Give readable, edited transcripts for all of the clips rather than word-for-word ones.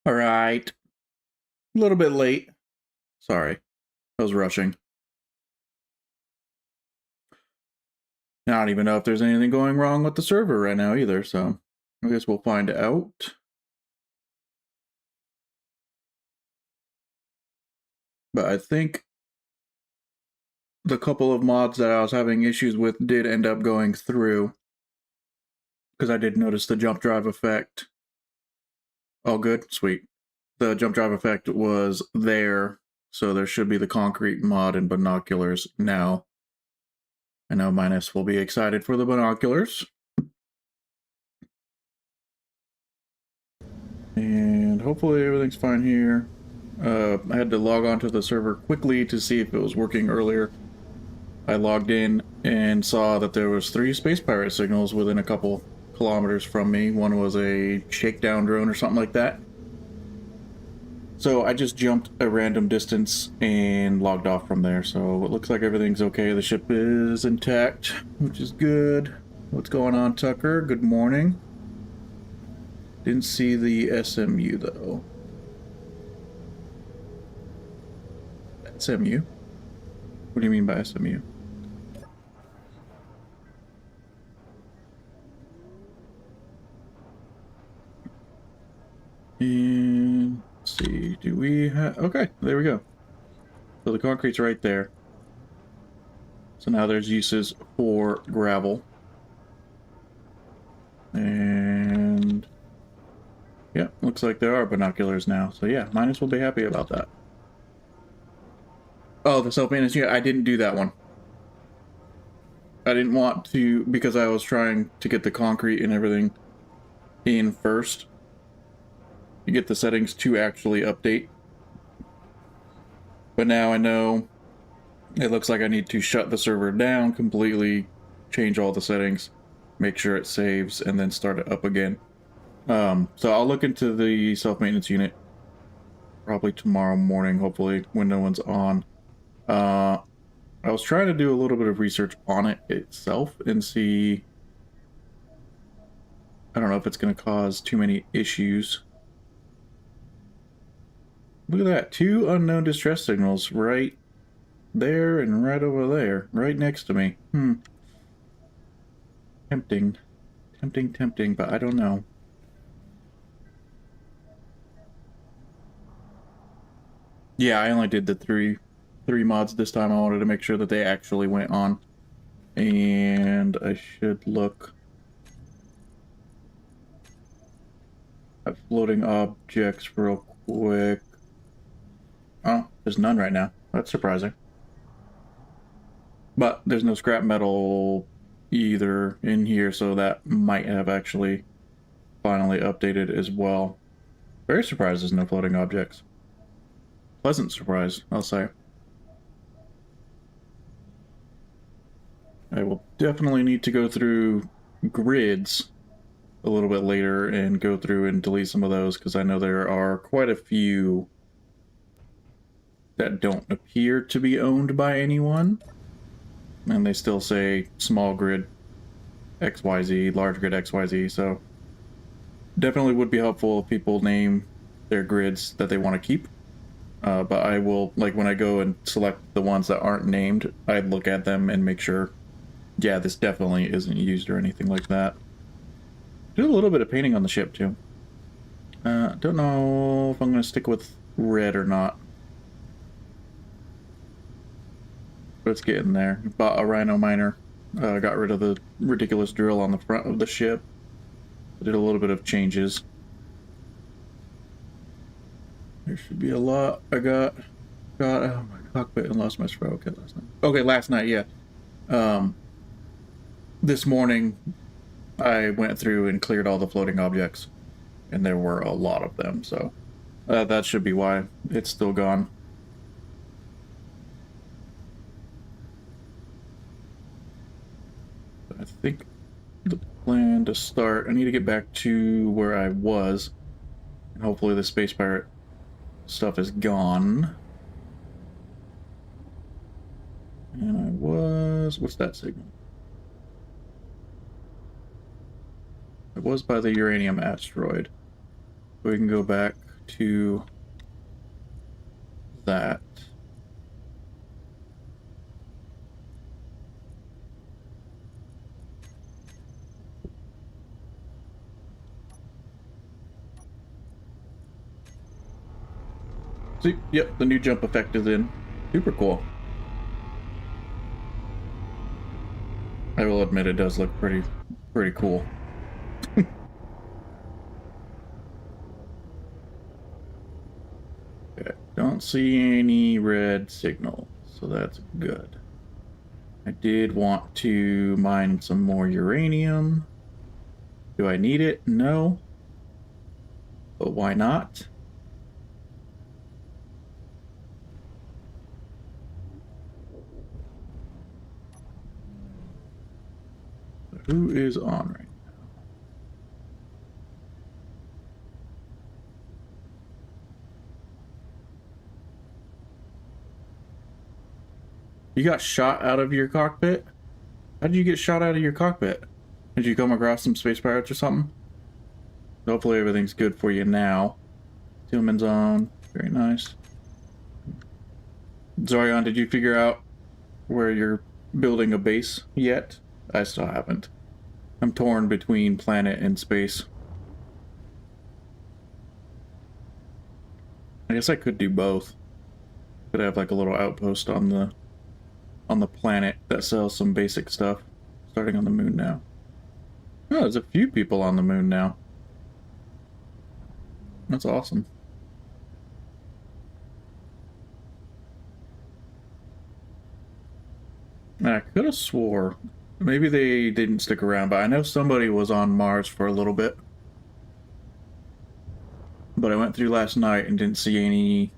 All right. A little bit late. Sorry. I was rushing. I don't even know if there's anything going wrong with the server right now either, so I guess we'll find out. But I think the couple of mods that I was having issues with did end up going through, because I did notice the jump drive effect. Oh, good. Sweet. The jump drive effect was there, so there should be the concrete mod and binoculars now. I know Minus will be excited for the binoculars. And hopefully everything's fine here. I had to log onto the server quickly to see if it was working earlier. I logged in and saw that there was 3 space pirate signals within a couple kilometers from me. One was a shakedown drone or something like that. So I just jumped a random distance and logged off from there. So it looks like everything's okay. The ship is intact, which is good. What's going on, Tucker? Good morning. Didn't see the SMU though. SMU? What do you mean by SMU? And let's see, do we have... Okay, there we go. So the concrete's right there. So now there's uses for gravel. And... yeah, looks like there are binoculars now. So yeah, Minus will be happy about that. Oh, the self-maintenance unit, I didn't do that one. I didn't want to, because I was trying to get the concrete and everything in first. You get the settings to actually update. But now I know it looks like I need to shut the server down completely, change all the settings, make sure it saves, and then start it up again. So I'll look into the self-maintenance unit probably tomorrow morning, hopefully, when no one's on. I was trying to do a little bit of research on it itself and see... I don't know if it's going to cause too many issues. Look at that, 2 unknown distress signals right there and right over there, right next to me. Tempting. Tempting, but I don't know. Yeah, I only did the three mods this time. I wanted to make sure that they actually went on. And I should look at floating objects real quick. Oh, there's none right now. That's surprising. But there's no scrap metal either in here, so that might have actually finally updated as well. Very surprised there's no floating objects. Pleasant surprise, I'll say. I will definitely need to go through grids a little bit later and go through and delete some of those, because I know there are quite a few that don't appear to be owned by anyone. And they still say small grid XYZ, large grid XYZ, so definitely would be helpful if people name their grids that they want to keep. But I will, like, when I go and select the ones that aren't named, I look at them and make sure, yeah, this definitely isn't used or anything like that. Do a little bit of painting on the ship, too. Don't know if I'm going to stick with red or not. But it's getting there. Bought a Rhino miner. Got rid of the ridiculous drill on the front of the ship. Did a little bit of changes. There should be a lot. I got oh, my cockpit and lost my scroll. Okay, last night. Okay, last night, yeah. This morning, I went through and cleared all the floating objects, and there were a lot of them. So that should be why it's still gone. I think the plan to start. I need to get back to where I was, and hopefully the space pirate stuff is gone. And I was... what's that signal? It was by the uranium asteroid. We can go back to that. See, yep, the new jump effect is in. Super cool. I will admit it does look pretty cool. Okay, don't see any red signals, so that's good. I did want to mine some more uranium. Do I need it? No. But why not? Who is on right now? You got shot out of your cockpit? How did you get shot out of your cockpit? Did you come across some space pirates or something? Hopefully everything's good for you now. Tillman's on. Very nice. Zorion, did you figure out where you're building a base yet? I still haven't. I'm torn between planet and space. I guess I could do both. Could have like a little outpost on the planet that sells some basic stuff. Starting on the moon now. Oh, there's a few people on the moon now. That's awesome. I could have swore maybe they didn't stick around, but I know somebody was on Mars for a little bit. But I went through last night and didn't see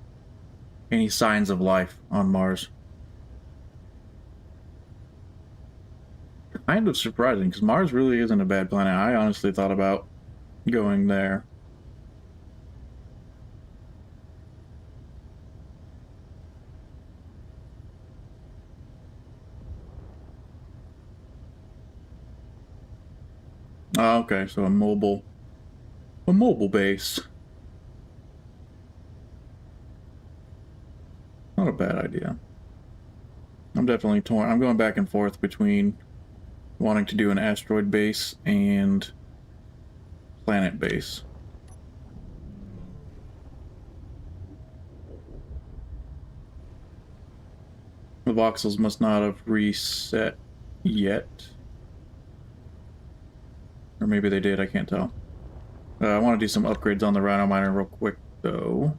any signs of life on Mars. Kind of surprising, because Mars really isn't a bad planet. I honestly thought about going there. Oh, okay, so a mobile base. Not a bad idea. I'm definitely torn. I'm going back and forth between wanting to do an asteroid base and planet base. The voxels must not have reset yet. Or maybe they did, I can't tell. I want to do some upgrades on the Rhino Miner real quick, though.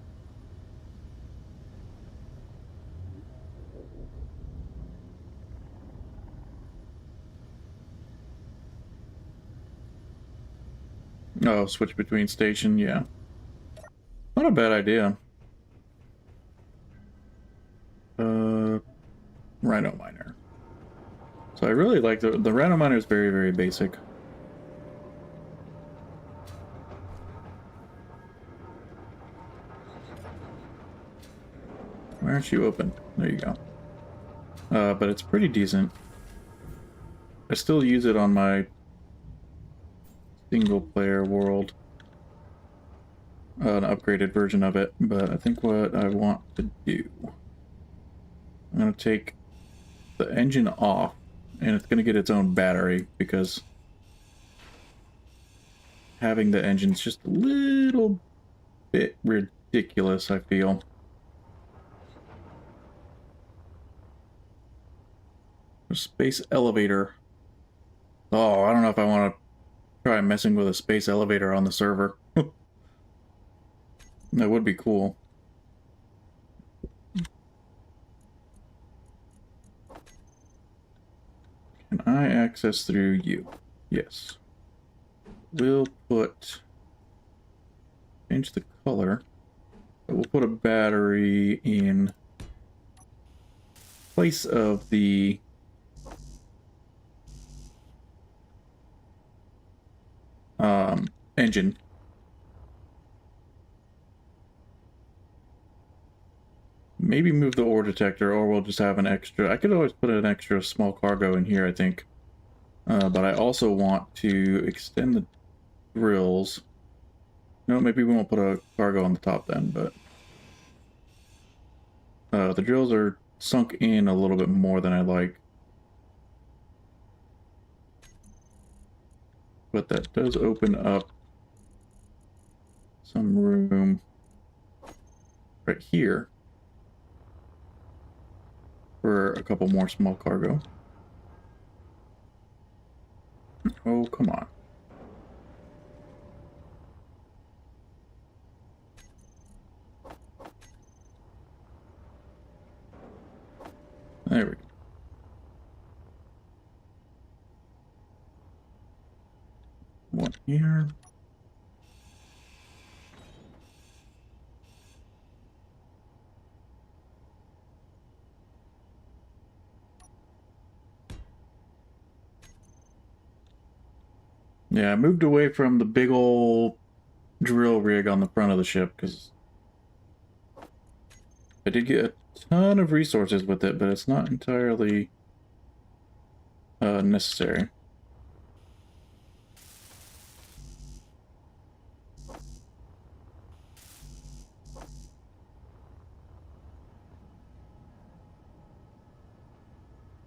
Oh, switch between station, yeah. Not a bad idea. Rhino Miner. So I really like the Rhino Miner is very, very basic. Why aren't you open? There you go. But it's pretty decent. I still use it on my single player world. An upgraded version of it, but I think what I want to do, I'm going to take the engine off, and it's going to get its own battery, because having the engine's just a little bit ridiculous, I feel. Space elevator. Oh, I don't know if I want to try messing with a space elevator on the server. That would be cool. Can I access through you? Yes. We'll change the color. But we'll put a battery in place of the engine. Maybe move the ore detector, or we'll just have an extra. I could always put an extra small cargo in here, I think. But I also want to extend the drills No, maybe we won't put a cargo on the top then, but the drills are sunk in a little bit more than I like. But that does open up some room right here for a couple more small cargo. Oh, come on. There we go. One here. Yeah, I moved away from the big old drill rig on the front of the ship because I did get a ton of resources with it, but it's not entirely necessary.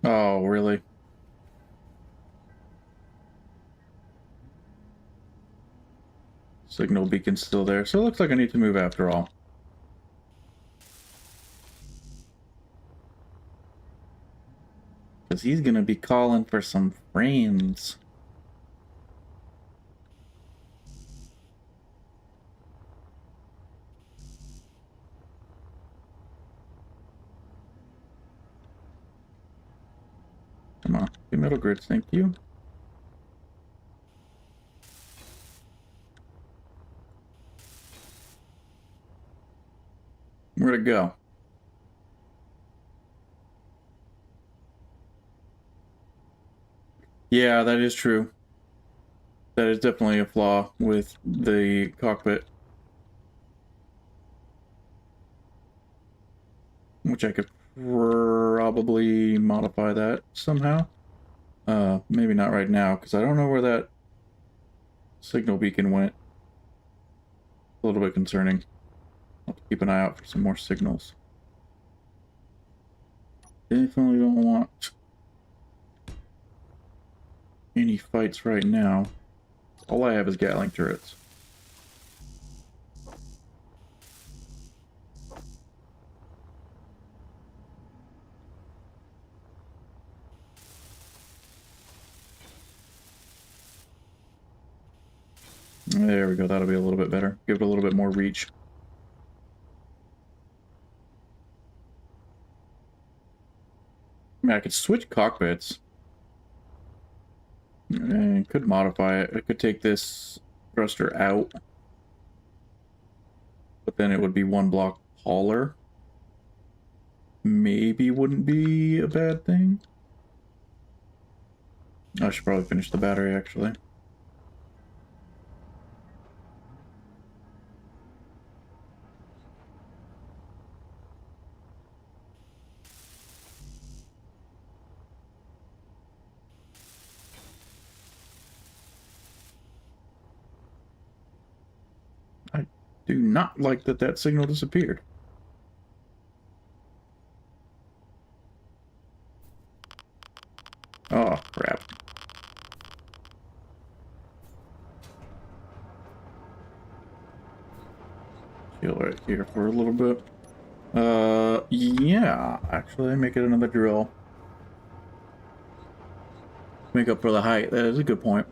Oh, really? Signal beacon's still there, so it looks like I need to move after all. Because he's gonna be calling for some friends. Come on, the metal grids, thank you. Where'd it go? Yeah, that is true. That is definitely a flaw with the cockpit. Which I could probably modify that somehow. Maybe not right now, because I don't know where that signal beacon went. A little bit concerning. I'll have to keep an eye out for some more signals. Definitely don't want any fights right now. All I have is Gatling turrets. There we go, that'll be a little bit better. Give it a little bit more reach. I mean, I could switch cockpits. And could modify it. I could take this thruster out. But then it would be one block taller. Maybe wouldn't be a bad thing. I should probably finish the battery, actually. I do not like that that signal disappeared. Oh, crap. Chill right here for a little bit. Yeah. Actually, make it another drill. Make up for the height. That is a good point.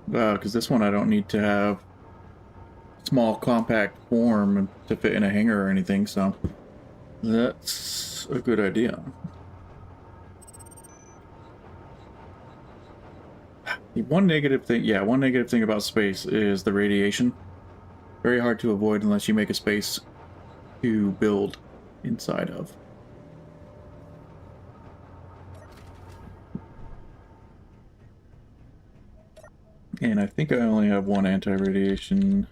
Because this one I don't need to have small, compact form to fit in a hangar or anything, so that's a good idea. The one negative thing about space is the radiation. Very hard to avoid unless you make a space to build inside of. And I think I only have one anti-radiation.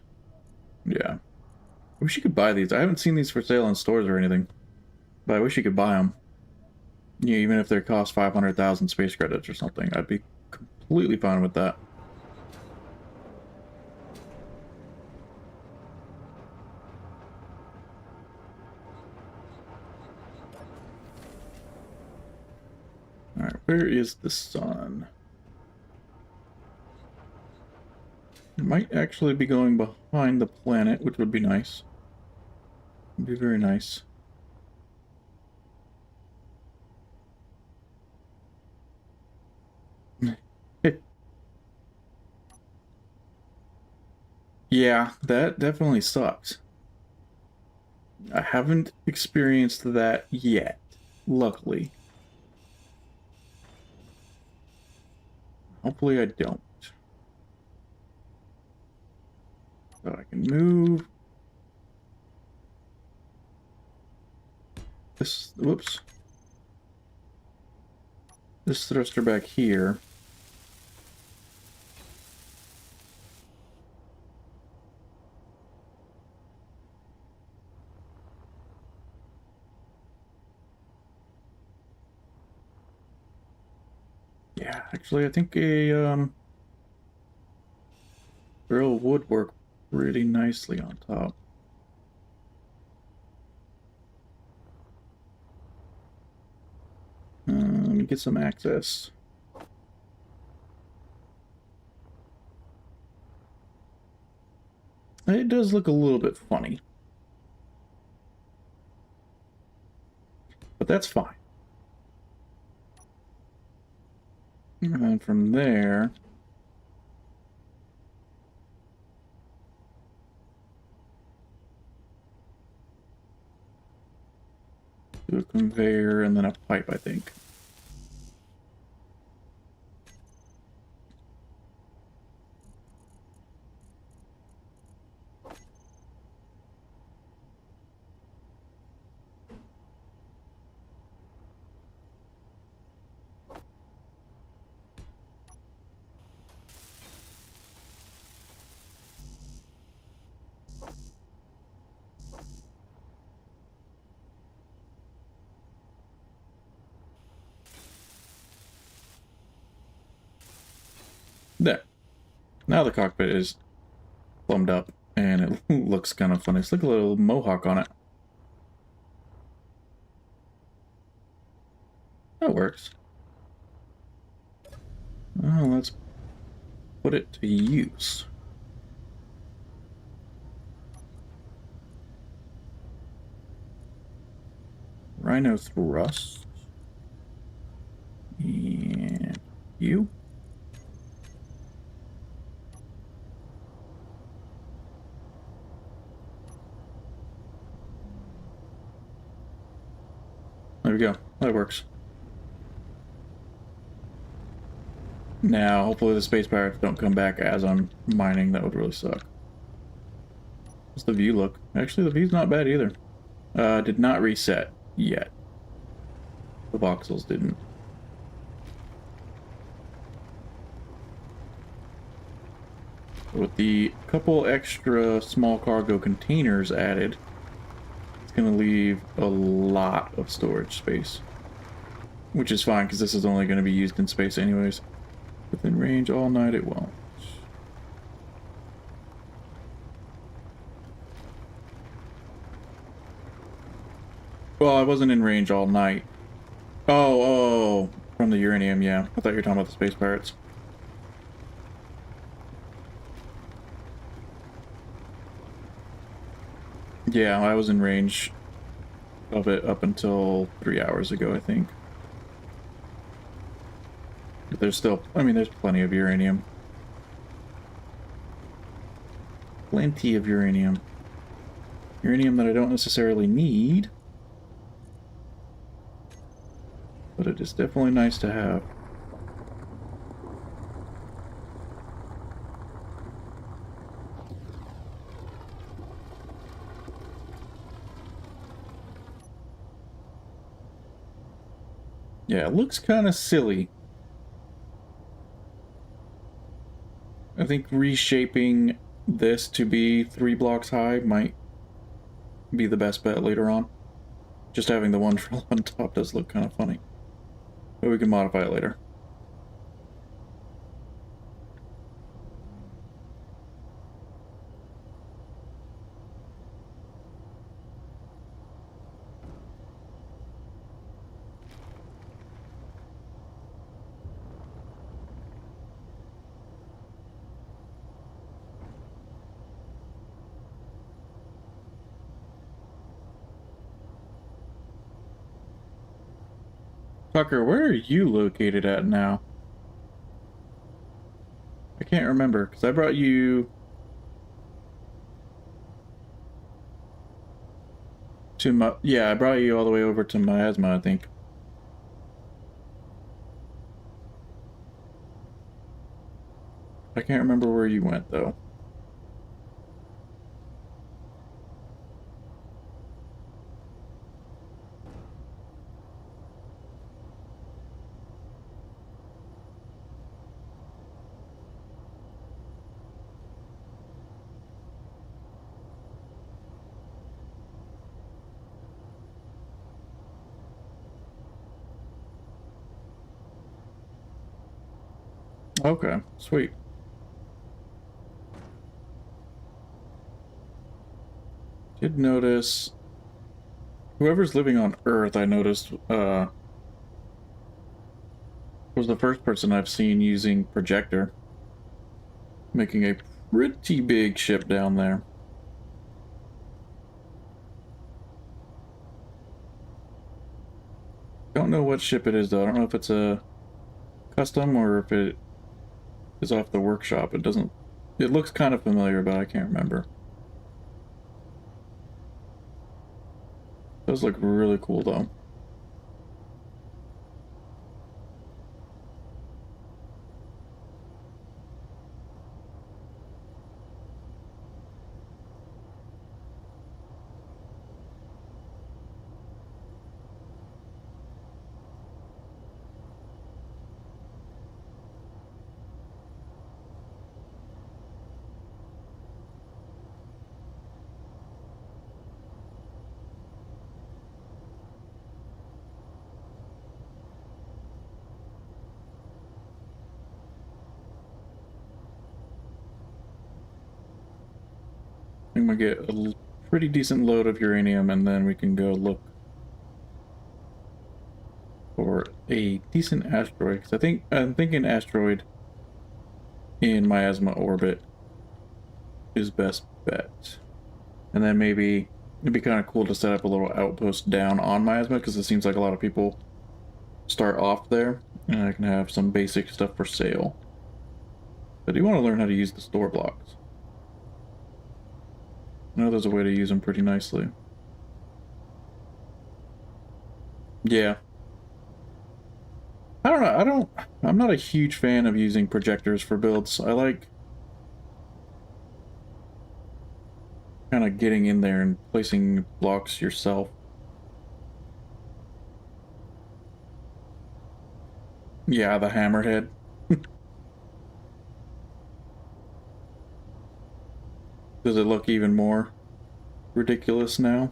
Yeah. I wish you could buy these. I haven't seen these for sale in stores or anything. But I wish you could buy them. Yeah, even if they cost 500,000 space credits or something. I'd be completely fine with that. Alright, where is the sun? It might actually be going behind the planet, which would be nice. Would be very nice. Yeah, that definitely sucks. I haven't experienced that yet, luckily. Hopefully I don't. So I can move this, whoops. This thruster back here. Yeah, actually I think a barrel would work pretty nicely on top. Let me get some access. It does look a little bit funny. But that's fine. And from there... do a conveyor and then a pipe, I think. There. Now the cockpit is plumbed up, and it looks kind of funny. It's like a little mohawk on it. That works. Well, let's put it to use. Rhino thrust. And you. There we go. That works. Now, hopefully the space pirates don't come back as I'm mining. That would really suck. How's the view look? Actually, the view's not bad either. Did not reset yet. The voxels didn't. With the couple extra small cargo containers added, it's going to leave a lot of storage space. Which is fine, because this is only going to be used in space anyways. Within range all night it won't. Well, I wasn't in range all night. Oh, from the uranium, yeah. I thought you were talking about the space pirates. Yeah, I was in range of it up until 3 hours ago, I think. But there's still, I mean, there's plenty of uranium. Plenty of uranium. Uranium that I don't necessarily need. But it is definitely nice to have. Yeah, it looks kind of silly. I think reshaping this to be 3 blocks high might be the best bet later on. Just having the one drill on top does look kind of funny. But we can modify it later. Tucker, where are you located at now? I can't remember, because I brought you to my... Yeah, I brought you all the way over to Miasma, I think. I can't remember where you went, though. Okay, sweet. Did notice... Whoever's living on Earth, I noticed, was the first person I've seen using projector. Making a pretty big ship down there. Don't know what ship it is, though. I don't know if it's a custom or if it is off the workshop. It doesn't... It looks kind of familiar, but I can't remember. Does look really cool, though. I'm gonna get a pretty decent load of uranium, and then we can go look for a decent asteroid. Because I'm thinking asteroid in Miasma orbit is best bet. And then maybe it'd be kind of cool to set up a little outpost down on Miasma, because it seems like a lot of people start off there, and I can have some basic stuff for sale. But I do want to learn how to use the store blocks. I know there's a way to use them pretty nicely. Yeah. I don't know, I'm not a huge fan of using projectors for builds. I like kind of getting in there and placing blocks yourself. Yeah, the hammerhead. Does it look even more ridiculous now?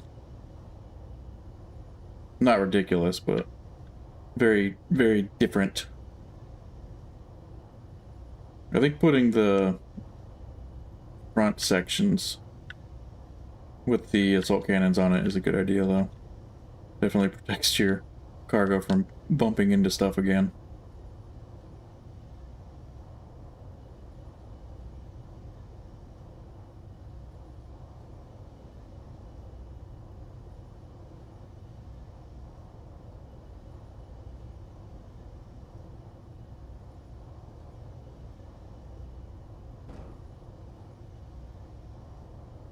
Not ridiculous, but very, very different. I think putting the front sections with the assault cannons on it is a good idea, though. Definitely protects your cargo from bumping into stuff again.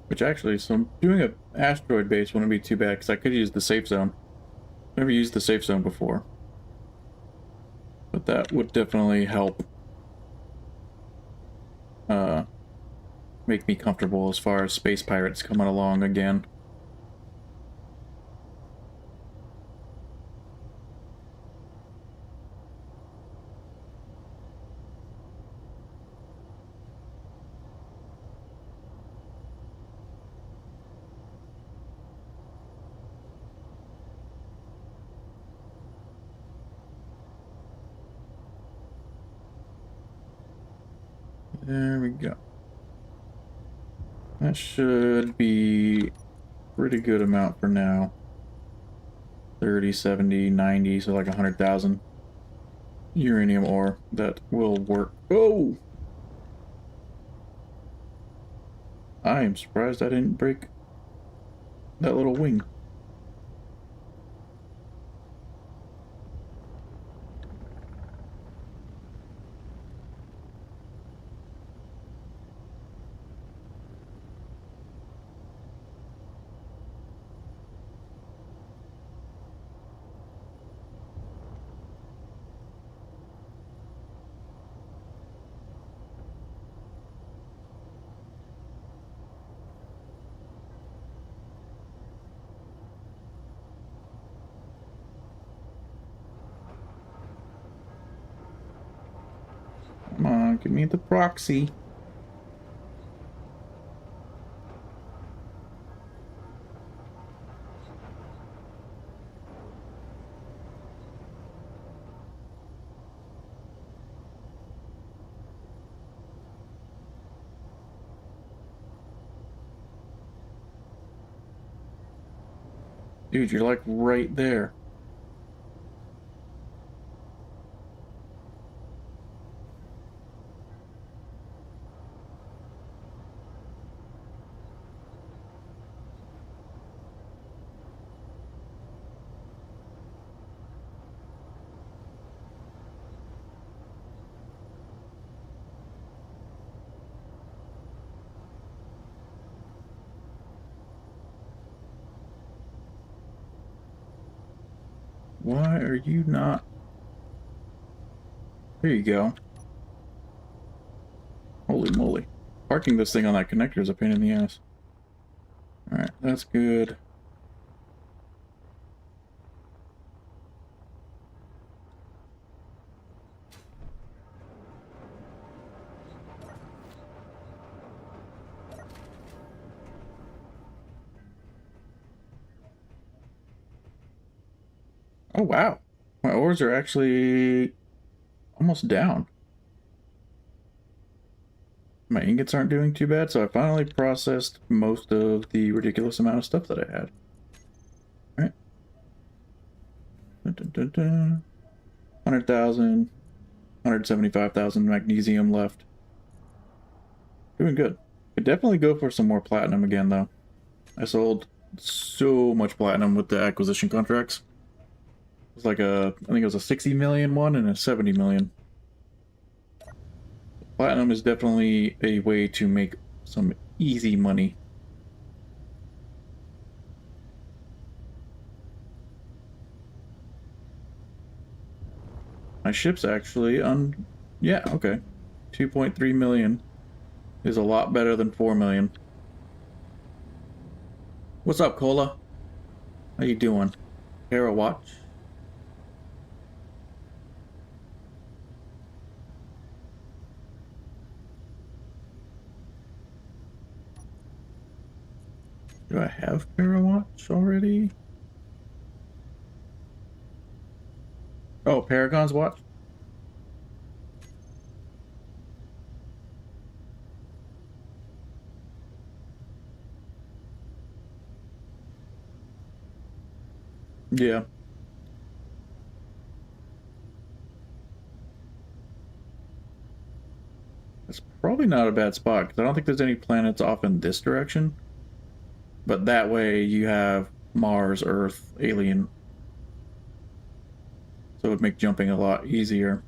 Which actually, so doing an asteroid base wouldn't be too bad, because I could use the safe zone. Never used the safe zone before. But that would definitely help make me comfortable as far as space pirates coming along again. There we go. That should be a pretty good amount for now. 30, 70, 90, so like 100,000 uranium ore. That will work. Oh! I am surprised I didn't break that little wing. Give me the proxy. Dude, you're like right there. Why are you not? There you go. Holy moly. Parking this thing on that connector is a pain in the ass. Alright, that's good. Oh wow. My ores are actually almost down. My ingots aren't doing too bad, so I finally processed most of the ridiculous amount of stuff that I had. Alright. 100,000, 175,000 magnesium left. Doing good. Could definitely go for some more platinum again, though. I sold so much platinum with the acquisition contracts. It was like I think it was a 60 million one and a 70 million. Platinum is definitely a way to make some easy money. My ship's actually yeah, okay. 2.3 million is a lot better than 4 million. What's up, Cola? How you doing? Care a watch? Do I have Parawatch already? Oh, Paragon's watch? Yeah. That's probably not a bad spot, because I don't think there's any planets off in this direction. But that way you have Mars, Earth, alien. So it would make jumping a lot easier.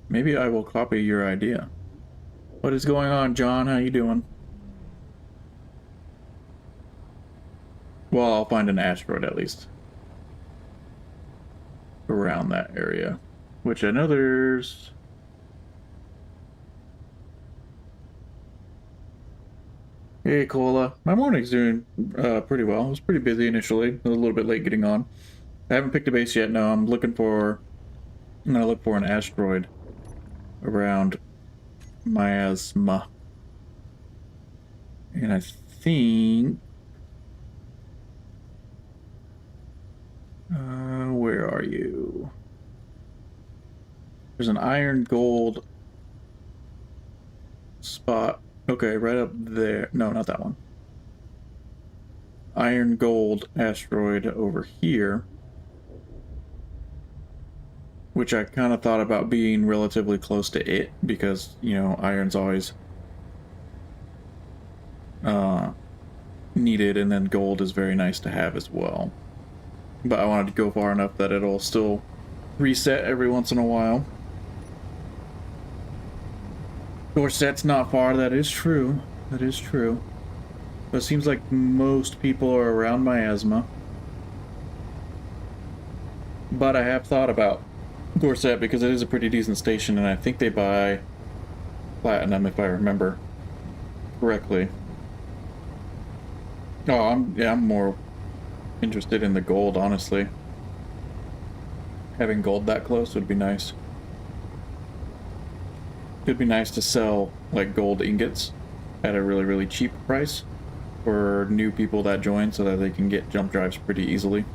Maybe I will copy your idea. What is going on, John? How you doing? Well, I'll find an asteroid at least. Around that area. Which I know there's... Hey, Cola. My morning's doing pretty well. I was pretty busy initially. A little bit late getting on. I haven't picked a base yet. No, I'm looking for... I'm gonna look for an asteroid around Miasma. And I think... where are you? There's an iron gold spot. Okay, right up there. No, not that one. Iron gold asteroid over here. Which I kind of thought about being relatively close to it because, you know, iron's always needed, and then gold is very nice to have as well. But I wanted to go far enough that it'll still reset every once in a while. Dorset's not far, that is true. That is true. But it seems like most people are around Miasma. But I have thought about Dorset because it is a pretty decent station, and I think they buy platinum if I remember correctly. Oh, I'm more interested in the gold, honestly. Having gold that close would be nice. It'd be nice to sell like gold ingots at a really, really cheap price for new people that join so that they can get jump drives pretty easily.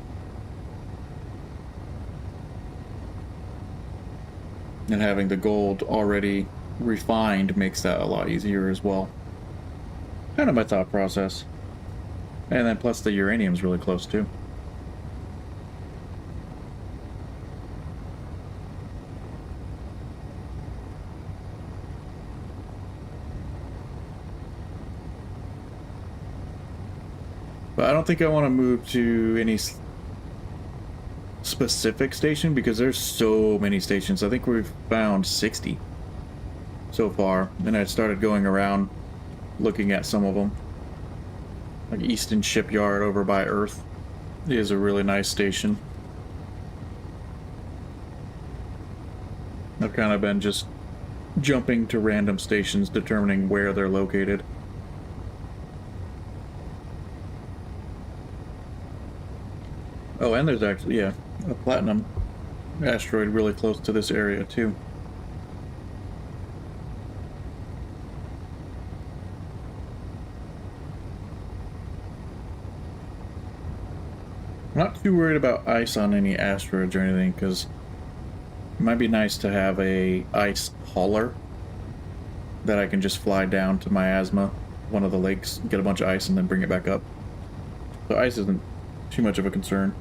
And having the gold already refined makes that a lot easier as well. Kind of my thought process. And then plus the uranium's really close too. But I don't think I want to move to any specific station because there's so many stations. I think we've found 60 so far, and I started going around looking at some of them. Like Easton Shipyard over by Earth is a really nice station. I've kind of been just jumping to random stations, determining where they're located. Oh, and there's actually, yeah, a platinum asteroid really close to this area too. I'm not too worried about ice on any asteroids or anything, because it might be nice to have a ice hauler that I can just fly down to Miasma, one of the lakes, get a bunch of ice, and then bring it back up. So ice isn't too much of a concern.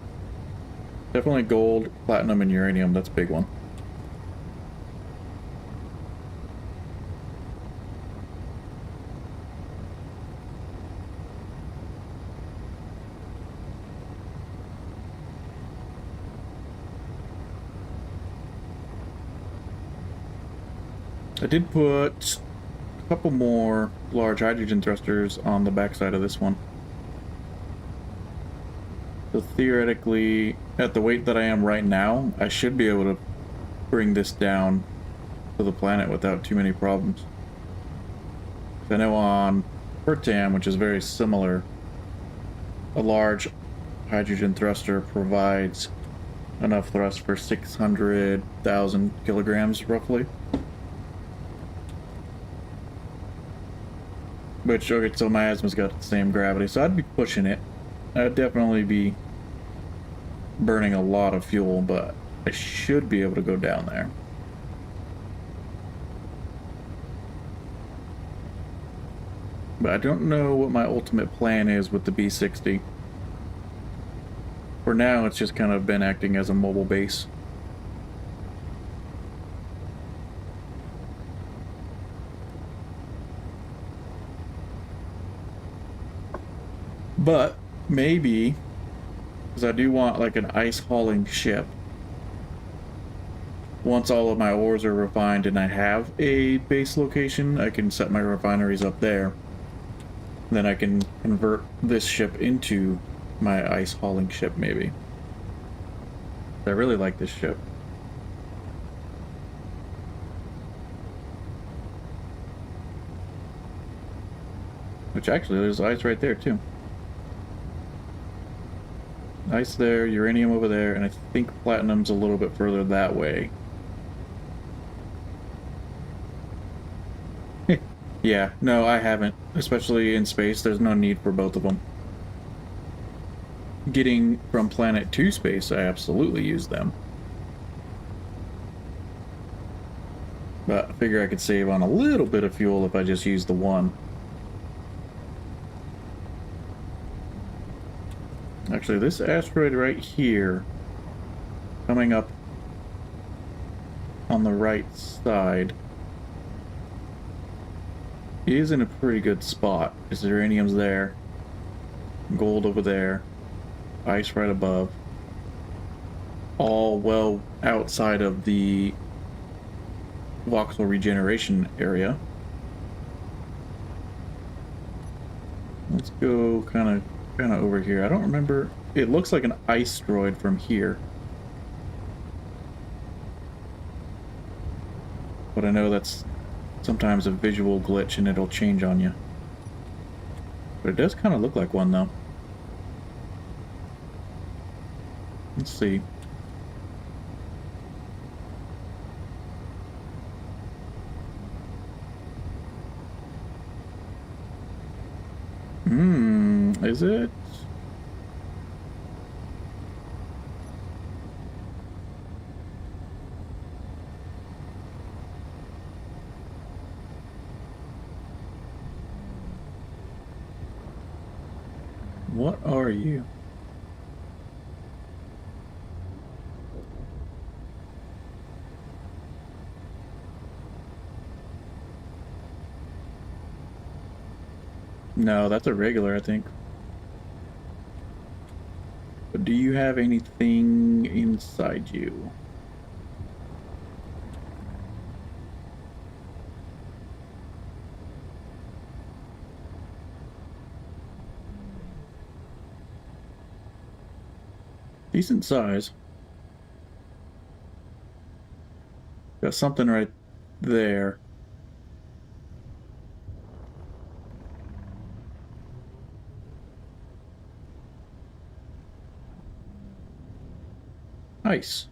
Definitely gold, platinum, and uranium. That's a big one. I did put a couple more large hydrogen thrusters on the backside of this one. So theoretically, at the weight that I am right now, I should be able to bring this down to the planet without too many problems. I know on Pertam, which is very similar, a large hydrogen thruster provides enough thrust for 600,000 kilograms, roughly. Which, okay, so Miasma's got the same gravity, so I'd be pushing it. I'd definitely be burning a lot of fuel, but I should be able to go down there. But I don't know what my ultimate plan is with the B-60. For now, it's just kind of been acting as a mobile base. But maybe, because I do want like an ice hauling ship. Once all of my ores are refined and I have a base location, I can set my refineries up there. Then I can convert this ship into my ice hauling ship, maybe. I really like this ship. Which actually, there's ice right there too. Ice there, uranium over there, and I think platinum's a little bit further that way. Yeah, no, I haven't. Especially in space, there's no need for both of them. Getting from planet to space, I absolutely use them. But I figure I could save on a little bit of fuel if I just use the one. Actually, this asteroid right here, coming up on the right side, is in a pretty good spot. Because the uranium's there, gold over there, ice right above, all well outside of the voxel regeneration area. Let's go kind of over here. I don't remember. It looks like an ice droid from here, but I know that's sometimes a visual glitch and it'll change on you. But it does kind of look like one though. Let's see. is it? What are you? No, that's a regular, I think. But do you have anything inside you? Decent size. Got something right there. Nice.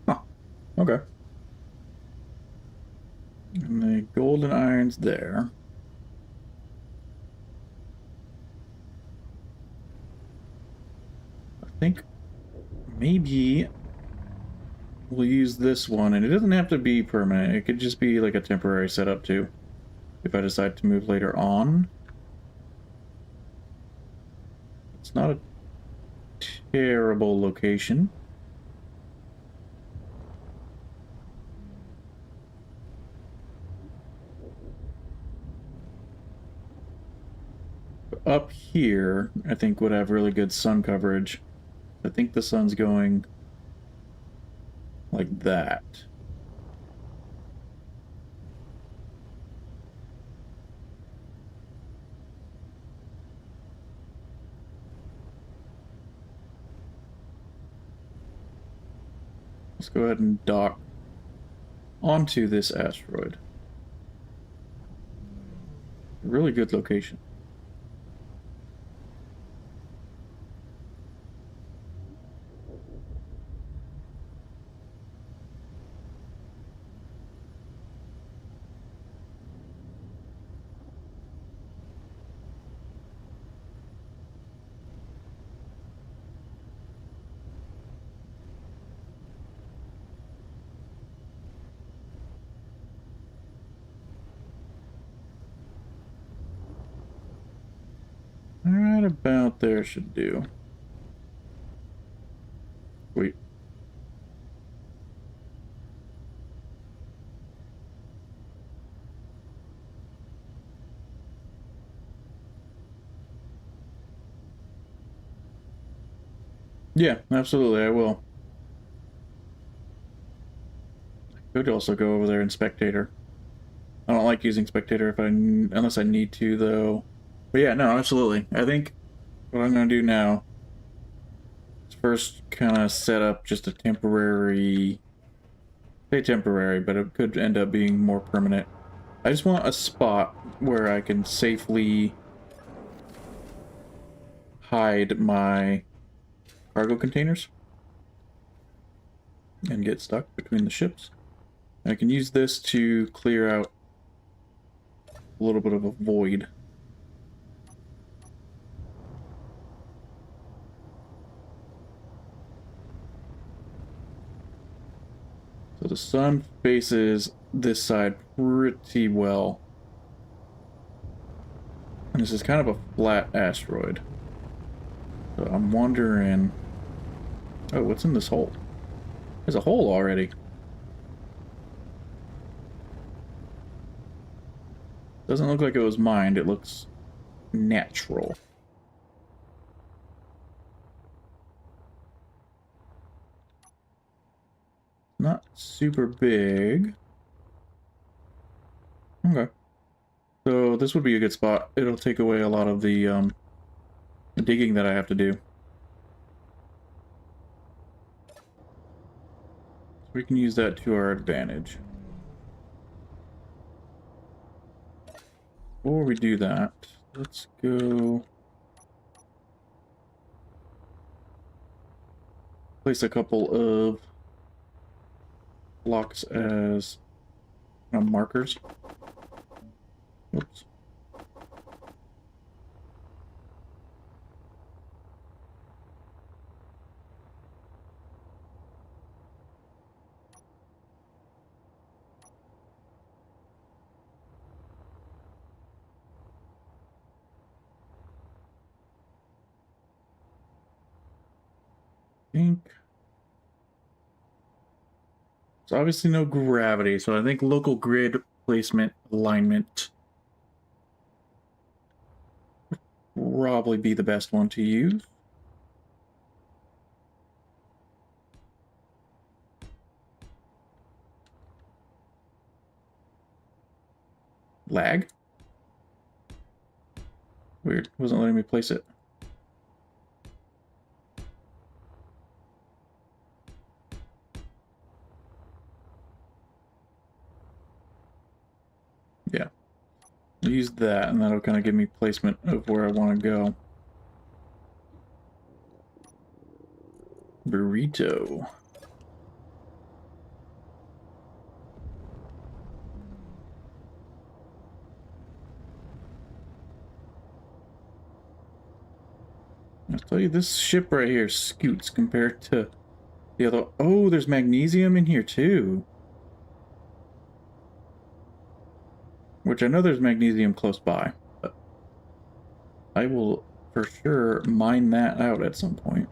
Huh. Okay. And the golden iron's there. I think maybe we'll use this one, and it doesn't have to be permanent. It could just be like a temporary setup too, if I decide to move later on. It's not a terrible location. Up here, I think would have really good sun coverage. I think the sun's going like that. Let's go ahead and dock onto this asteroid. Really good location. Right about there should do. Wait. Yeah, absolutely, I will. I could also go over there in spectator. I don't like using spectator unless I need to, though. But yeah, no, absolutely. I think what I'm going to do now is first kind of set up just a temporary... Say temporary, but it could end up being more permanent. I just want a spot where I can safely hide my cargo containers and get stuck between the ships. I can use this to clear out a little bit of a void. So the sun faces this side pretty well. And this is kind of a flat asteroid. So I'm wondering... Oh, what's in this hole? There's a hole already. Doesn't look like it was mined, it looks natural. Not super big. Okay. So this would be a good spot. It'll take away a lot of the digging that I have to do. So we can use that to our advantage. Before we do that, let's go place a couple of blocks as markers. Oops. think it's obviously no gravity, so I think local grid placement alignment would probably be the best one to use. Lag? Weird. Wasn't letting me place it. Yeah. Use that, and that'll kind of give me placement of where I want to go. Burrito. I'll tell you, this ship right here scoots compared to the other. Oh, there's magnesium in here too. Which I know there's magnesium close by, but I will for sure mine that out at some point.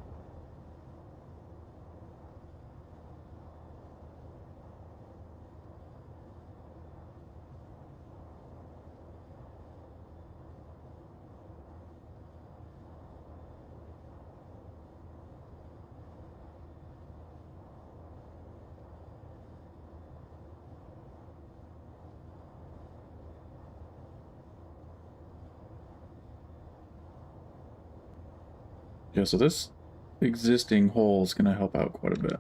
Yeah, so this existing hole is going to help out quite a bit.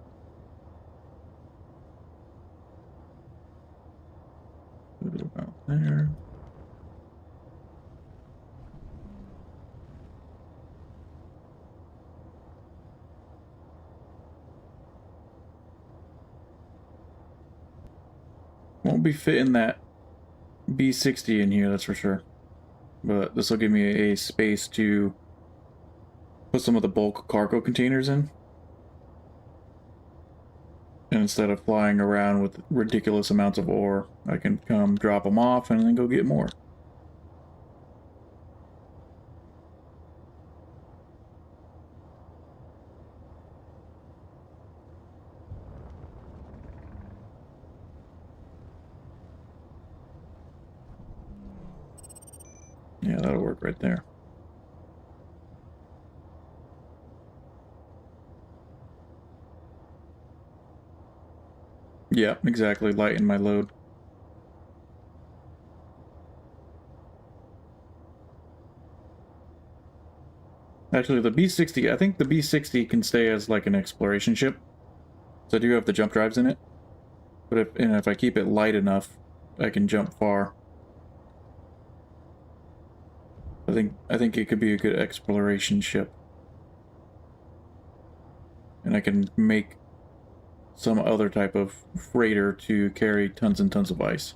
Put it about there. Won't be fitting that B60 in here, that's for sure. But this will give me a space to put some of the bulk cargo containers in. And instead of flying around with ridiculous amounts of ore, I can come drop them off and then go get more. Yeah, that'll work right there. Yeah, exactly. Lighten my load. Actually, the B60, I think the B60 can stay as like an exploration ship. So I do have the jump drives in it. But if I keep it light enough, I can jump far. I think it could be a good exploration ship. And I can make some other type of freighter to carry tons and tons of ice.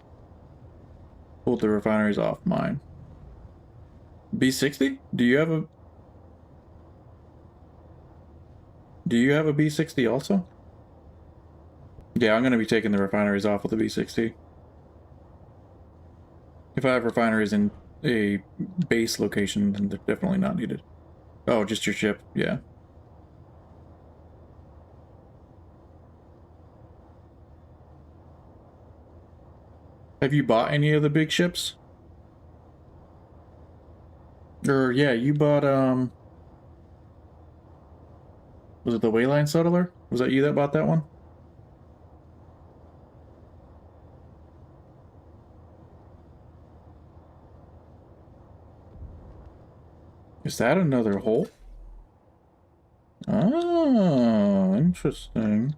Pulled the refineries off mine. B60? Do you have a B60 also? Yeah, I'm gonna be taking the refineries off with the B60. If I have refineries in a base location, then they're definitely not needed. Oh, just your ship, yeah. Have you bought any of the big ships? Or, yeah, you bought, was it the Wayline Settler? Was that you that bought that one? Is that another hole? Oh, interesting.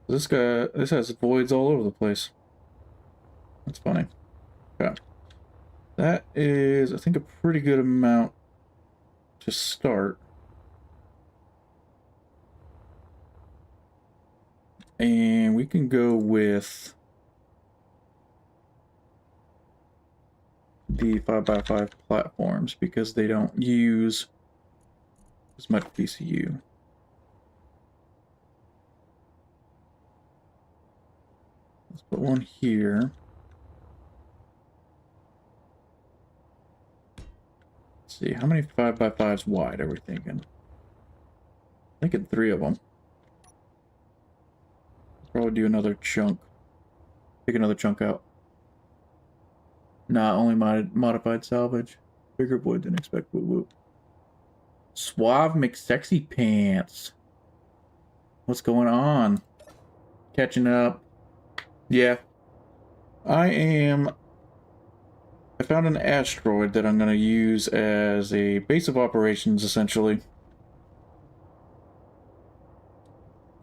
This has voids all over the place. That's funny. Yeah. That is, I think, a pretty good amount to start. And we can go with the 5x5 platforms because they don't use as much PCU. Let's put one here. Let's see, how many 5x5s wide are we thinking? Thinking 3 of them. Probably do another chunk. Pick another chunk out. Not only modified salvage. Bigger wood than expect. Whoop whoop. Suave McSexy Pants. What's going on? Catching up. Yeah. I found an asteroid that I'm going to use as a base of operations, essentially.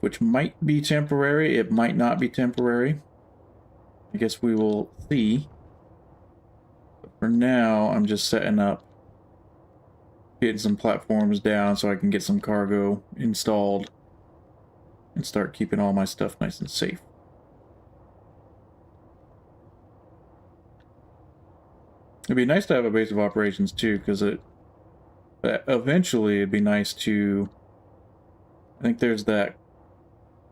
Which might be temporary. It might not be temporary. I guess we will see. But for now, I'm just setting up, getting some platforms down so I can get some cargo installed and start keeping all my stuff nice and safe. It'd be nice to have a base of operations too, because eventually it'd be nice to, I think there's that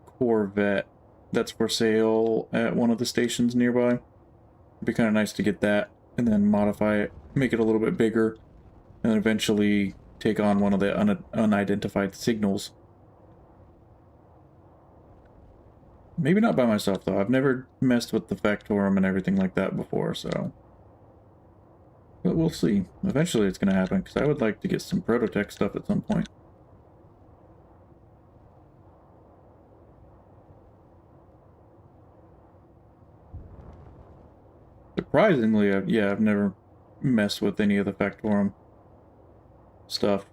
Corvette that's for sale at one of the stations nearby. It'd be kind of nice to get that and then modify it, make it a little bit bigger, and then eventually take on one of the unidentified signals. Maybe not by myself, though. I've never messed with the Factorum and everything like that before, so... But we'll see. Eventually it's going to happen, because I would like to get some Prototech stuff at some point. Surprisingly, I've never messed with any of the Factorum stuff.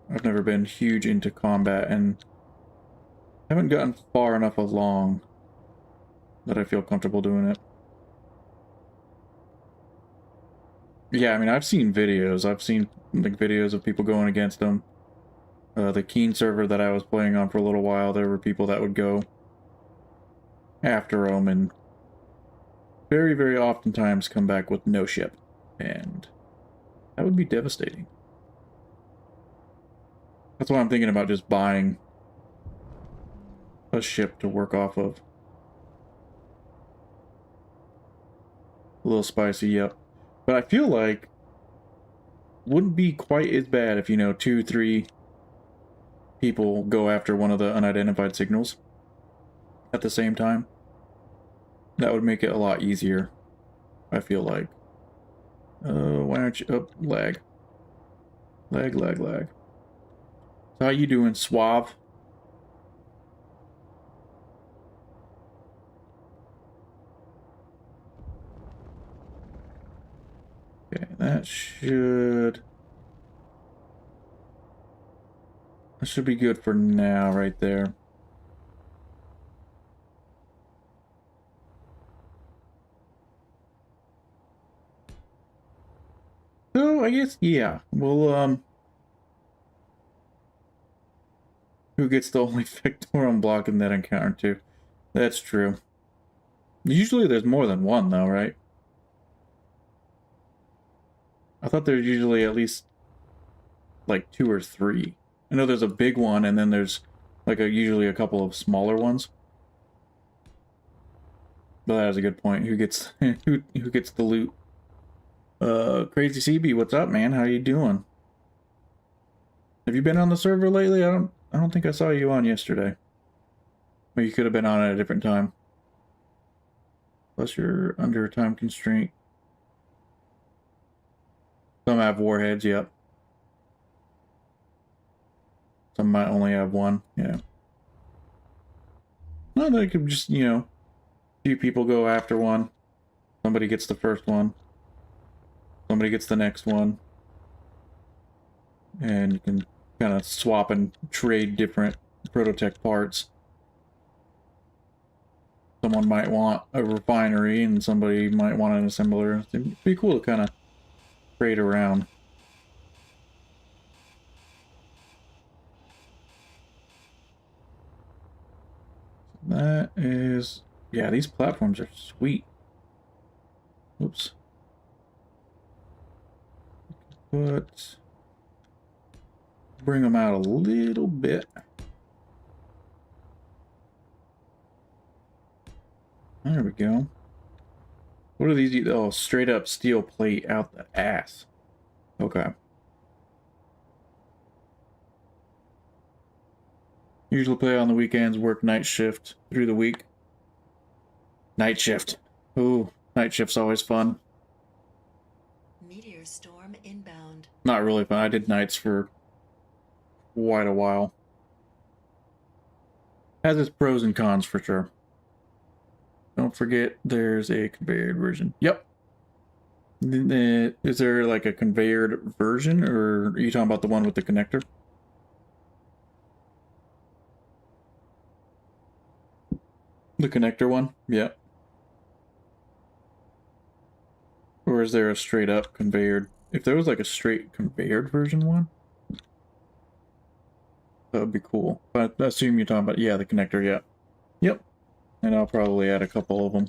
I've never been huge into combat, and haven't gotten far enough along that I feel comfortable doing it. Yeah, I mean, I've seen videos. I've seen like videos of people going against them. The Keen server that I was playing on for a little while, there were people that would go after them and very, very oftentimes come back with no ship. And that would be devastating. That's why I'm thinking about just buying a ship to work off of. A little spicy, yep. But I feel like wouldn't be quite as bad if, you know, 2-3 people go after one of the unidentified signals at the same time. That would make it a lot easier, I feel like. Why aren't you... Oh, lag. Lag. So how you doing, Suave? Okay, that should be good for now, right there. So I guess, yeah, well, who gets the only Victorum block in that encounter too? That's true. Usually there's more than one though, right? I thought there's usually at least like 2 or 3. I know there's a big one and then there's like usually a couple of smaller ones. But that is a good point. Who gets who gets the loot? Crazy CB, what's up, man? How you doing? Have you been on the server lately? I don't think I saw you on yesterday. Or you could have been on at a different time. Plus you're under a time constraint. Some have warheads, yep. Some might only have one, yeah. No, they could just, you know, a few people go after one. Somebody gets the first one. Somebody gets the next one. And you can kind of swap and trade different Prototech parts. Someone might want a refinery and somebody might want an assembler. It'd be cool to kind of trade around. That is... Yeah, these platforms are sweet. Oops. But... bring them out a little bit. There we go. What are these? Oh, straight up steel plate out the ass. Okay. Usually play on the weekends, work night shift through the week. Night shift. Ooh, night shift's always fun. Meteor storm inbound. Not really fun. I did nights for quite a while. Has its pros and cons for sure. Don't forget there's a conveyored version. Yep. Is there like a conveyored version, or are you talking about the one with the connector? The connector one? Yeah. Or is there a straight up conveyored? If there was like a straight conveyored version one, that would be cool. But I assume you're talking about, yeah, the connector, yeah. Yep. And I'll probably add a couple of them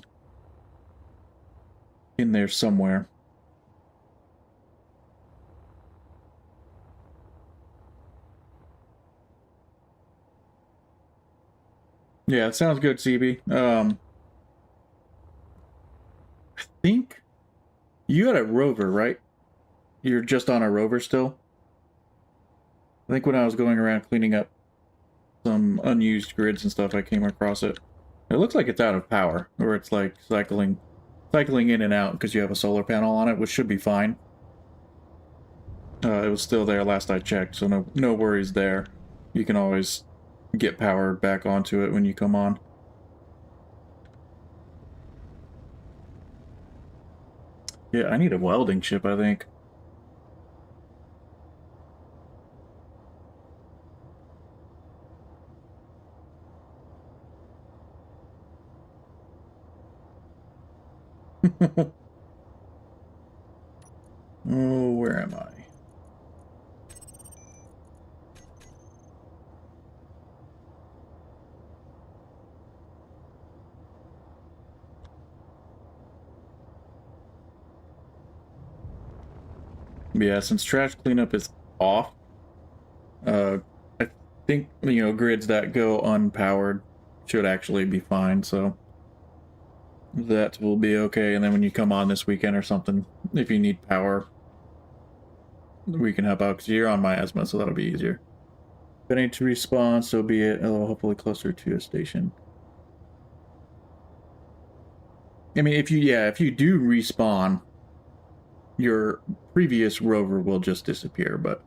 in there somewhere. Yeah, it sounds good, CB. I think you had a rover, right? You're just on a rover still? I think when I was going around cleaning up some unused grids and stuff, I came across it. It looks like it's out of power, or it's like cycling in and out because you have a solar panel on it, which should be fine. It was still there last I checked, so no worries there. You can always get power back onto it when you come on. Yeah, I need a welding ship, I think. Oh, where am I? Yeah, since trash cleanup is off, I think, grids that go unpowered should actually be fine, so that will be okay. And then when you come on this weekend or something, if you need power, we can help out because you're on miasma, so that'll be easier. If I need to respawn, so be it. Hopefully closer to a station. I mean, if you do respawn, your previous rover will just disappear, but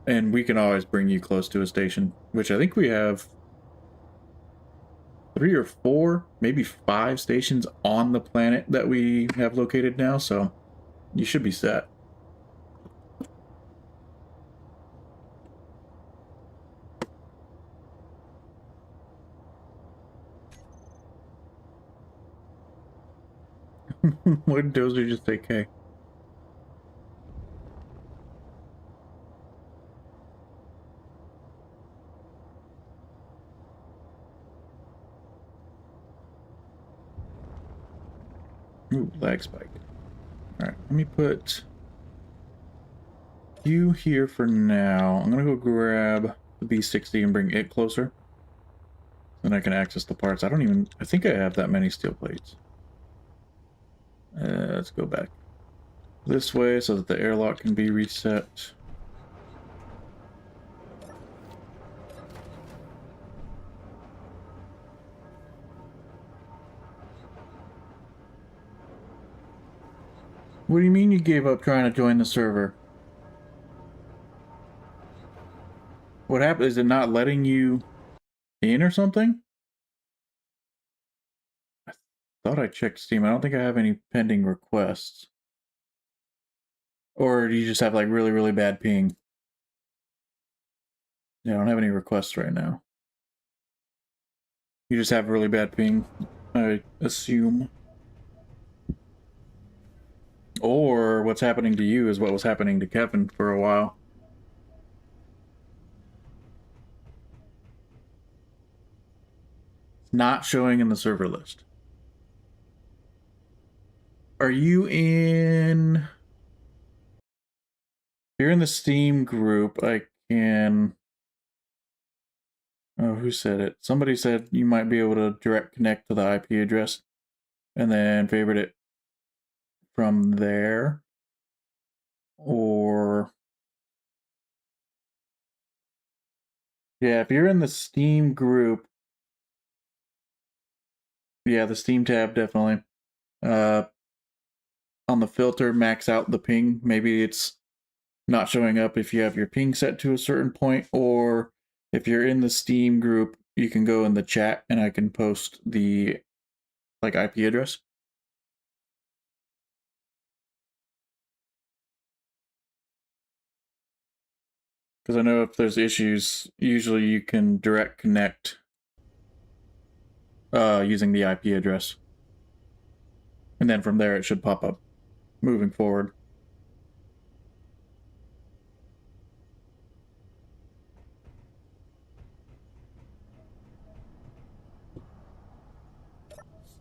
and we can always bring you close to a station, which I think we have 3 or 4, maybe 5 stations on the planet that we have located now, so you should be set. What did Dozer just say, K? Ooh, lag spike. Alright, let me put you here for now. I'm gonna go grab the B60 and bring it closer. Then I can access the parts. I think I have that many steel plates. Let's go back this way so that the airlock can be reset. What do you mean you gave up trying to join the server? What happened? Is it not letting you in or something? I thought I checked Steam. I don't think I have any pending requests. Or do you just have like really, really bad ping? Yeah, I don't have any requests right now. You just have really bad ping, I assume. Or what's happening to you is what was happening to Kevin for a while. It's not showing in the server list. Are you in... If you're in the Steam group, I can... Oh, who said it? Somebody said you might be able to direct connect to the IP address and then favorite it from there. Or... Yeah, if you're in the Steam group, Yeah, the Steam tab, definitely. On the filter, max out the ping. Maybe it's not showing up if you have your ping set to a certain point, or if you're in the Steam group, you can go in the chat and I can post the IP address. Because I know if there's issues, usually you can direct connect using the IP address. And then from there it should pop up moving forward.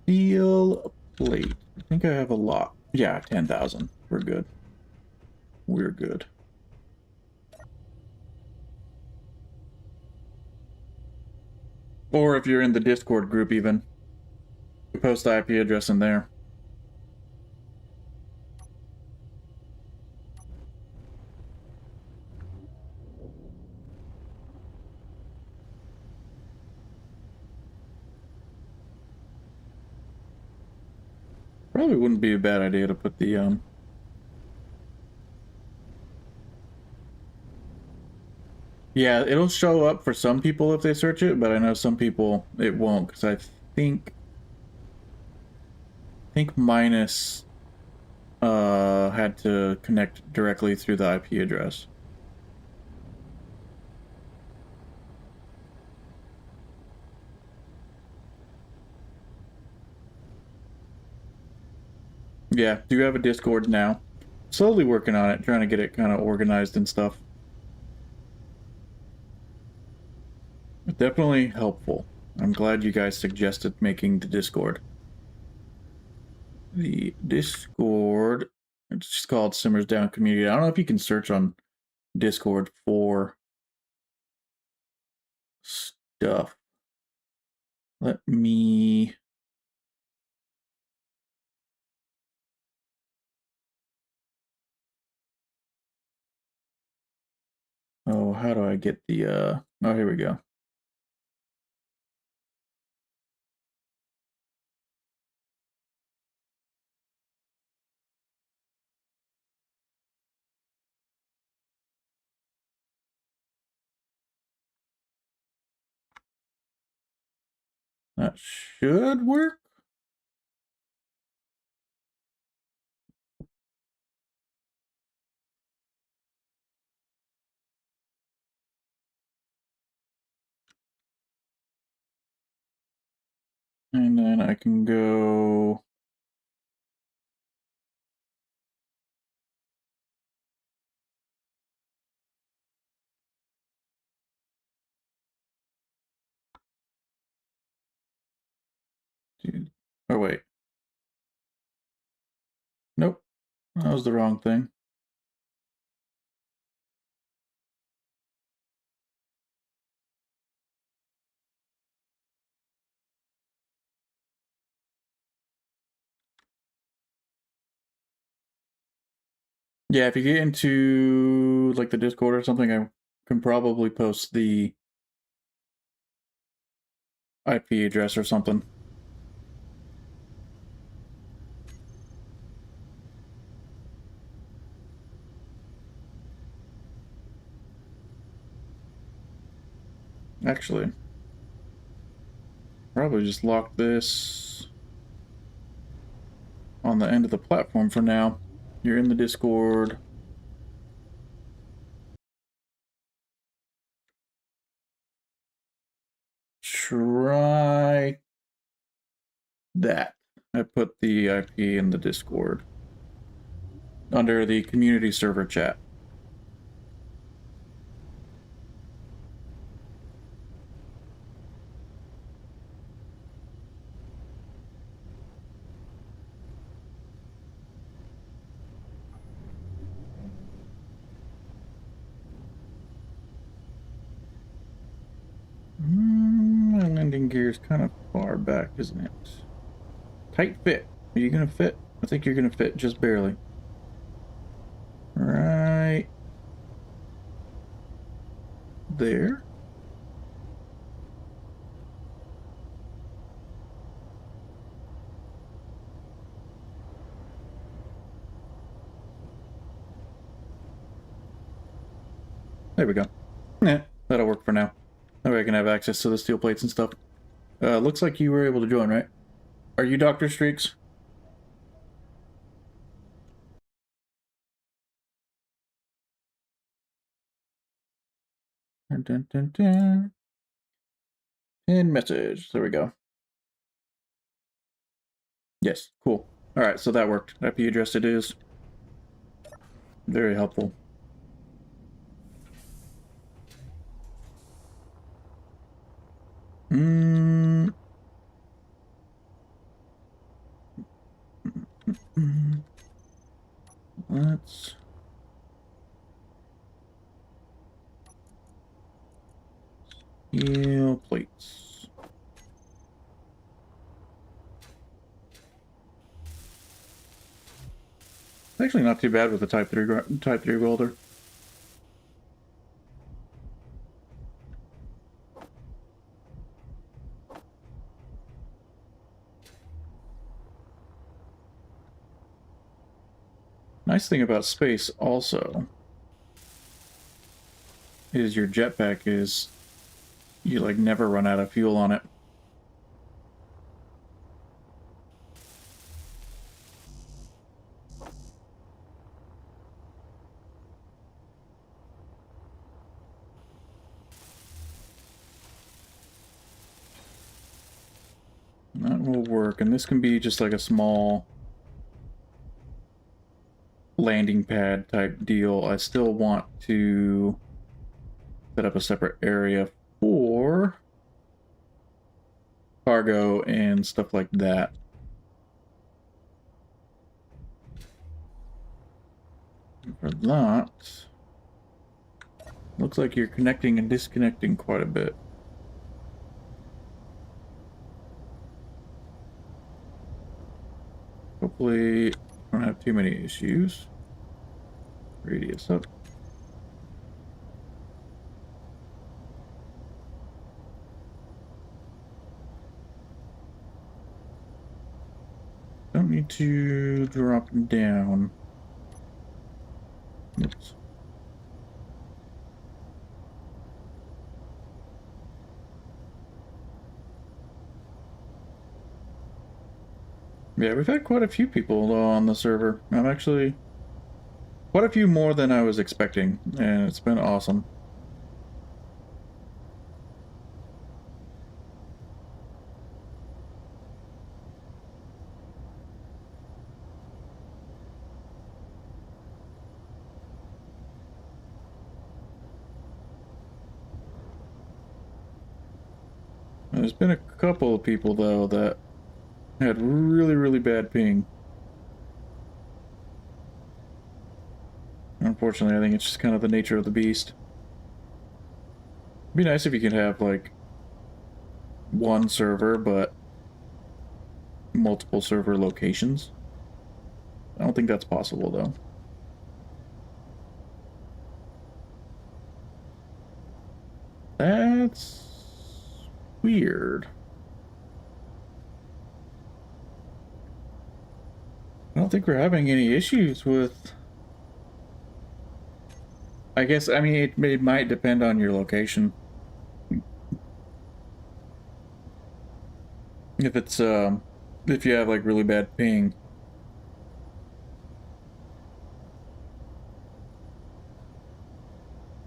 Steel plate. I think I have a lot. Yeah, 10,000. We're good. We're good. Or if you're in the Discord group even, post the IP address in there. Probably wouldn't be a bad idea to put the yeah, it'll show up for some people if they search it, but I know some people it won't, because I think minus had to connect directly through the IP address. Yeah, do you have a Discord now? Slowly working on it, trying to get it kind of organized and stuff. Definitely helpful. I'm glad you guys suggested making the Discord. The Discord, it's just called Simmers Down Community. I don't know if you can search on Discord for stuff. Let me... Oh, how do I get the, Oh, here we go. That should work. And then I can go... Dude. Oh, wait. Nope. That was the wrong thing. Yeah, if you get into like the Discord or something, I can probably post the IP address or something. Actually, probably just lock this on the end of the platform for now. You're in the Discord. Try that. I put the IP in the Discord under the community server chat. My landing gear is kind of far back, isn't it? Tight fit. Are you gonna fit? I think you're gonna fit just barely. Right there. There we go. Yeah, that'll work for now. That way I can have access to the steel plates and stuff. Looks like you were able to join, right? Are you Dr. Streaks? Dun, dun, dun, dun. Pin message. There we go. Yes, cool. Alright, so that worked. IP address it is. Very helpful. Mm. Let's... Steel plates. It's actually not too bad with the Type 3 welder. Nice thing about space also is your jetpack is you like never run out of fuel on it. That will work, and this can be just like a small landing pad type deal. I still want to set up a separate area for cargo and stuff like that. For that, looks like you're connecting and disconnecting quite a bit. Hopefully, don't have too many issues. Radius up. Don't need to drop down. Oops. Yeah, we've had quite a few people on the server. I'm actually quite a few more than I was expecting, and it's been awesome. There's been a couple of people, though, that had really, really bad ping. Unfortunately, I think it's just kind of the nature of the beast. It'd be nice if you could have, like, one server, but multiple server locations. I don't think that's possible, though. That's weird. I don't think we're having any issues with... I guess, I mean, it might depend on your location. If it's, if you have, like, really bad ping.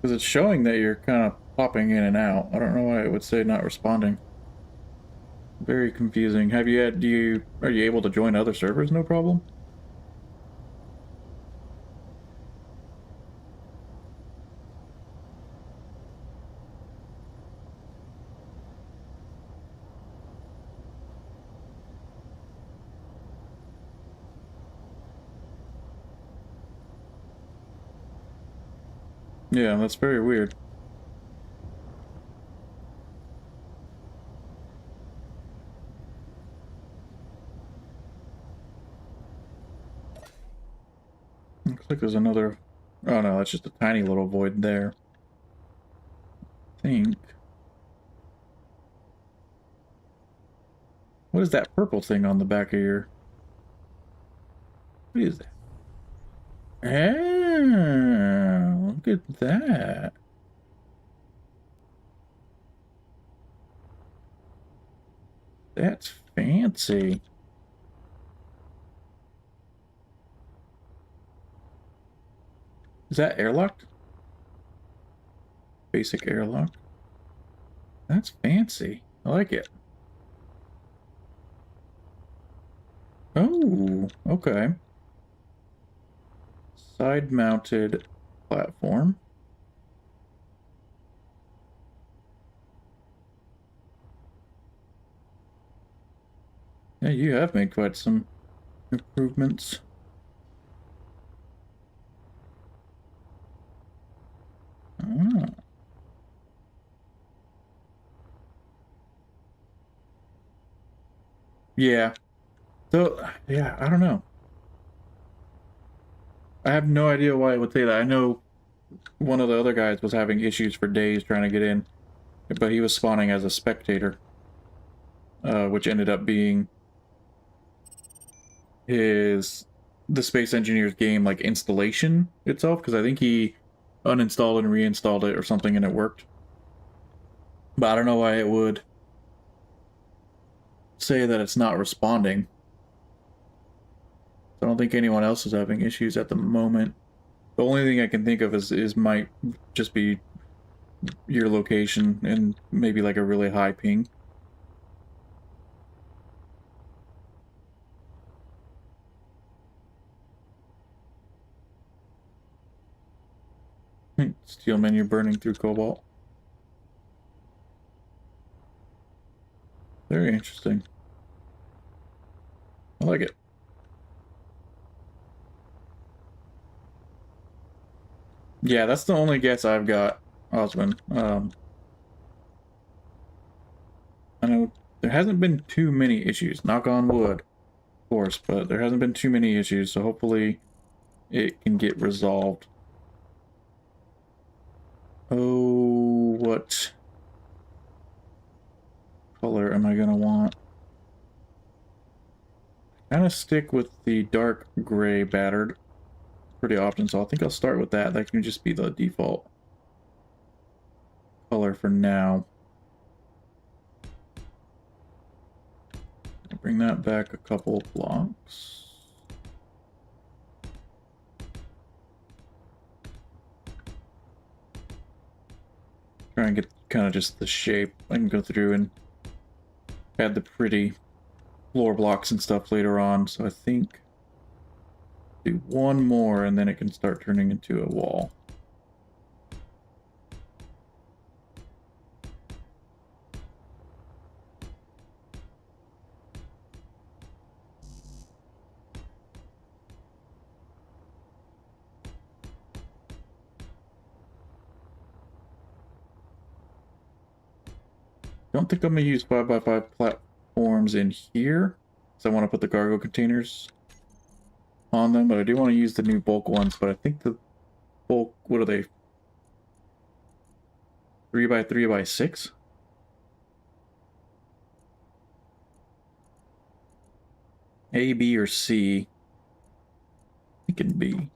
Because it's showing that you're kind of popping in and out. I don't know why it would say not responding. Very confusing. Have you had, are you able to join other servers? No problem? Yeah, that's very weird. Looks like there's another... Oh no, that's just a tiny little void there. I think... What is that purple thing on the back of your... What is that? Oh, look at that. That's fancy. Is that airlocked? Basic airlock. That's fancy. I like it. Oh, okay. Side-mounted platform. Yeah, you have made quite some improvements. Ah. Yeah. So, yeah, I don't know. I have no idea why it would say that. I know one of the other guys was having issues for days trying to get in, but he was spawning as a spectator, which ended up being the Space Engineer's game like installation itself, because I think he uninstalled and reinstalled it or something and it worked. But I don't know why it would say that it's not responding. I don't think anyone else is having issues at the moment. The only thing I can think of is might just be your location and maybe like a really high ping. Steel menu burning through cobalt. Very interesting. I like it. Yeah, that's the only guess I've got, Osmond. I know there hasn't been too many issues, knock on wood, of course, but there hasn't been too many issues, so hopefully it can get resolved. Oh, what color am I gonna want? Kind of stick with the dark gray battered pretty often, so I think I'll start with that. That can just be the default color for now. I'll bring that back a couple blocks. Try and get kind of just the shape. I can go through and add the pretty floor blocks and stuff later on, so I think do one more and then it can start turning into a wall. Don't think I'm gonna use 5x5 platforms in here, because I want to put the cargo containers on them, but I do want to use the new bulk ones, but I think the bulk, what are they? 3x3x6? A, B, or C? It can be.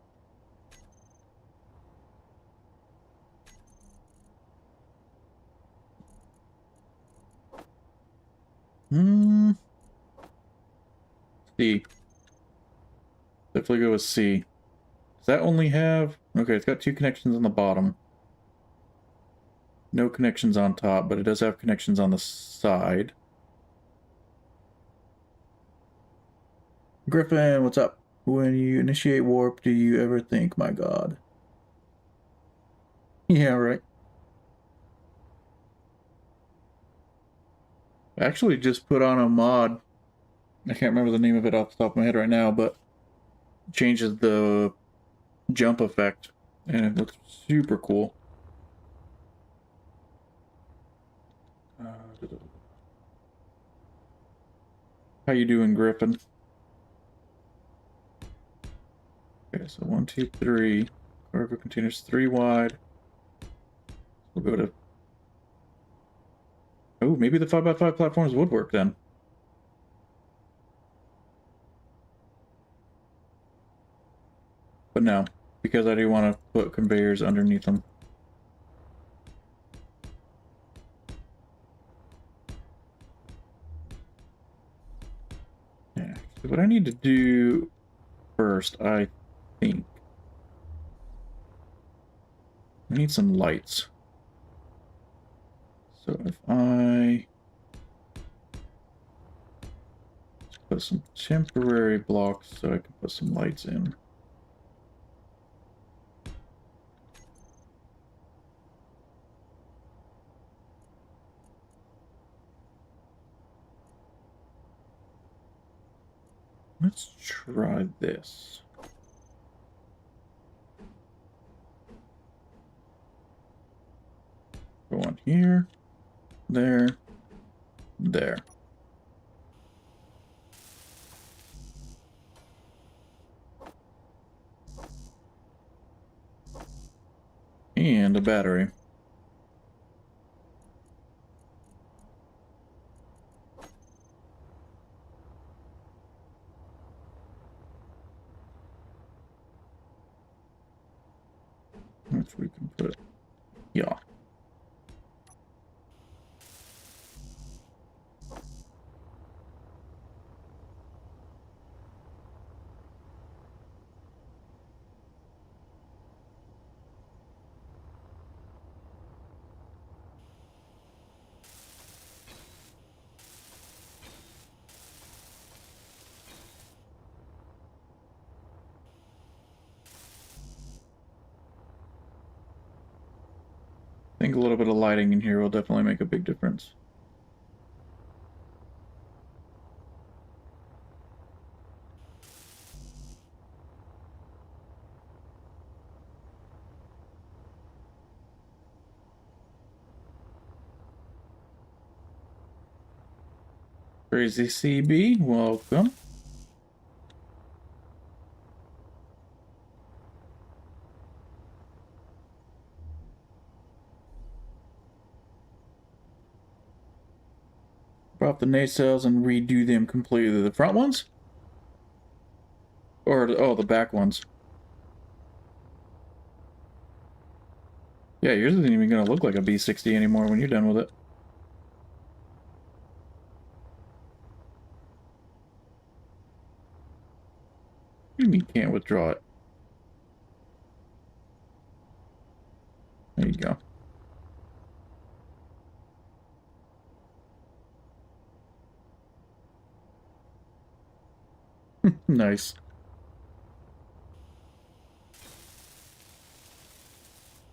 C. Definitely go with C. Does that only have... Okay, it's got 2 connections on the bottom. No connections on top, but it does have connections on the side. Griffin, what's up? When you initiate warp, do you ever think, my god? Yeah, right. I actually just put on a mod. I can't remember the name of it off the top of my head right now, but changes the jump effect, and it looks super cool. How you doing, Griffin? Okay, so 1, 2, 3. Cargo containers 3 wide. We'll go to... Oh, maybe the 5x5 platforms would work then. But no, because I do want to put conveyors underneath them. So what I need to do first, I think, I need some lights. So if I put some temporary blocks so I can put some lights in. Let's try this. Go on here, there, there. And a battery. Which we can put, yeah. I think a little bit of lighting in here will definitely make a big difference. Crazy CB, welcome. Drop the nacelles and redo them completely. The front ones? Or, oh, the back ones. Yeah, yours isn't even going to look like a B60 anymore when you're done with it. What do you mean can't withdraw it? There you go. Nice.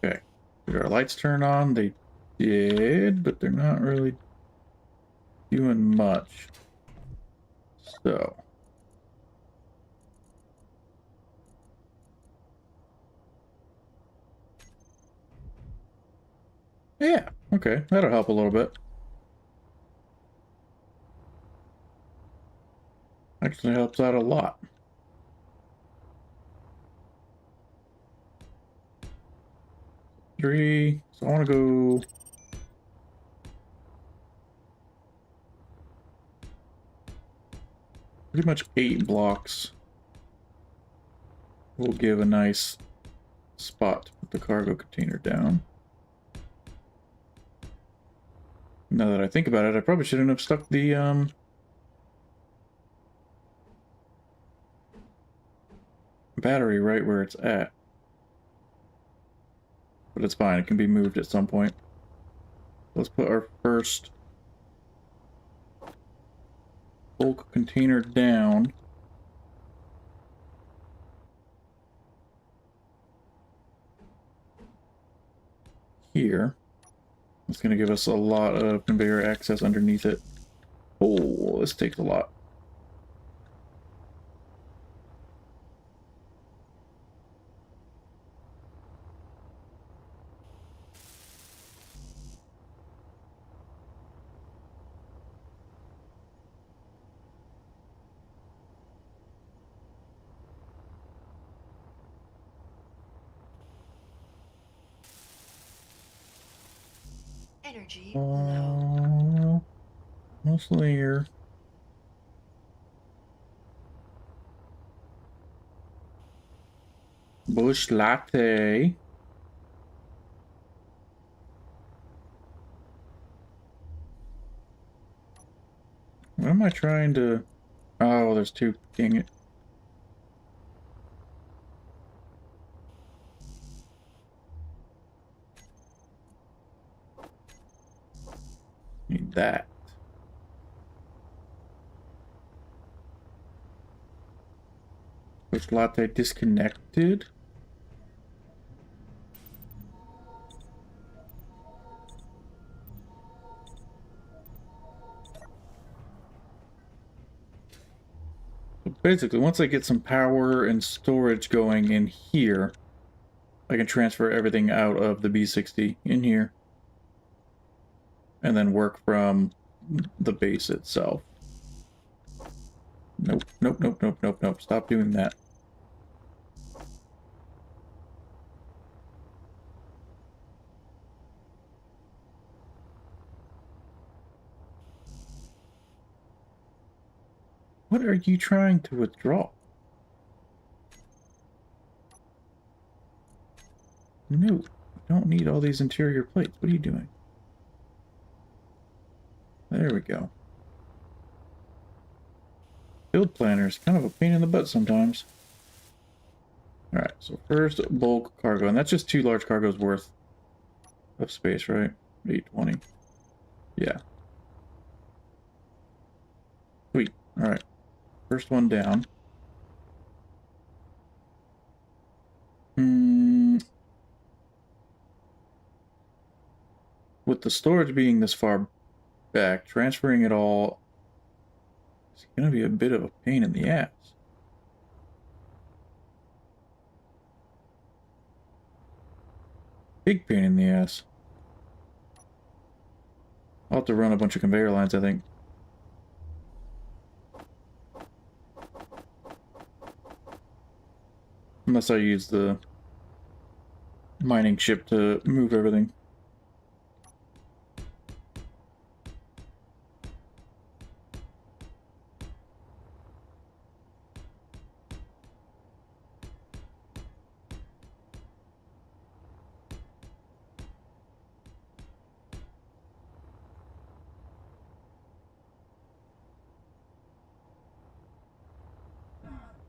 Okay. Did our lights turn on? They did, but they're not really doing much. So. Yeah, okay. That'll help a little bit. Actually helps out a lot. Three. So I want to go... pretty much 8 blocks. We'll give a nice spot to put the cargo container down. Now that I think about it, I probably shouldn't have stuck the battery right where it's at. But it's fine, it can be moved at some point. Let's put our first bulk container down. Here. It's going to give us a lot of conveyor access underneath it. Oh, this takes a lot. Energy low. Mostly here. Bush latte. What am I trying to... Oh, there's two. Dang it. Need that. Which latte disconnected? So basically, once I get some power and storage going in here, I can transfer everything out of the B60 in here. And then work from the base itself. Nope, nope, nope, nope, nope, nope. Stop doing that. What are you trying to withdraw? No, you don't need all these interior plates. What are you doing? There we go. Build planner is kind of a pain in the butt sometimes. Alright, so first bulk cargo, and that's just 2 large cargoes worth of space, right? 820. Yeah. Sweet. Alright. First one down. With the storage being this far back, transferring it all is going to be a bit of a pain in the ass. Big pain in the ass. I'll have to run a bunch of conveyor lines, I think. Unless I use the mining ship to move everything.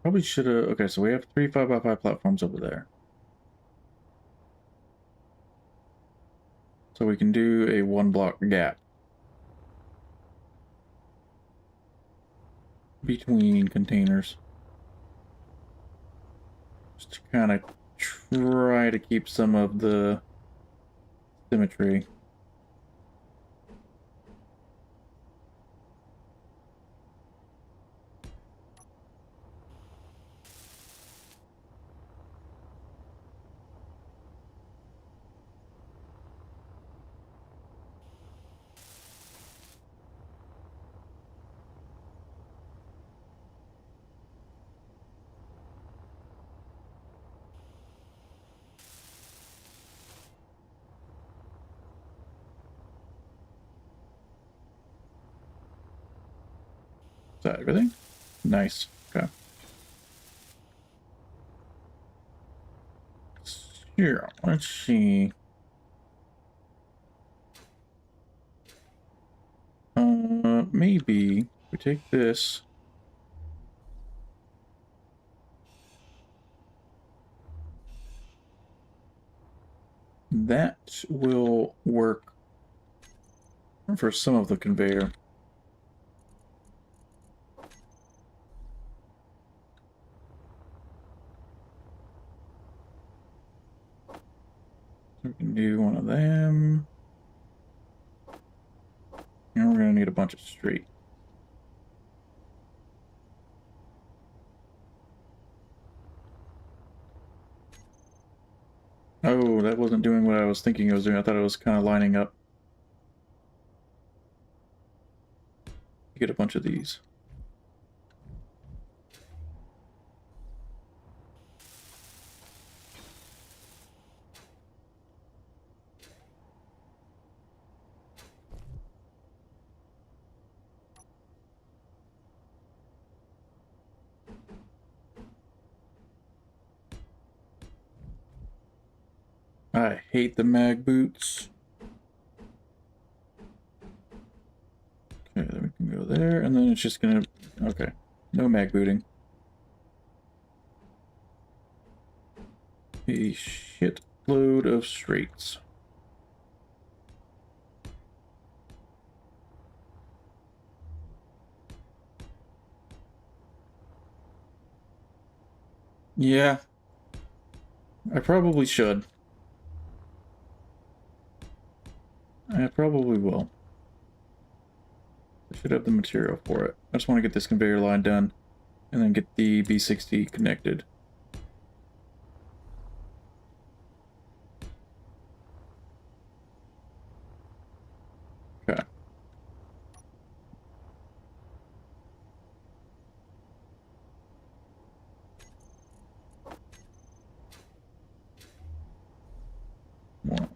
Probably should have... Okay, so we have 3 5x5 platforms over there. So we can do a 1-block gap between containers. Just to kind of try to keep some of the symmetry. Is that everything? Nice. Okay. Here, let's see. Maybe we take this. That will work for some of the conveyor. We can do one of them. And we're going to need a bunch of straight. Oh, that wasn't doing what I was thinking it was doing. I thought it was kind of lining up. Get a bunch of these. I hate the mag boots. Okay, then we can go there, and then it's just gonna... Okay. No mag booting. A shit load of straights. Yeah, I probably should. I probably will. I should have the material for it. I just want to get this conveyor line done and then get the B60 connected. Okay. One,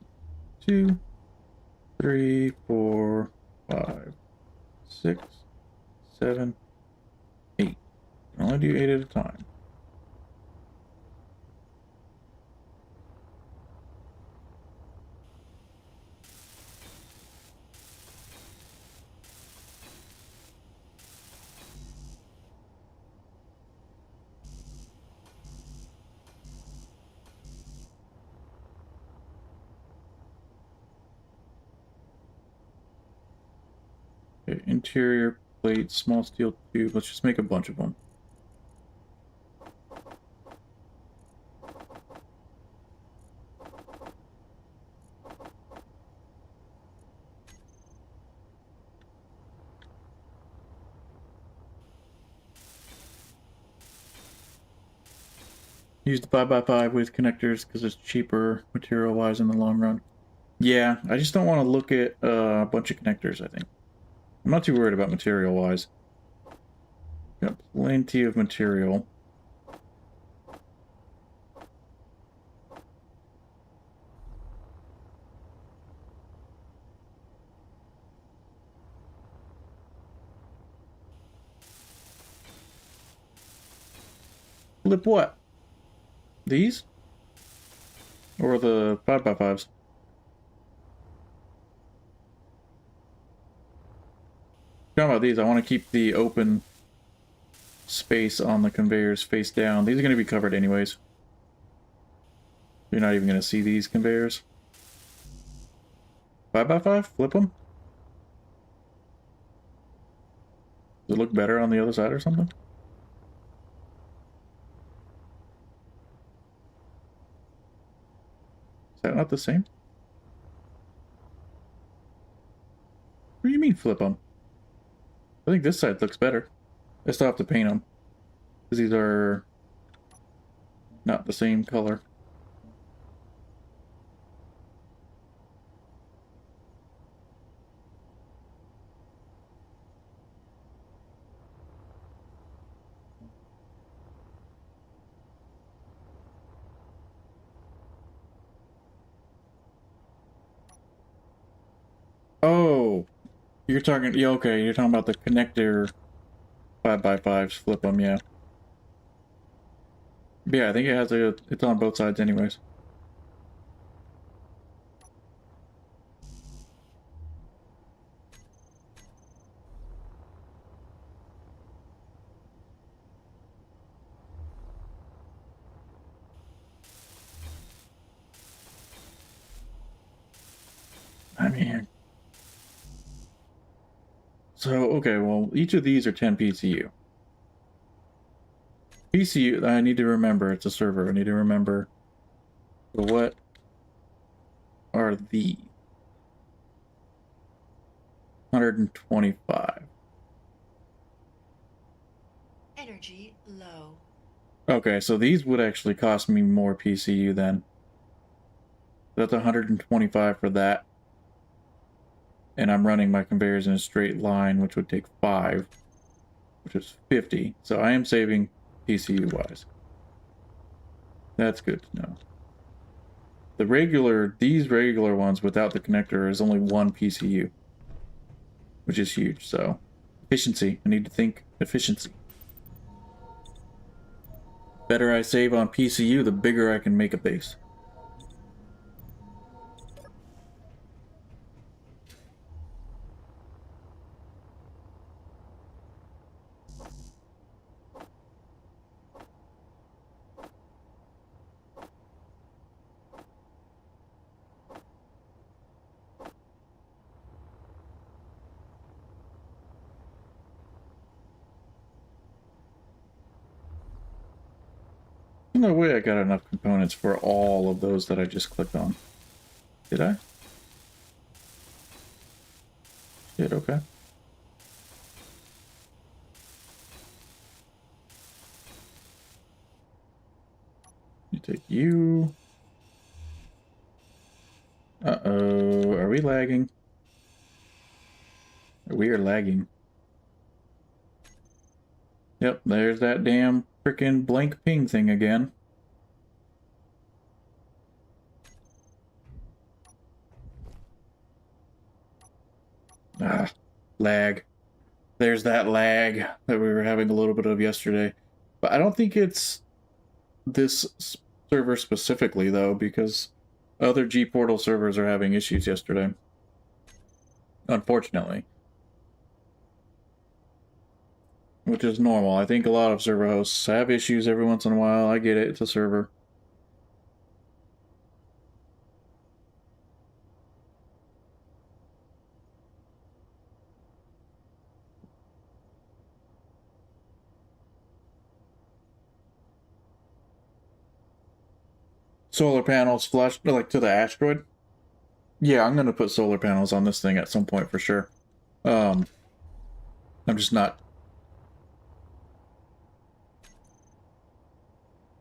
two, three, four, five, 6, 7, 8. Can only do 8 at a time. Okay, interior plate, small steel tube. Let's just make a bunch of them. Use the 5x5 with connectors because it's cheaper material-wise in the long run. Yeah, I just don't want to look at a bunch of connectors, I think. I'm not too worried about material-wise. Got plenty of material. Flip what? These? Or the 5x5s? Talking about these, I want to keep the open space on the conveyors face down. These are going to be covered anyways. You're not even going to see these conveyors. 5x5? Flip them? Does it look better on the other side or something? Is that not the same? What do you mean flip them? I think this side looks better. I still have to paint them. Because these are not the same color. Oh, you're talking, yeah, okay, you're talking about the connector 5x5s, flip them, yeah. Yeah, I think it has it's on both sides anyways. I mean, so, okay, well, each of these are 10 PCU. PCU, I need to remember, it's a server, I need to remember. So what are these? 125. Energy low. Okay, so these would actually cost me more PCU then. That's 125 for that. And I'm running my conveyors in a straight line, which would take 5, which is 50. So I am saving PCU wise. That's good to know. These regular ones without the connector is only 1 PCU, which is huge. So efficiency, I need to think efficiency. Better I save on PCU, the bigger I can make a base. No way I got enough components for all of those that I just clicked on. Did I? Did, okay. You take you. Uh-oh, are we lagging? We are lagging. Yep, there's that damn frickin' blank ping thing again. Ah, lag. There's that lag that we were having a little bit of yesterday. But I don't think it's this server specifically, though, because other G Portal servers are having issues yesterday. Unfortunately. Which is normal. I think a lot of server hosts have issues every once in a while. I get it, it's a server. Solar panels flushed, like to the asteroid? Yeah, I'm gonna put solar panels on this thing at some point for sure. I'm just not.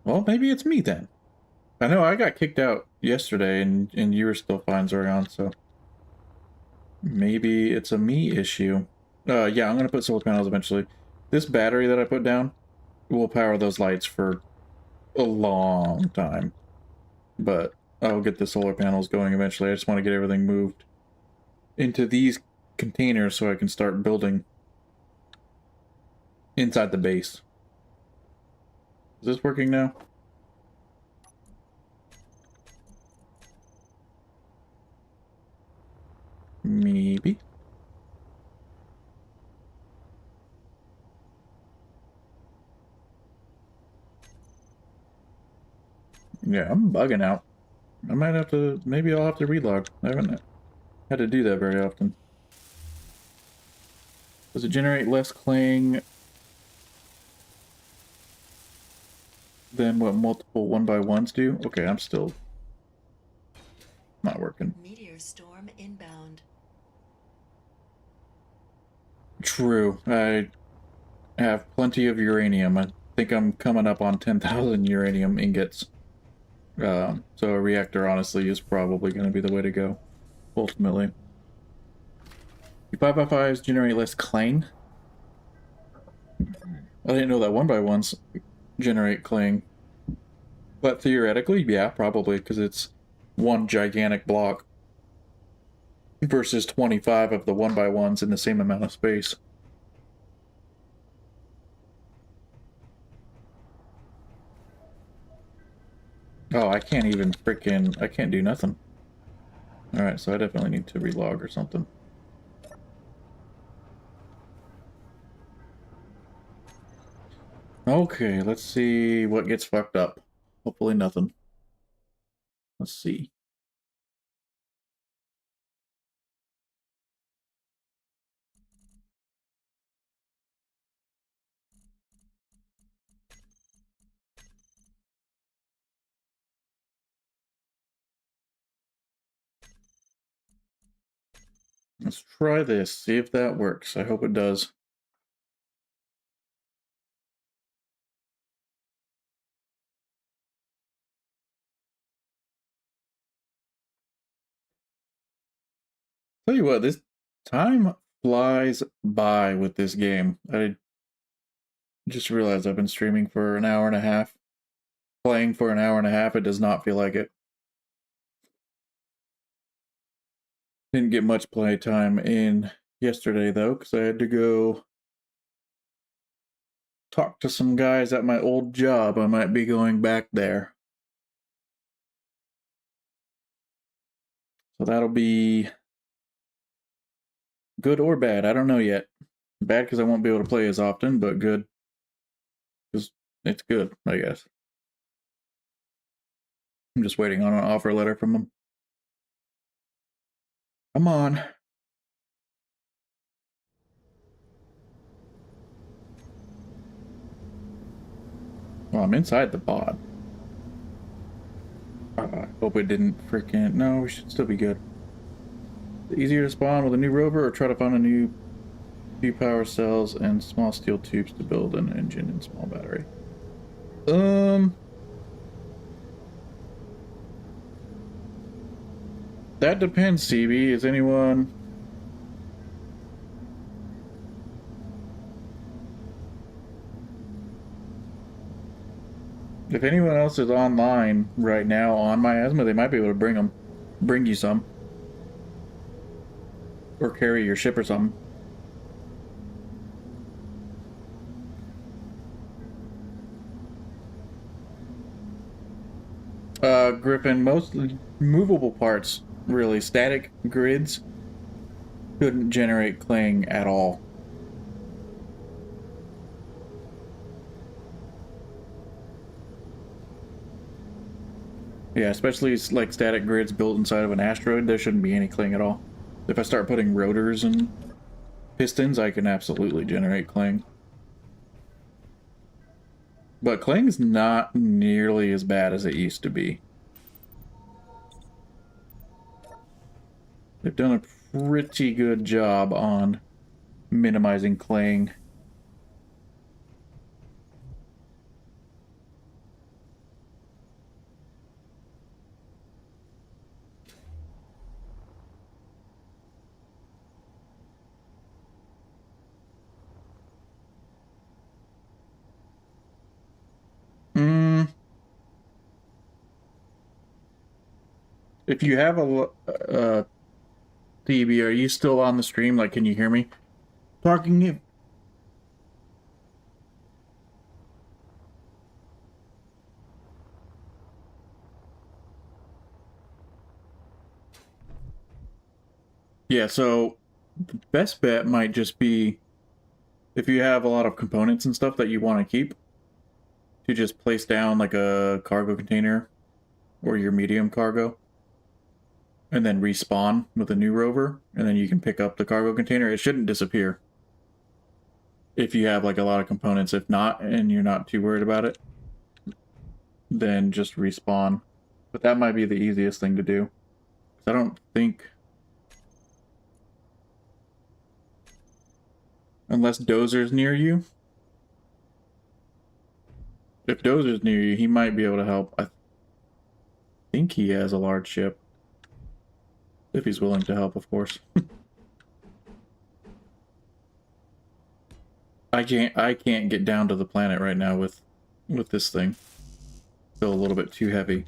Well, maybe it's me then. I know I got kicked out yesterday, and you were still fine, Zorion. So maybe it's a me issue. Yeah, I'm gonna put solar panels eventually. This battery that I put down will power those lights for a long time, but I'll get the solar panels going eventually. I just want to get everything moved into these containers so I can start building inside the base. Is this working now? Maybe. Yeah, I'm bugging out. I might have to, maybe I'll have to relog. I haven't had to do that very often. Does it generate less clang than what multiple 1x1s do? Okay, I'm still not working. Meteor storm inbound. True. I have plenty of uranium. I think I'm coming up on 10,000 uranium ingots. So a reactor, honestly, is probably going to be the way to go, ultimately. Do 5x5s generate less clang? I didn't know that 1x1s generate clang. But theoretically, yeah, probably, because it's one gigantic block versus 25 of the 1x1s in the same amount of space. Oh, I can't even freaking... I can't do nothing. Alright, so I definitely need to relog or something. Okay, let's see what gets fucked up. Hopefully nothing. Let's see. Let's try this, see if that works. I hope it does. Tell you what, this time flies by with this game. I just realized I've been streaming for an hour and a half. Playing for an hour and a half, it does not feel like it. Didn't get much play time in yesterday, though, because I had to go talk to some guys at my old job. I might be going back there. So that'll be good or bad. I don't know yet. Bad because I won't be able to play as often, but good because it's good, I guess. I'm just waiting on an offer letter from them. Come on. Well, I'm inside the pod. I hope it didn't freaking... No, we should still be good. Easier to spawn with a new rover or try to find a new few power cells and small steel tubes to build an engine and small battery. That depends, CB. Is anyone... If anyone else is online right now on Miasma, they might be able to bring you some. Or carry your ship or something. Griffin, most movable parts, really, static grids, couldn't generate clang at all. Yeah, especially like static grids built inside of an asteroid, there shouldn't be any clang at all. If I start putting rotors and pistons, I can absolutely generate clang. But clang's not nearly as bad as it used to be. They've done a pretty good job on minimizing clang. If you have a TB, are you still on the stream? Like, can you hear me? Talking you. Yeah, so the best bet might just be if you have a lot of components and stuff that you want to keep, to just place down like a cargo container or your medium cargo and then respawn with a new rover, and then you can pick up the cargo container. It shouldn't disappear if you have like a lot of components. If not, and you're not too worried about it, then just respawn. But that might be the easiest thing to do. I don't think... Unless Dozer's near you. If Dozer's near you, he might be able to help. I think he has a large ship. If he's willing to help, of course. I can't get down to the planet right now with this thing. Feel a little bit too heavy.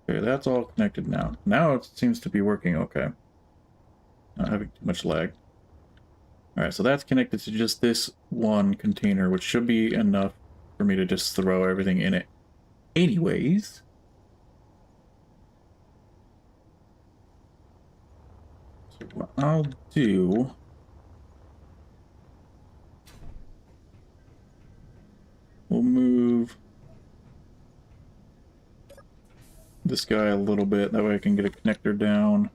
Okay, that's all connected now. Now it seems to be working okay. Not having too much lag. Alright, so that's connected to just this one container, which should be enough for me to just throw everything in it. Anyways. So what I'll do... We'll move this guy a little bit, that way I can get a connector down.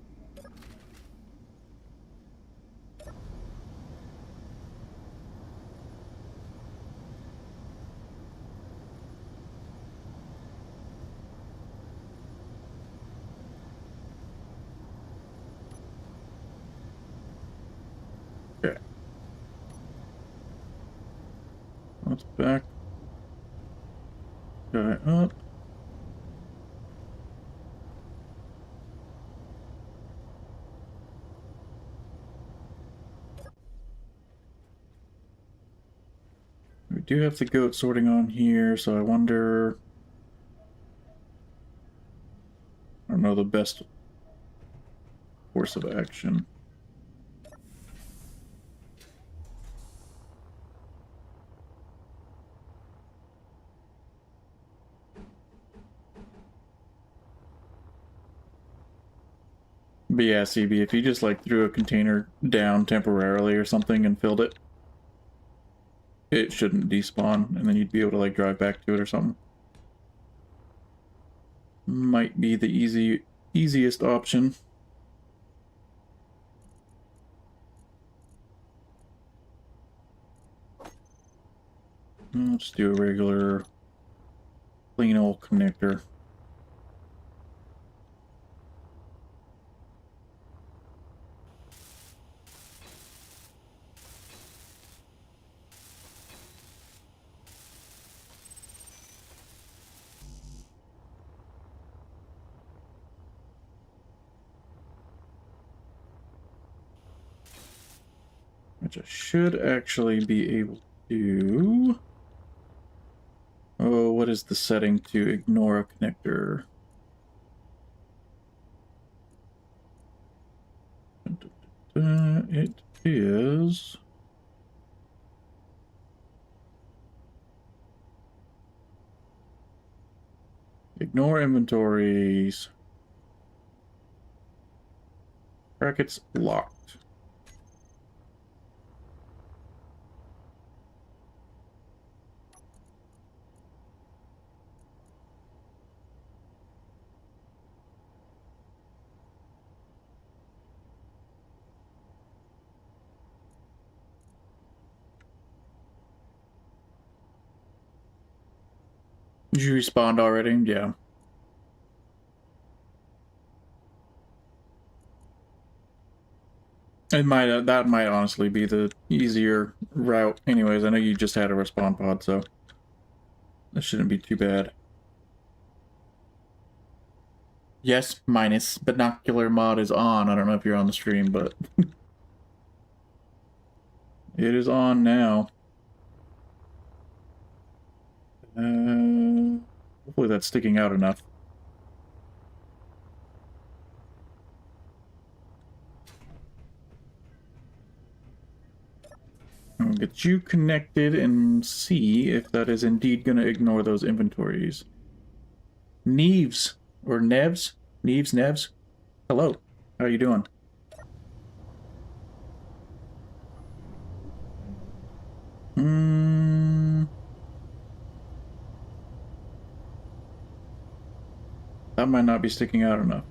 Okay. Let's back guy up. We do have the goat sorting on here, so I wonder... I don't know the best course of action. But yeah, CB, if you just like threw a container down temporarily or something and filled it, it shouldn't despawn, and then you'd be able to like drive back to it or something. Might be the easiest option. Let's do a regular plain old connector. Which I should actually be able to... Oh, what is the setting to ignore a connector? It is... Ignore inventories. Brackets locked. Did you respond already? Yeah. It might that might honestly be the easier route. Anyways, I know you just had a respawn pod, so that shouldn't be too bad. Yes, minus binocular mod is on. I don't know if you're on the stream, but it is on now. Hopefully that's sticking out enough. I'll get you connected and see if that is indeed going to ignore those inventories. Neves, or Nevs? Neves, Nevs? Hello. How are you doing? That might not be sticking out enough.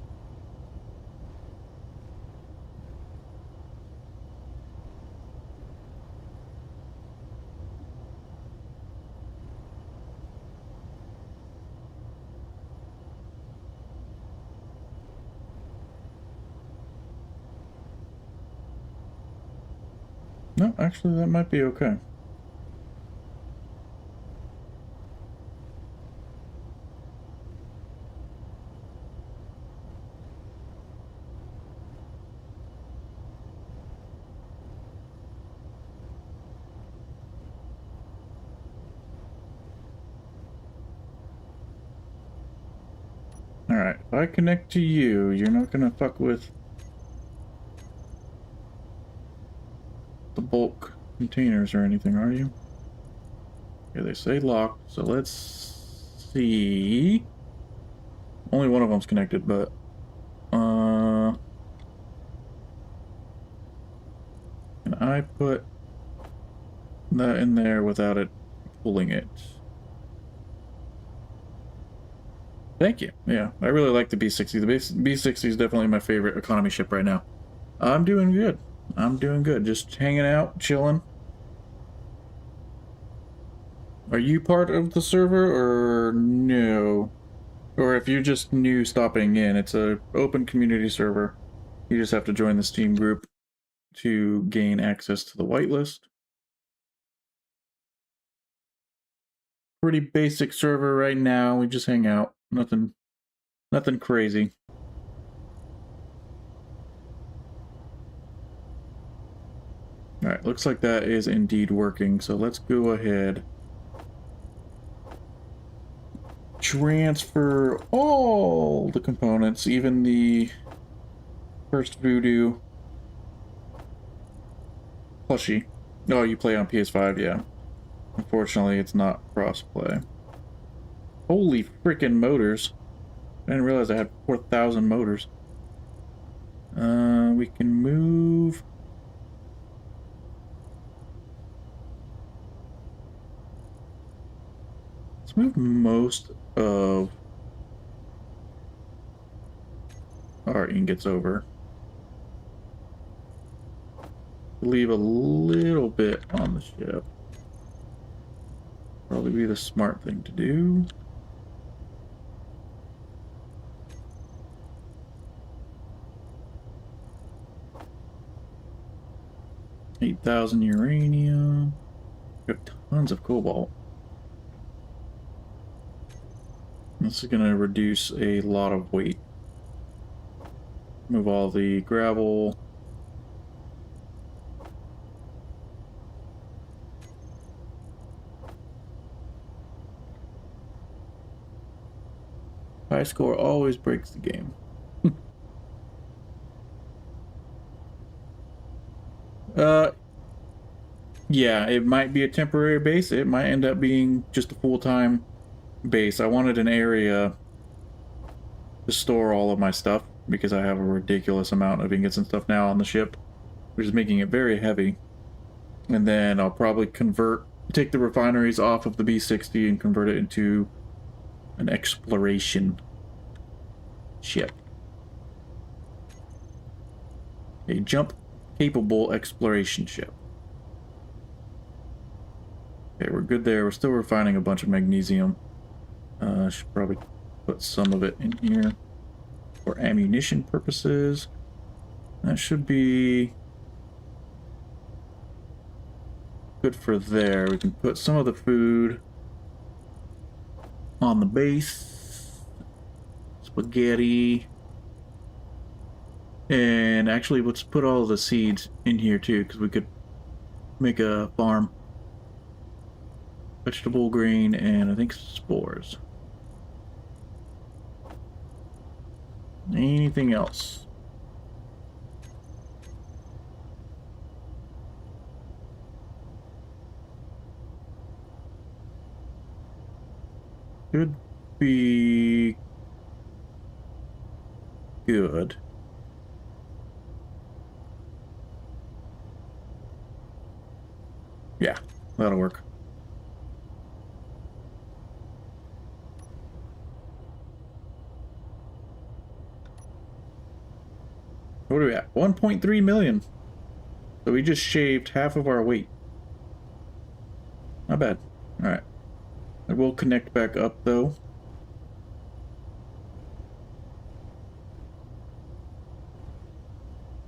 No, actually, that might be okay. Alright, if I connect to you, you're not gonna fuck with the bulk containers or anything, are you? Yeah, they say locked, so let's see. Only one of them's connected, but can I put that in there without it pulling it? Thank you. Yeah, I really like the B60. The B60 is definitely my favorite economy ship right now. I'm doing good. I'm doing good. Just hanging out, chilling. Are you part of the server or no? Or if you're just new stopping in, it's a open community server. You just have to join the Steam group to gain access to the whitelist. Pretty basic server right now. We just hang out. Nothing crazy. Alright, looks like that is indeed working, so let's go ahead. Transfer all the components, even the first Voodoo plushie. Oh, you play on PS5, yeah. Unfortunately, it's not cross-play. Holy freaking motors. I didn't realize I had 4,000 motors. We can move... Let's move most of our ingots over. Leave a little bit on the ship. Probably be the smart thing to do. $8,000 uranium. Got tons of cobalt. This is going to reduce a lot of weight. Move all the gravel. High score always breaks the game. Yeah, it might be a temporary base. It might end up being just a full-time base. I wanted an area to store all of my stuff because I have a ridiculous amount of ingots and stuff now on the ship, which is making it very heavy. And then I'll probably take the refineries off of the B-60 and convert it into an exploration ship. A jump-capable exploration ship. Okay, we're good there. We're still refining a bunch of magnesium. Should probably put some of it in here for ammunition purposes. That should be good for there. We can put some of the food on the base. Spaghetti. And actually, let's put all the seeds in here too, because we could make a farm. Vegetable, grain, and I think spores. Anything else? Should be good. Yeah, that'll work. What are we at? 1.3 million. So we just shaved half of our weight. Not bad. Alright. I will connect back up though.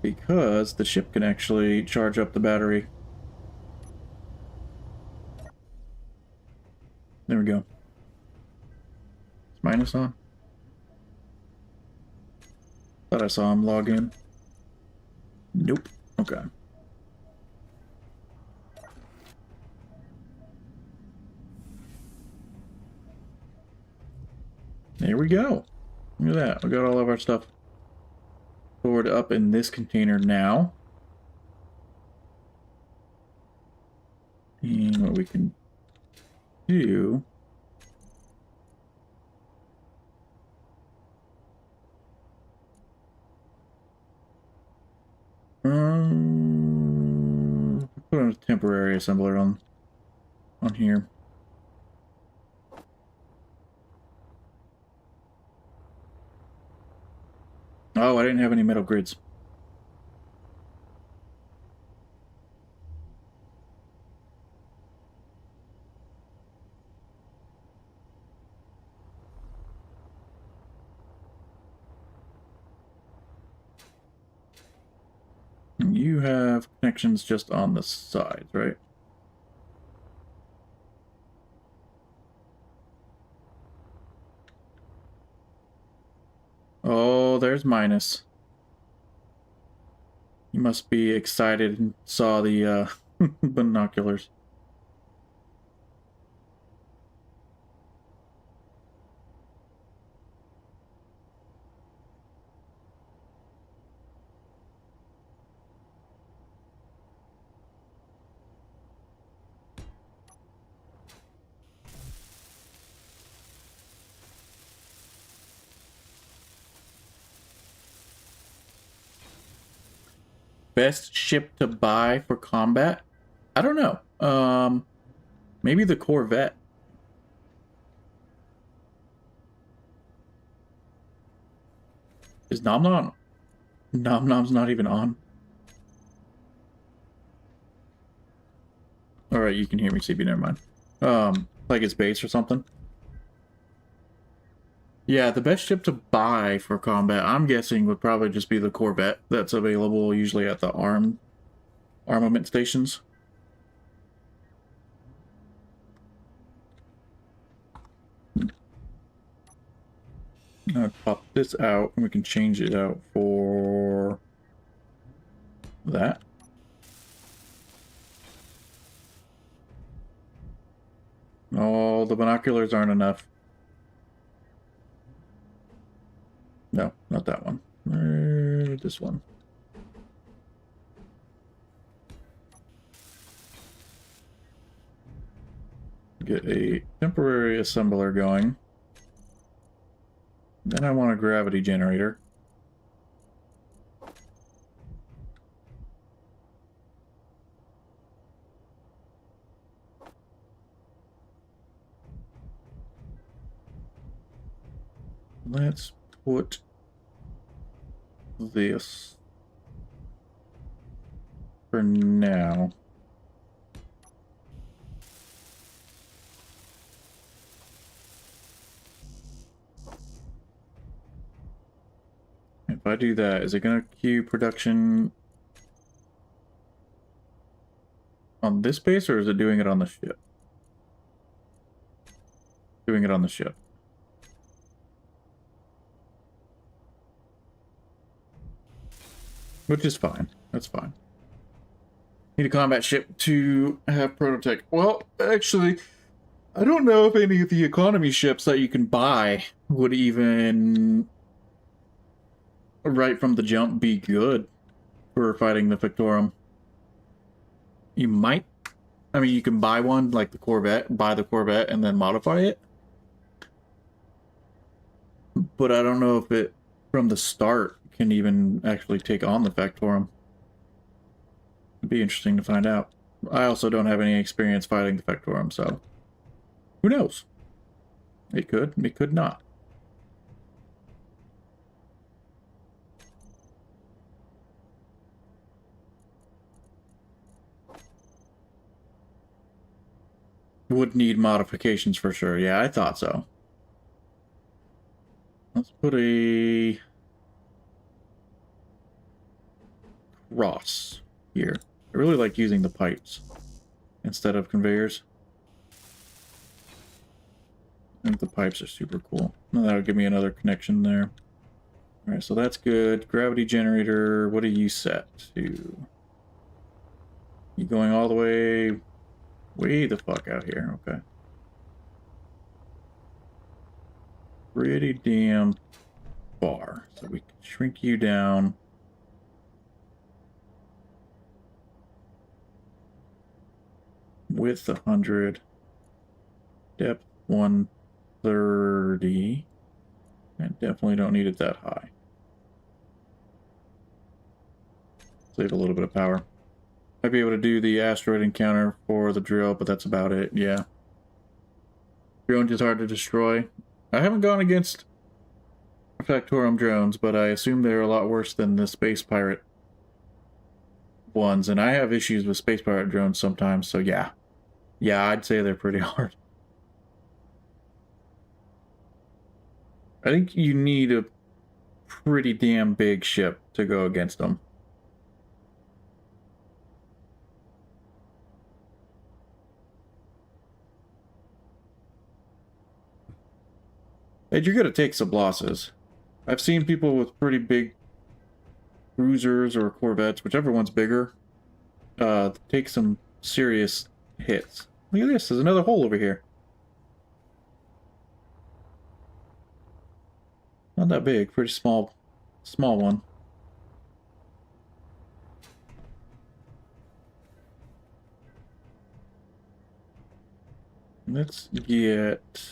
Because the ship can actually charge up the battery. There we go. Is minus on? Thought I saw him log in. Nope. Okay. There we go. Look at that. We got all of our stuff stored up in this container now. And what we can do... put a temporary assembler on here. Oh, I didn't have any metal grids. You have connections just on the sides, right? Oh, there's minus. You must be excited and saw the binoculars. Best ship to buy for combat? I don't know. Maybe the Corvette. Is Nom Nom? Nom Nom's not even on. Alright, you can hear me, CB, never mind. Like it's base or something. Yeah, the best ship to buy for combat, I'm guessing, would probably just be the Corvette that's available usually at the armament stations. I'll pop this out and we can change it out for that. Oh, the binoculars aren't enough. No, not that one. This one. Get a temporary assembler going. Then I want a gravity generator. Let's put this for now. If I do that, is it going to queue production on this base, or is it doing it on the ship? Doing it on the ship. Which is fine. That's fine. Need a combat ship to have prototech. Well, actually, I don't know if any of the economy ships that you can buy would even, right from the jump, be good for fighting the Victorum. You might. I mean, you can buy one, like the Corvette, buy the Corvette, and then modify it. But I don't know if it, from the start, can even actually take on the Factorum. It'd be interesting to find out. I also don't have any experience fighting the Factorum, so who knows? It could not. Would need modifications for sure. Yeah, I thought so. Let's put a cross here. I really like using the pipes instead of conveyors. I think the pipes are super cool. And that'll give me another connection there. Alright, so that's good. Gravity generator, what are you set to? You going all the way the fuck out here, okay. Pretty damn far. So we can shrink you down. Width 100. Depth 130. I definitely don't need it that high. Save a little bit of power. Might be able to do the asteroid encounter for the drill, but that's about it, yeah. Drones is hard to destroy. I haven't gone against Factorum drones, but I assume they're a lot worse than the Space Pirate ones, and I have issues with Space Pirate drones sometimes, so yeah. Yeah, I'd say they're pretty hard. I think you need a pretty damn big ship to go against them. And you're gonna take some losses. I've seen people with pretty big cruisers or corvettes, whichever one's bigger, take some serious hits. Look at this, there's another hole over here. Not that big, pretty small one. Let's get...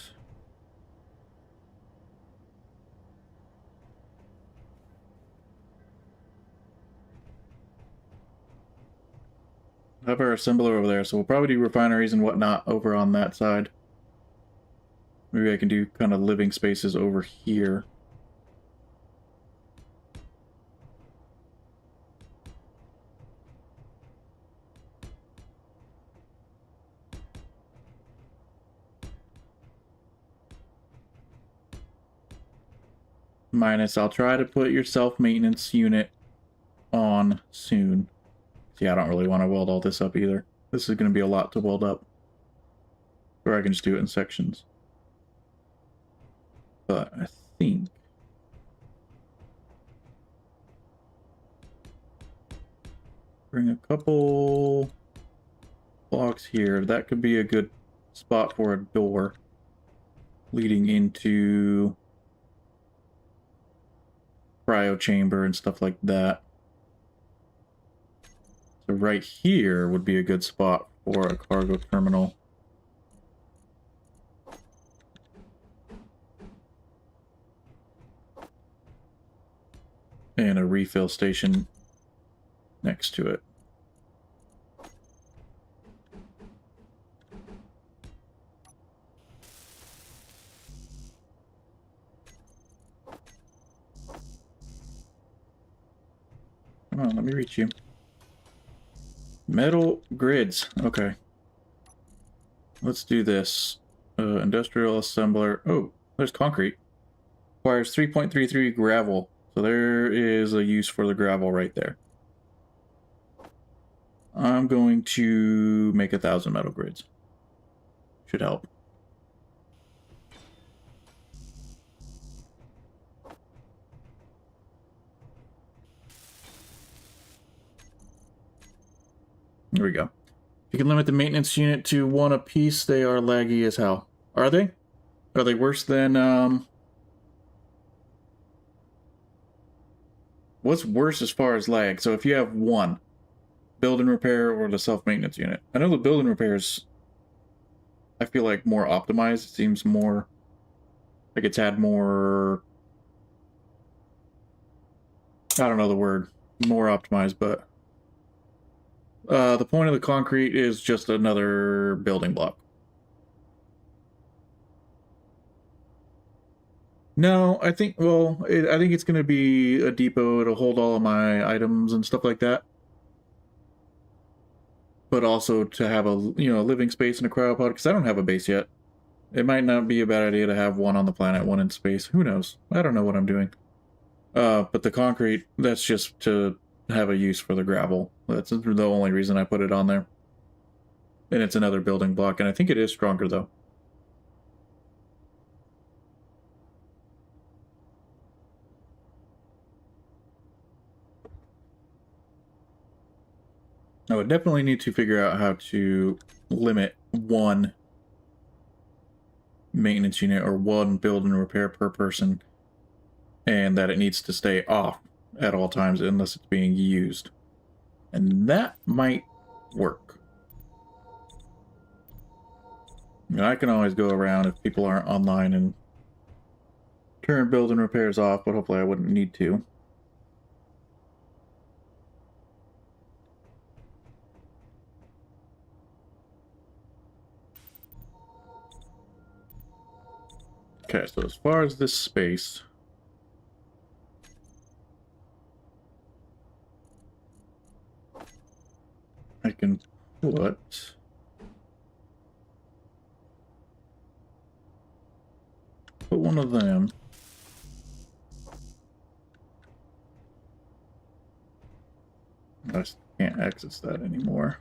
have our assembler over there, so we'll probably do refineries and whatnot over on that side. Maybe I can do kind of living spaces over here. Minus, I'll try to put your self-maintenance unit on soon. See, I don't really want to weld all this up either. This is going to be a lot to weld up. Or I can just do it in sections. But I think... bring a couple blocks here. That could be a good spot for a door leading into cryo chamber and stuff like that. So right here would be a good spot for a cargo terminal. And a refill station next to it. Come on, let me reach you. Metal grids. Okay. Let's do this. Industrial assembler. Oh, there's concrete. Requires 3.33 gravel. So there is a use for the gravel right there. I'm going to make 1,000 metal grids. Should help. There we go. You can limit the maintenance unit to 1 apiece. They are laggy as hell. Are they? Are they worse than, what's worse as far as lag? So if you have 1, build and repair or the self-maintenance unit. I know the build and repairs, I feel like more optimized. It seems more like it's had more, I don't know the word, more optimized, but the point of the concrete is just another building block. No, I think, well, I think it's going to be a depot to hold all of my items and stuff like that. But also to have a, living space in a cryopod, because I don't have a base yet. It might not be a bad idea to have 1 on the planet, 1 in space. Who knows? I don't know what I'm doing. But the concrete, that's just to have a use for the gravel. That's the only reason I put it on there. And it's another building block, and I think it is stronger, though. I would definitely need to figure out how to limit 1 maintenance unit or 1 build and repair per person, and that it needs to stay off at all times unless it's being used. And that might work. I can always go around if people aren't online and turn build and repairs off, but hopefully I wouldn't need to. Okay, so as far as this space, I can put one of them. I just can't access that anymore.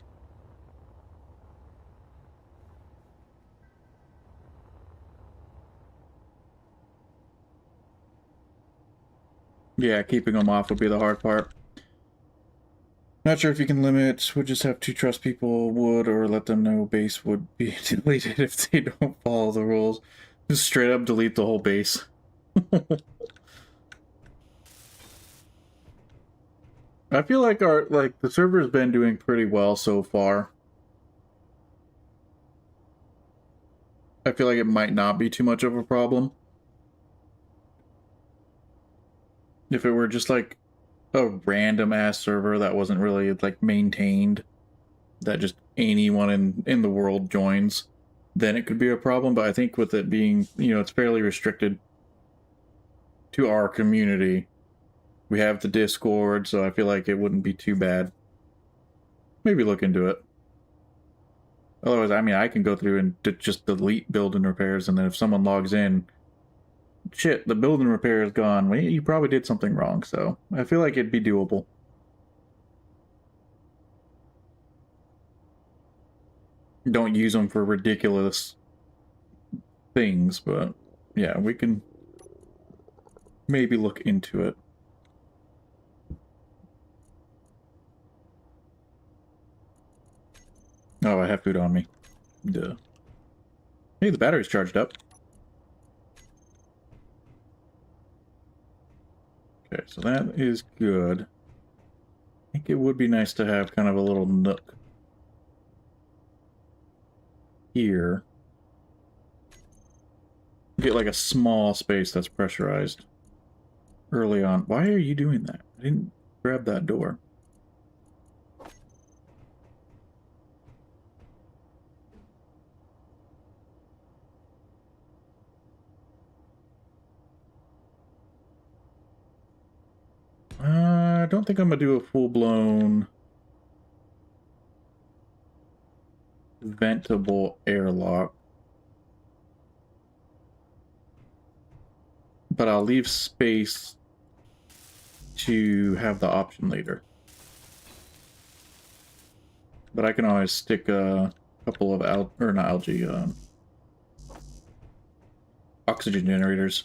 Yeah, keeping them off would be the hard part. Not sure if you can limit, would just have to trust people would, or let them know base would be deleted if they don't follow the rules. Just straight up delete the whole base. I feel like the server's been doing pretty well so far. I feel like it might not be too much of a problem. If it were just like a random ass server that wasn't really like maintained, that just anyone in the world joins, then it could be a problem. But I think with it being, it's fairly restricted to our community. We have the Discord, so I feel like it wouldn't be too bad. Maybe look into it. Otherwise, I mean, I can go through and just delete build and repairs, and then if someone logs in, shit, the building repair is gone. Well, you probably did something wrong, so I feel like it'd be doable. Don't use them for ridiculous things, but yeah, we can maybe look into it. Oh, I have food on me. Duh. Hey, the battery's charged up. Okay, so that is good. I think it would be nice to have kind of a little nook here. Get like a small space that's pressurized early on. Why are you doing that? I didn't grab that door. I don't think I'm gonna do a full-blown ventable airlock. But I'll leave space to have the option later. But I can always stick a couple of oxygen generators.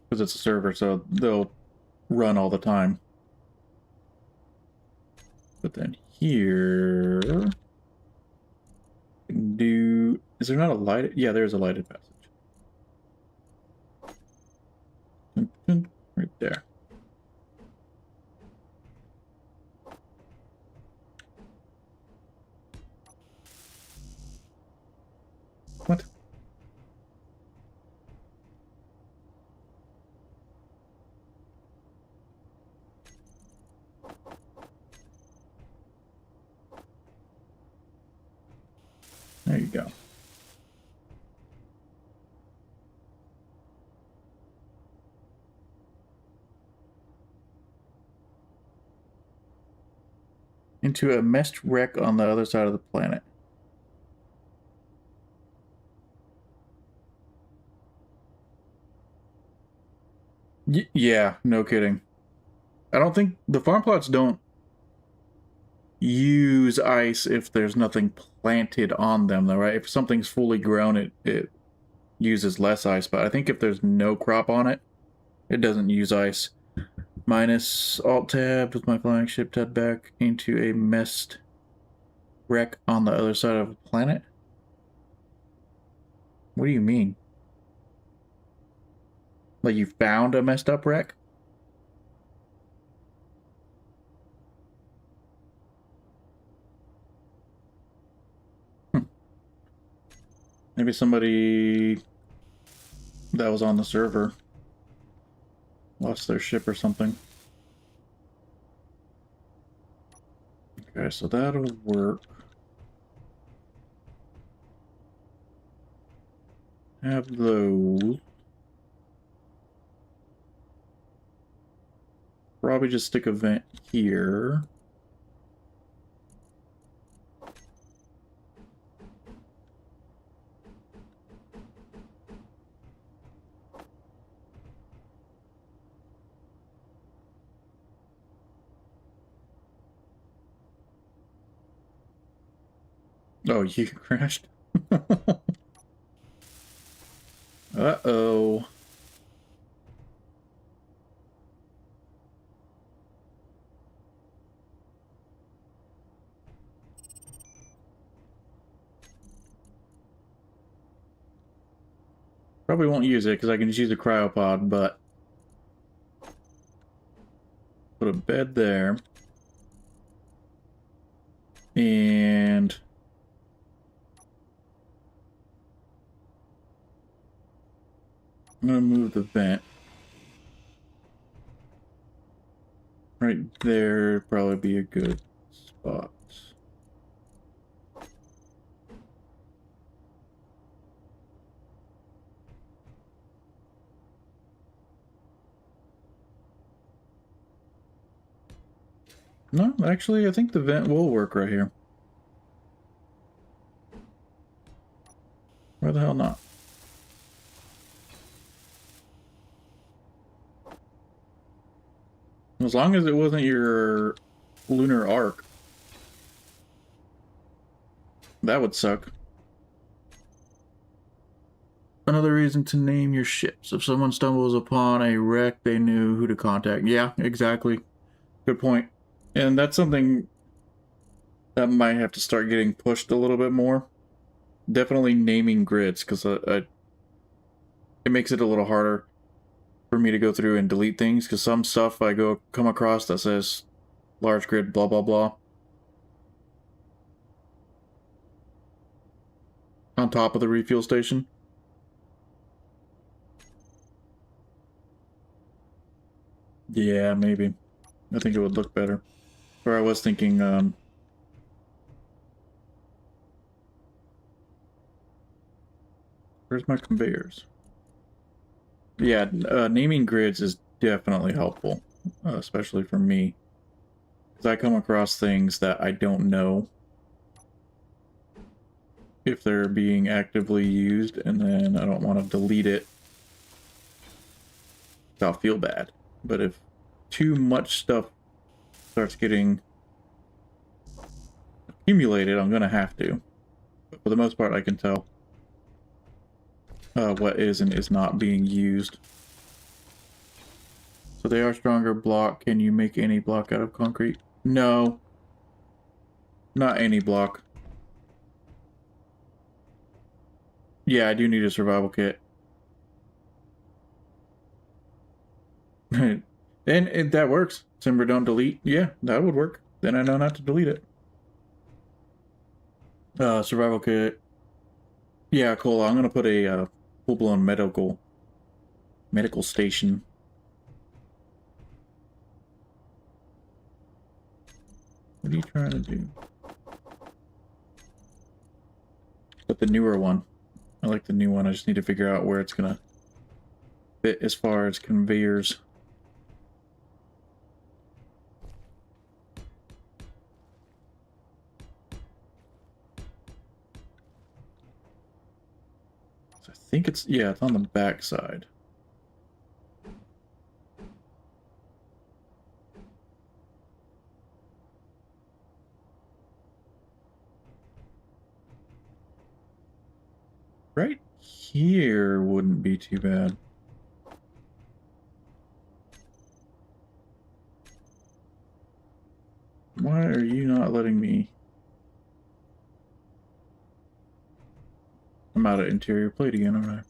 Because it's a server, so they'll run all the time. But then here... Is there not a lighted... Yeah, there's a lighted passage. Right there. What? There you go. Into a meshed wreck on the other side of the planet. Yeah, no kidding. I don't think the farm plots don't use ice if there's nothing planted on them, though, right? If something's fully grown, it uses less ice, but I think if there's no crop on it, it doesn't use ice. Minus Alt-Tab with my flagship tab back into a meshed wreck on the other side of the planet? What do you mean? Like you found a messed up wreck? Maybe somebody that was on the server lost their ship or something. Okay, so that'll work. Have those. Probably just stick a vent here. Oh, you crashed? Uh-oh. Probably won't use it because I can just use a cryopod, but put a bed there. And I'm gonna move the vent. Right there would probably be a good spot. No, actually, I think the vent will work right here. Why the hell not? As long as it wasn't your lunar arc. That would suck. Another reason to name your ships. If someone stumbles upon a wreck, they knew who to contact. Yeah, exactly. Good point. And that's something that might have to start getting pushed a little bit more. Definitely naming grids, because it makes it a little harder for me to go through and delete things, because some stuff I come across that says large grid blah blah blah on top of the refuel station. Yeah, maybe. I think it would look better. Or I was thinking, where's my conveyors? Yeah, naming grids is definitely helpful, especially for me. Because I come across things that I don't know if they're being actively used, and then I don't want to delete it. I'll feel bad. But if too much stuff starts getting accumulated, I'm going to have to. But for the most part, I can tell what is and is not being used. So they are stronger block. Can you make any block out of concrete? No. Not any block. Yeah, I do need a survival kit. And that works. Simber don't delete. Yeah, that would work. Then I know not to delete it. Survival kit. Yeah, cool. I'm gonna put a full-blown medical station. What are you trying to do? But the newer one. I like the new one. I just need to figure out where it's gonna fit as far as conveyors. So I think it's, yeah, it's on the back side. Right here wouldn't be too bad. Why are you not letting me? I'm out of interior plate again, aren't I?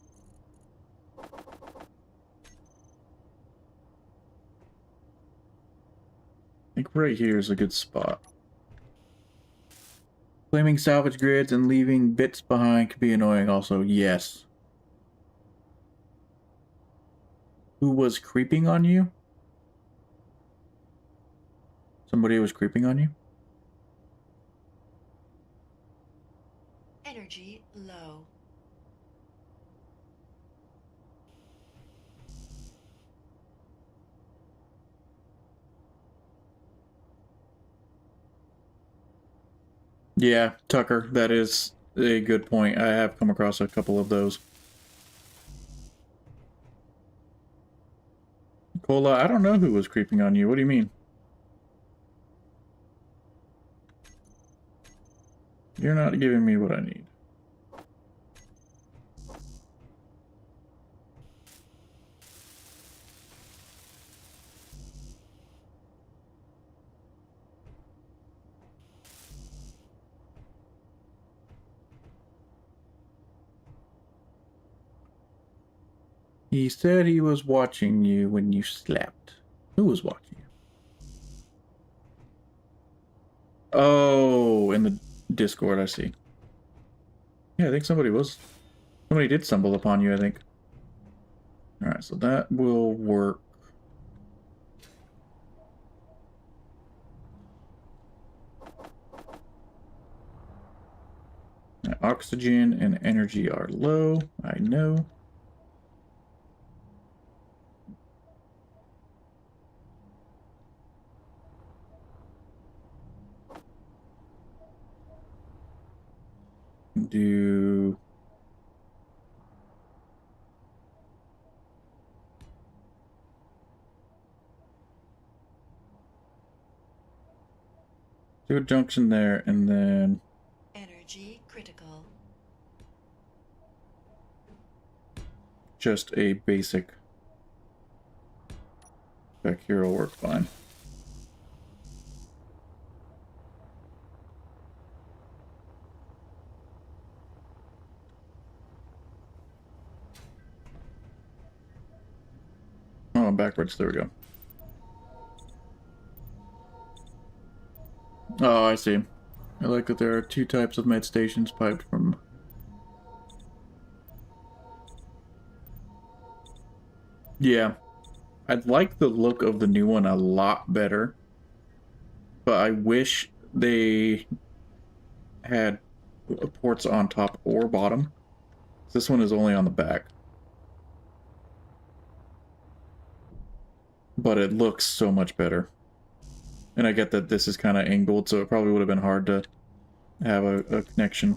I think right here is a good spot. Claiming salvage grids and leaving bits behind can be annoying also. Yes. Who was creeping on you? Somebody was creeping on you? Energy low. Yeah, Tucker, that is a good point. I have come across a couple of those. Cola, I don't know who was creeping on you. What do you mean? You're not giving me what I need. He said he was watching you when you slept. Who was watching you? Oh, in the Discord, I see. Yeah, I think somebody did stumble upon you, I think. Alright, so that will work. Oxygen and energy are low, I know. Do Do a junction there, and then Energy critical. just a basic back here will work fine. Oh, backwards. There we go. Oh, I see. I like that there are two types of med stations piped from... Yeah. I like the look of the new one a lot better. But I wish they had ports on top or bottom. This one is only on the back. But it looks so much better. And I get that this is kind of angled, so it probably would have been hard to have a connection.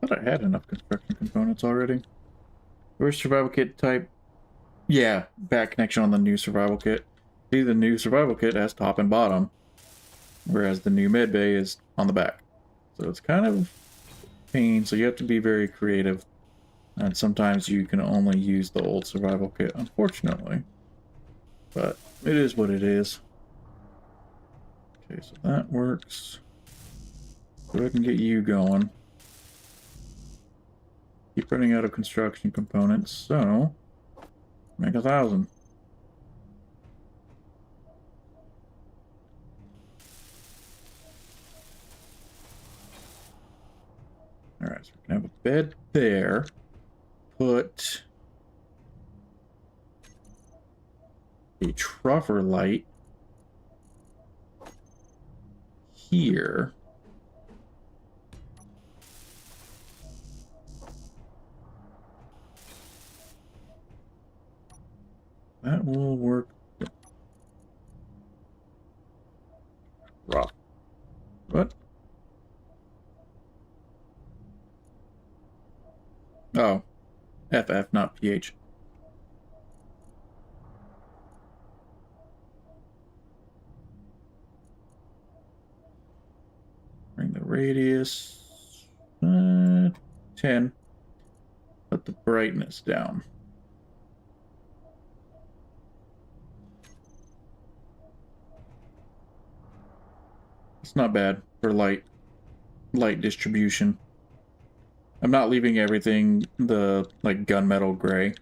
I thought I had enough construction components already. Where's survival kit type? Yeah, back connection on the new survival kit. See, the new survival kit has top and bottom, whereas the new med bay is on the back. So it's kind of pain, so you have to be very creative. And sometimes you can only use the old survival kit, unfortunately. But it is what it is. Okay, so that works. Go ahead and get you going. Keep running out of construction components, so make 1,000. Alright, so we can have a bed there. Put a truffer light here. That will work. Rough. What? Oh. FF, not PH. Bring the radius 10. Put the brightness down. It's not bad for light distribution. I'm not leaving everything the like gunmetal gray.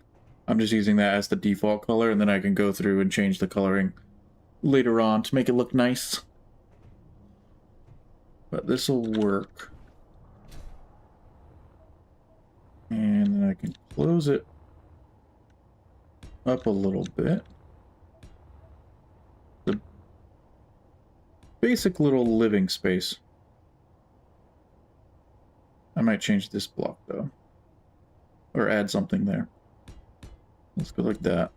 I'm just using that as the default color, and then I can go through and change the coloring later on to make it look nice. But this will work. And then I can close it up a little bit. The basic little living space. I might change this block though. Or add something there. Let's go like that.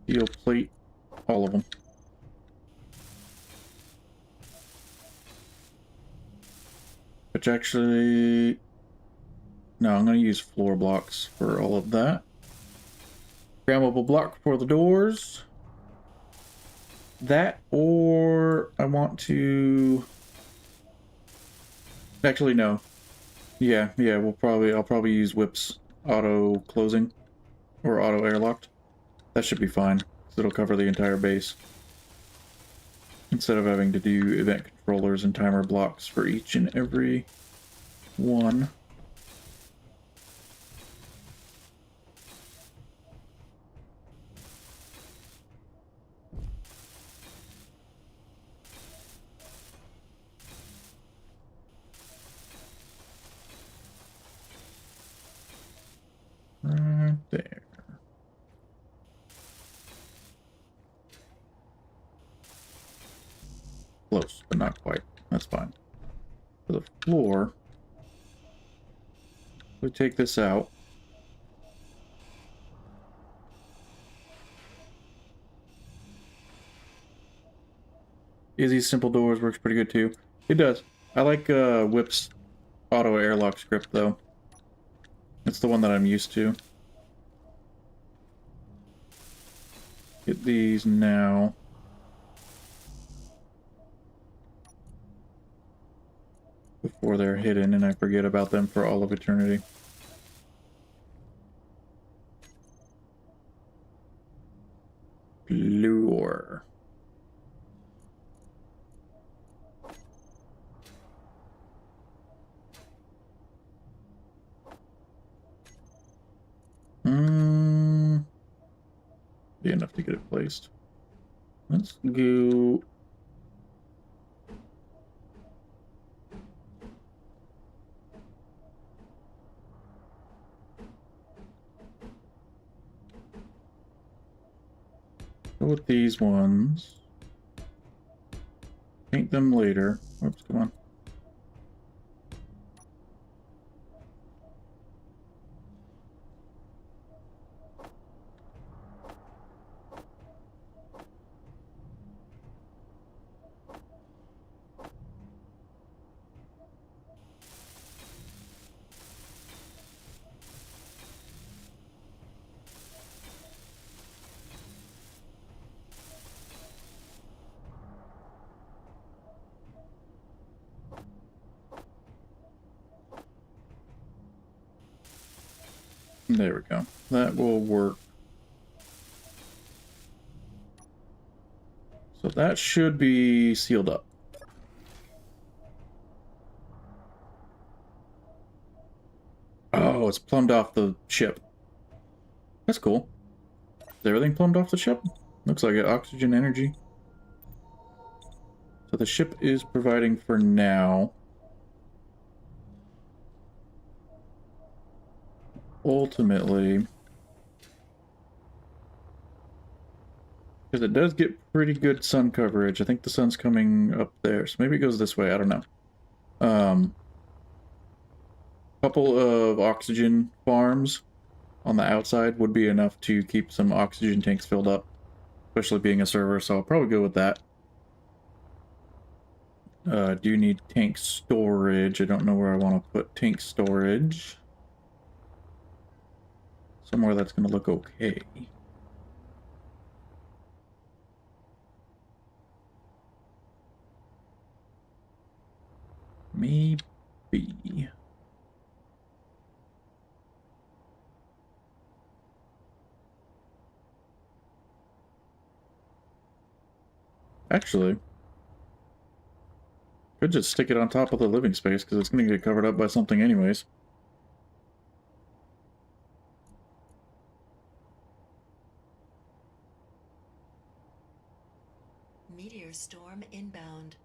Steel plate, all of them. Which actually, no, I'm going to use floor blocks for all of that. Grammable block for the doors. That, or I want to, actually no. Yeah, I'll probably use whips auto closing or auto airlocked. That should be fine, because it'll cover the entire base. Instead of having to do event controllers and timer blocks for each and every one. Right there. Close, but not quite. That's fine. For the floor, we take this out. Easy, simple doors works pretty good too. It does. I like Whip's auto airlock script though. It's the one that I'm used to. Get these now. Before they're hidden and I forget about them for all of eternity. Lure. Be enough to get it placed. Let's go. Go with these ones. Paint them later. Oops, come on. There we go. That will work. So that should be sealed up. Oh, it's plumbed off the ship. That's cool. Is everything plumbed off the ship? Looks like it. Oxygen energy. So the ship is providing for now. Ultimately, because it does get pretty good sun coverage. I think the sun's coming up there, so maybe it goes this way. I don't know. Couple of oxygen farms on the outside would be enough to keep some oxygen tanks filled up, especially being a server, so I'll probably go with that. Do need tank storage. I don't know where I want to put tank storage. Somewhere that's going to look okay. Maybe. Actually, could just stick it on top of the living space because it's going to get covered up by something anyways. Meteor storm inbound.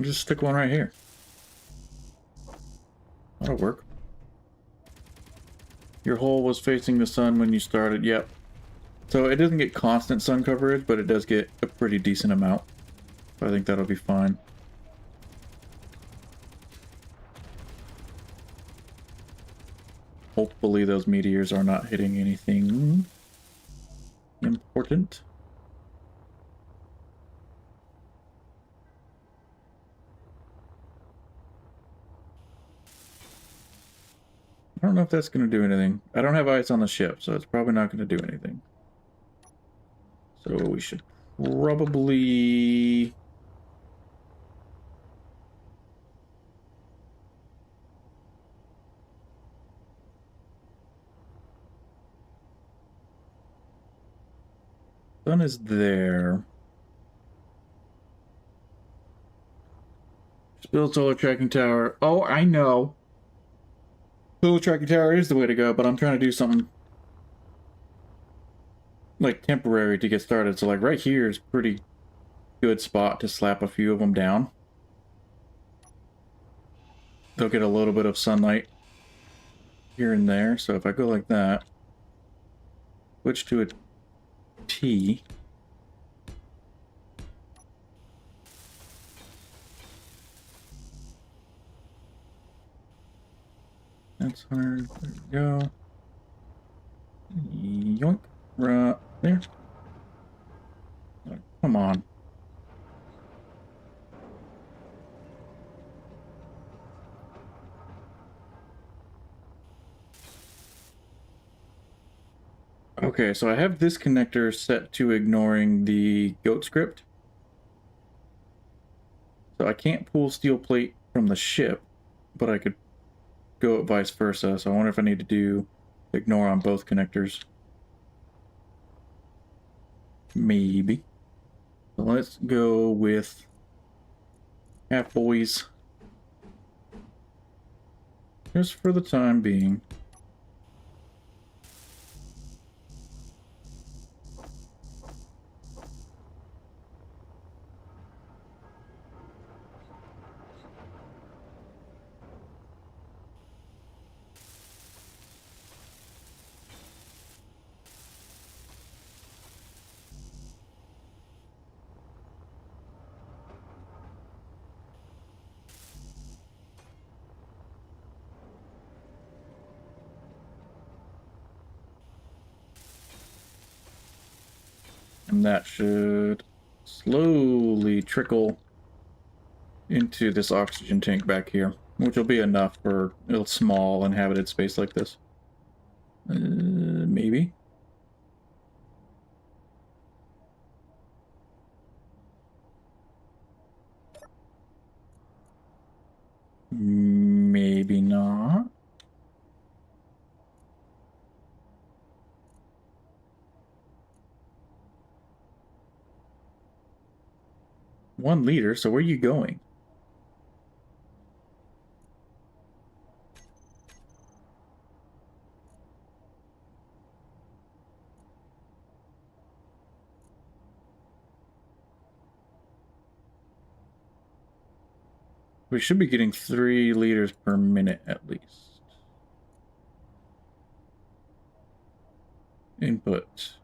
Just stick one right here. That'll work. Your hole was facing the sun when you started. Yep. So it doesn't get constant sun coverage, but it does get a pretty decent amount. So I think that'll be fine. Hopefully those meteors are not hitting anything important. I don't know if that's going to do anything. I don't have ice on the ship, so it's probably not going to do anything. So we should probably... Sun is there. Just build solar tracking tower. Oh, I know. Solar tracking tower is the way to go, but I'm trying to do something like temporary to get started. So like right here is pretty good spot to slap a few of them down. They'll get a little bit of sunlight here and there. So if I go like that, switch to a T. That's hard. There we go. Yoink. Right there. Oh, come on. Okay, so I have this connector set to ignoring the goat script. So I can't pull steel plate from the ship, but I could go vice versa. So I wonder if I need to do ignore on both connectors. Maybe. So let's go with half boys. Just for the time being. And that should slowly trickle into this oxygen tank back here, which will be enough for a small inhabited space like this. Maybe. Maybe not. One liter, so where are you going? We should be getting 3 liters per minute at least. Input.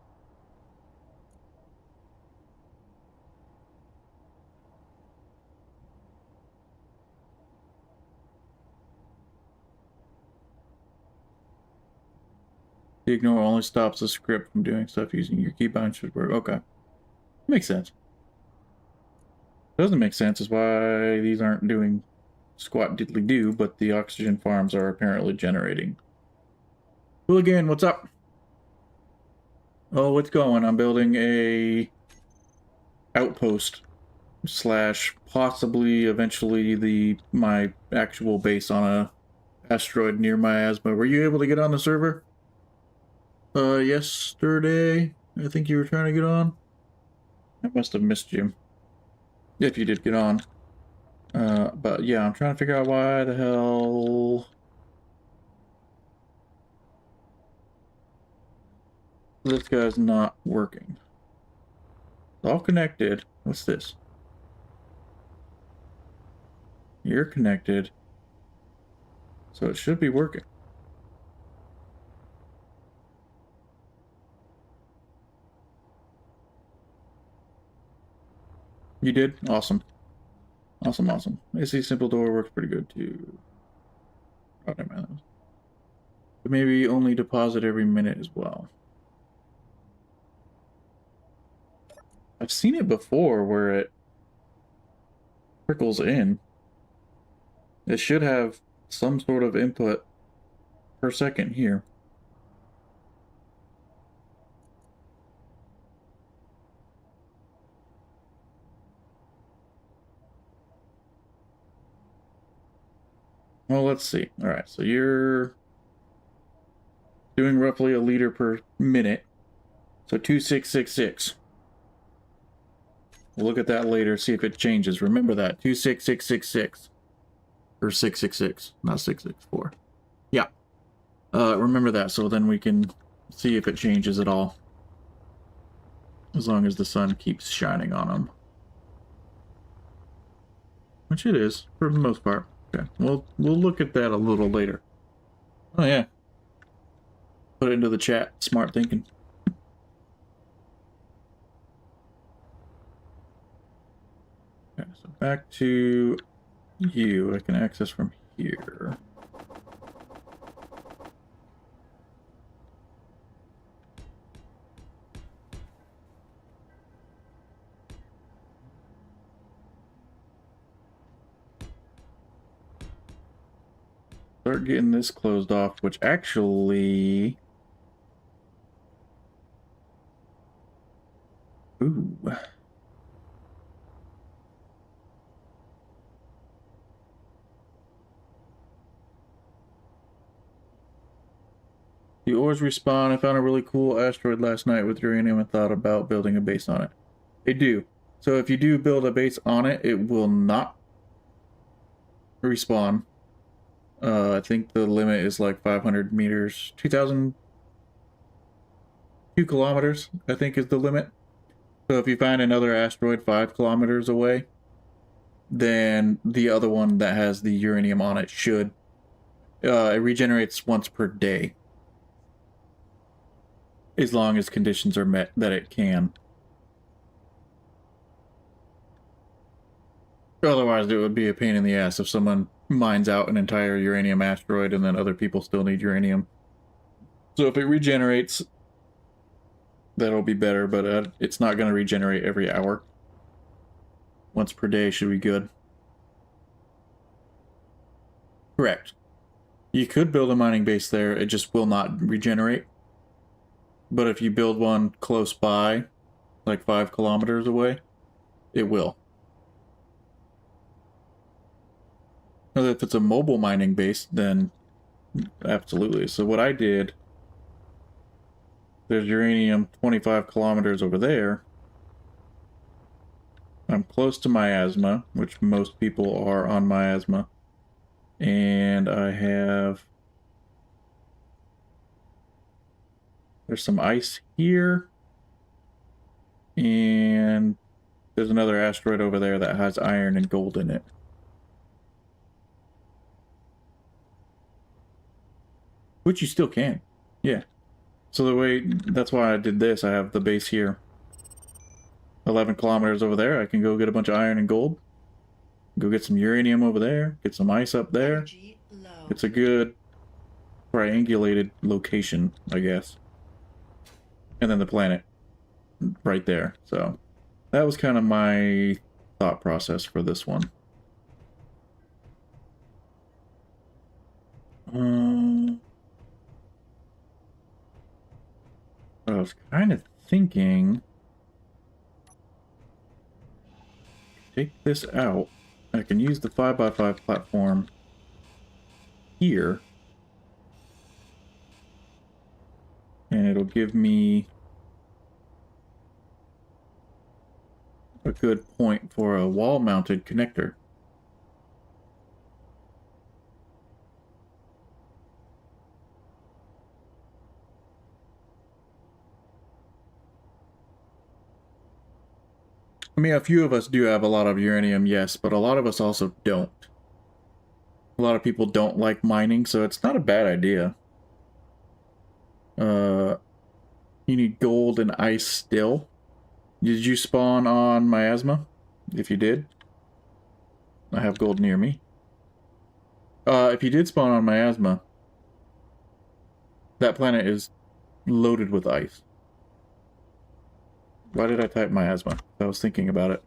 The ignore only stops the script from doing stuff using your keybind should work. Okay. Makes sense. Doesn't make sense is why these aren't doing squat diddly do, but the oxygen farms are apparently generating. Hooligan, what's up? Oh, what's going? I'm building a outpost slash possibly eventually my actual base on a asteroid near miasma. Were you able to get on the server? Yesterday, I think you were trying to get on. I must have missed you. If you did get on. But yeah, I'm trying to figure out why the hell this guy's not working. It's all connected. What's this? You're connected. So it should be working. You did? Awesome. Awesome, awesome. AC simple door works pretty good too. Oh, never mind. But maybe only deposit every minute as well. I've seen it before where it trickles in. It should have some sort of input per second here. Well, let's see. All right, so you're doing roughly a liter per minute. So 2666. We'll look at that later, see if it changes. Remember that, 26666. Or 666, not 664. Yeah. Remember that, so then we can see if it changes at all. As long as the sun keeps shining on them. Which it is, for the most part. Okay, we'll look at that a little later. Oh yeah. Put it into the chat. Smart thinking. back to you. I can access from here. Start getting this closed off, which actually... Ooh. The ores respawn. I found a really cool asteroid last night with uranium and thought about building a base on it. They do. So if you do build a base on it, it will not respawn. I think the limit is like 500 meters, 2,000, 2 kilometers, I think is the limit. So if you find another asteroid 5 kilometers away, then the other one that has the uranium on it should, it regenerates once per day. As long as conditions are met that it can. Otherwise, it would be a pain in the ass if someone mines out an entire uranium asteroid and then other people still need uranium. So if it regenerates, that'll be better, but it's not going to regenerate every hour. Once per day should be good. Correct. You could build a mining base there, it just will not regenerate. But if you build one close by, like 5 kilometers away, it will. Now, if it's a mobile mining base, then absolutely. So what I did, there's uranium 25 kilometers over there. I'm close to miasma, which most people are on miasma. And I have... There's some ice here. And there's another asteroid over there that has iron and gold in it. Which you still can. Yeah. So the way... That's why I did this. I have the base here. 11 kilometers over there. I can go get a bunch of iron and gold. Go get some uranium over there. Get some ice up there. It's a good triangulated location, I guess. And then the planet right there. So that was kind of my thought process for this one. I was kind of thinking, take this out. I can use the 5x5 platform here. And it'll give me a good point for a wall-mounted connector. I mean, a few of us do have a lot of uranium, yes, but a lot of us also don't. A lot of people don't like mining, so it's not a bad idea. You need gold and ice still. Did you spawn on miasma? If you did, I have gold near me. If you did spawn on miasma, that planet is loaded with ice. Why did I type miasma? I was thinking about it.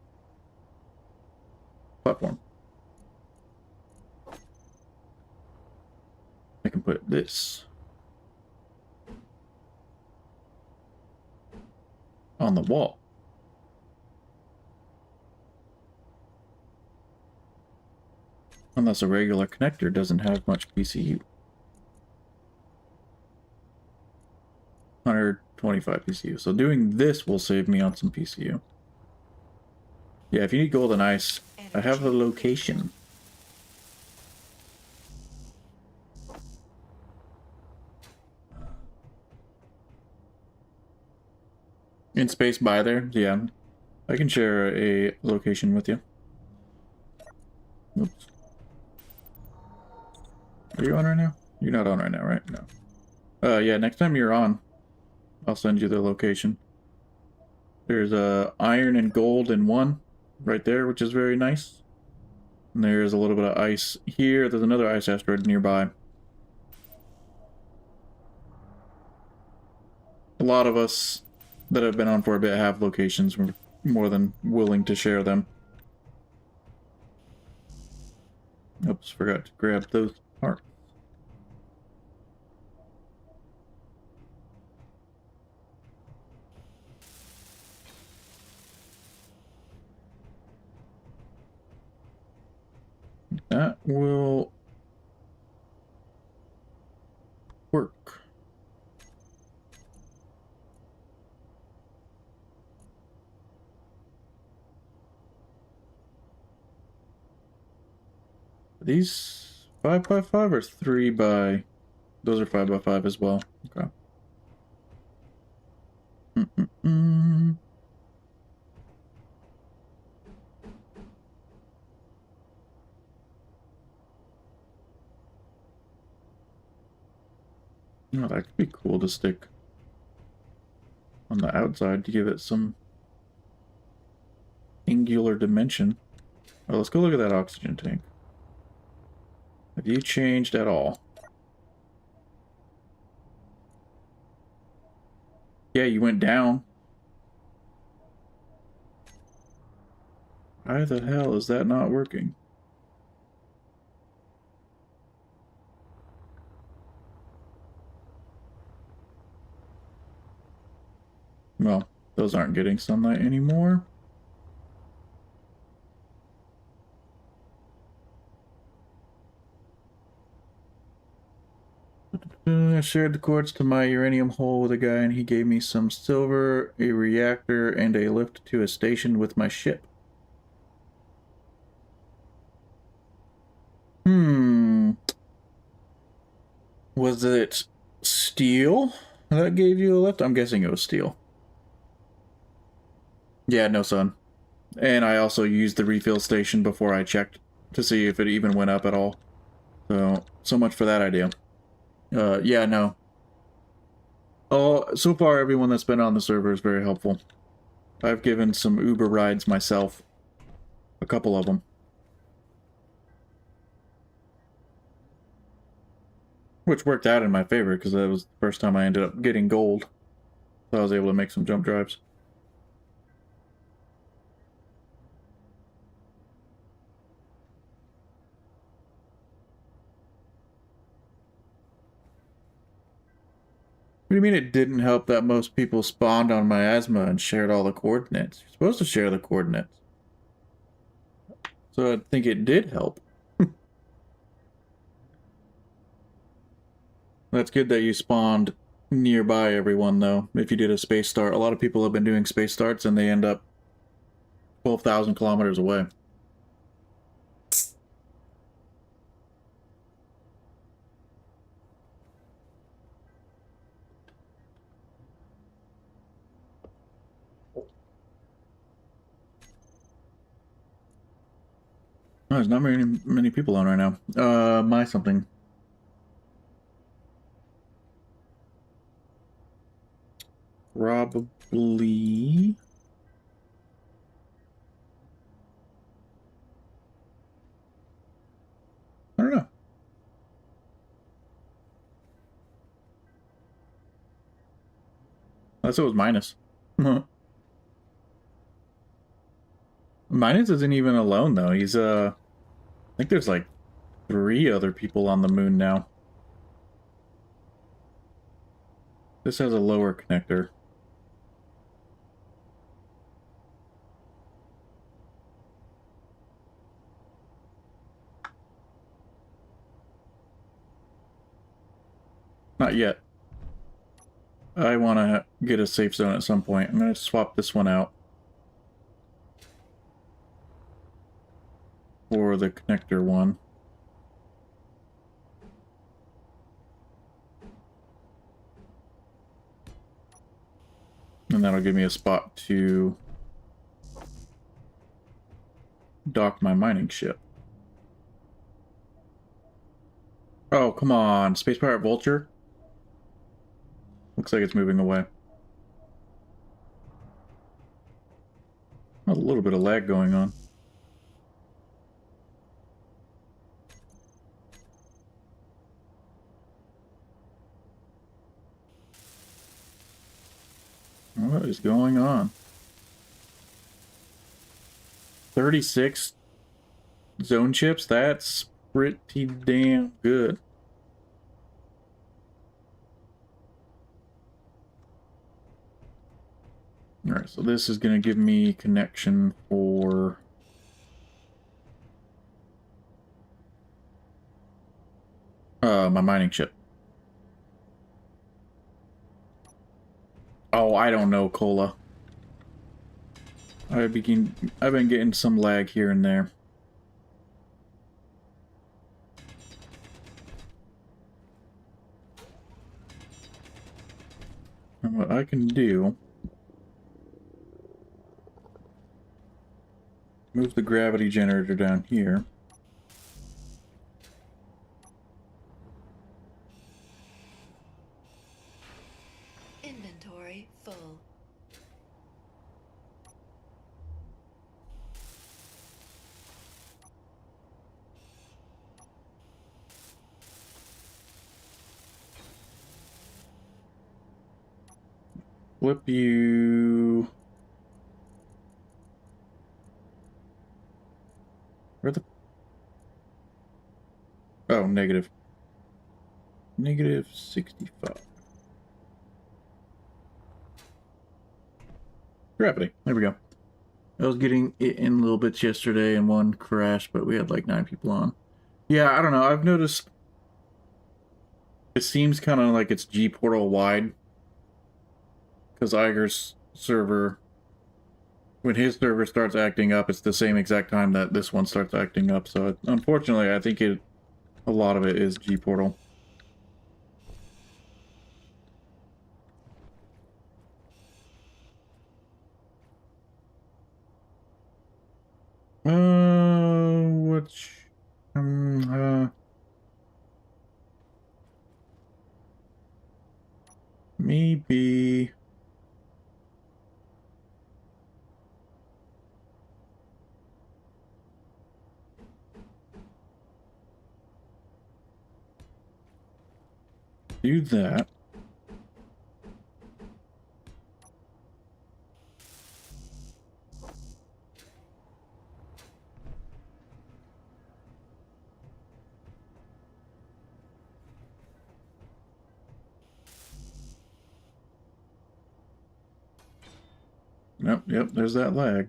Platform. I can put this on the wall. Unless a regular connector doesn't have much PCU. 125 PCU. So doing this will save me on some PCU. Yeah, if you need gold and ice, I have a location. In space by there? Yeah. I can share a location with you. Oops. Are you on right now? You're not on right now, right? No. Yeah, next time you're on, I'll send you the location. There's iron and gold in one right there, which is very nice. And there's a little bit of ice here. There's another ice asteroid nearby. A lot of us that have been on for a bit have locations. We're more than willing to share them. Oops, forgot to grab those parts. That will work. Are these 5x5 or 3 by... Those are 5x5 as well. Okay. Oh, that could be cool to stick on the outside to give it some angular dimension. Oh, let's go look at that oxygen tank. Have you changed at all? Yeah, you went down. Why the hell is that not working? Well, those aren't getting sunlight anymore. I shared the quartz to my uranium hole with a guy, and he gave me some silver, a reactor, and a lift to a station with my ship. Was it steel that gave you a lift? I'm guessing it was steel. Yeah, no sun. And I also used the refill station before I checked to see if it even went up at all. So much for that idea. Yeah, no. Oh, so far everyone that's been on the server is very helpful. I've given some Uber rides myself. A couple of them. Which worked out in my favor, because that was the first time I ended up getting gold. So I was able to make some jump drives. What do you mean it didn't help that most people spawned on miasma and shared all the coordinates? You're supposed to share the coordinates. So I think it did help. That's good that you spawned nearby everyone, though. If you did a space start, a lot of people have been doing space starts and they end up 12,000 kilometers away. Oh, there's not many people on right now. My something. Probably. I don't know. Unless it was minus. Minus isn't even alone though. He's I think there's like 3 other people on the moon now. This has a lower connector. Not yet. I want to get a safe zone at some point. I'm going to swap this one out for the connector one. And that'll give me a spot to dock my mining ship. Oh, come on. Space Pirate Vulture? Looks like it's moving away. A little bit of lag going on. What is going on? 36 zone chips? That's pretty damn good. Alright, so this is going to give me connection for... my mining chip. Oh, I don't know, Cola. I've been getting some lag here and there. And what I can do... Move the gravity generator down here. Inventory full. Flip you... Where the... Oh, negative. Negative 65. Gravity. There we go. I was getting it in little bits yesterday and one crashed, but we had like 9 people on. Yeah, I don't know. I've noticed it seems kind of like it's G-portal wide. Because Iger's server, when his server starts acting up, it's the same exact time that this one starts acting up. So unfortunately, I think a lot of it is G-portal. Which, maybe... do that. Yep, there's that lag.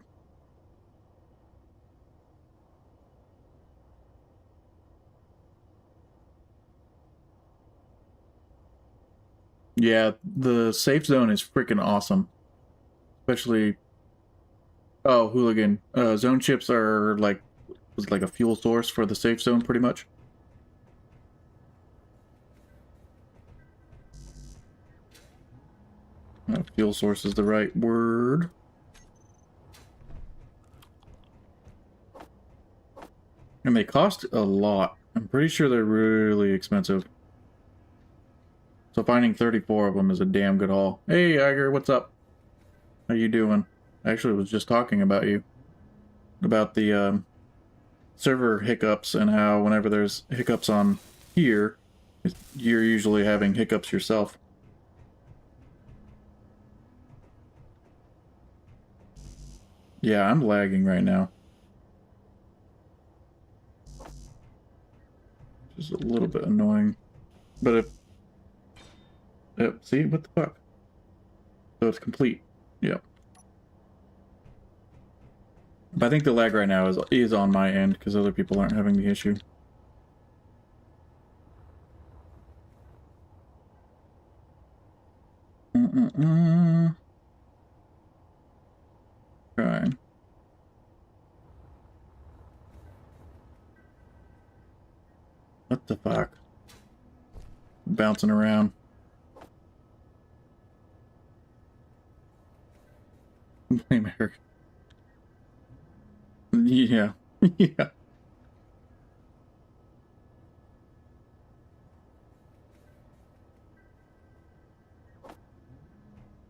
Yeah, the safe zone is freaking awesome. Especially... Oh, hooligan. Zone chips are like... was like a fuel source for the safe zone, pretty much. Fuel source is the right word. And they cost a lot. I'm pretty sure they're really expensive. So finding 34 of them is a damn good haul. Hey, Iger, what's up? How you doing? I actually was just talking about you. About the server hiccups and how whenever there's hiccups on here, you're usually having hiccups yourself. Yeah, I'm lagging right now. Just a little bit annoying. But if... Yep, see? What the fuck? So it's complete. Yep. But I think the lag right now is on my end, because other people aren't having the issue. Try. What the fuck? Bouncing around. Blame Eric. Yeah. Yeah.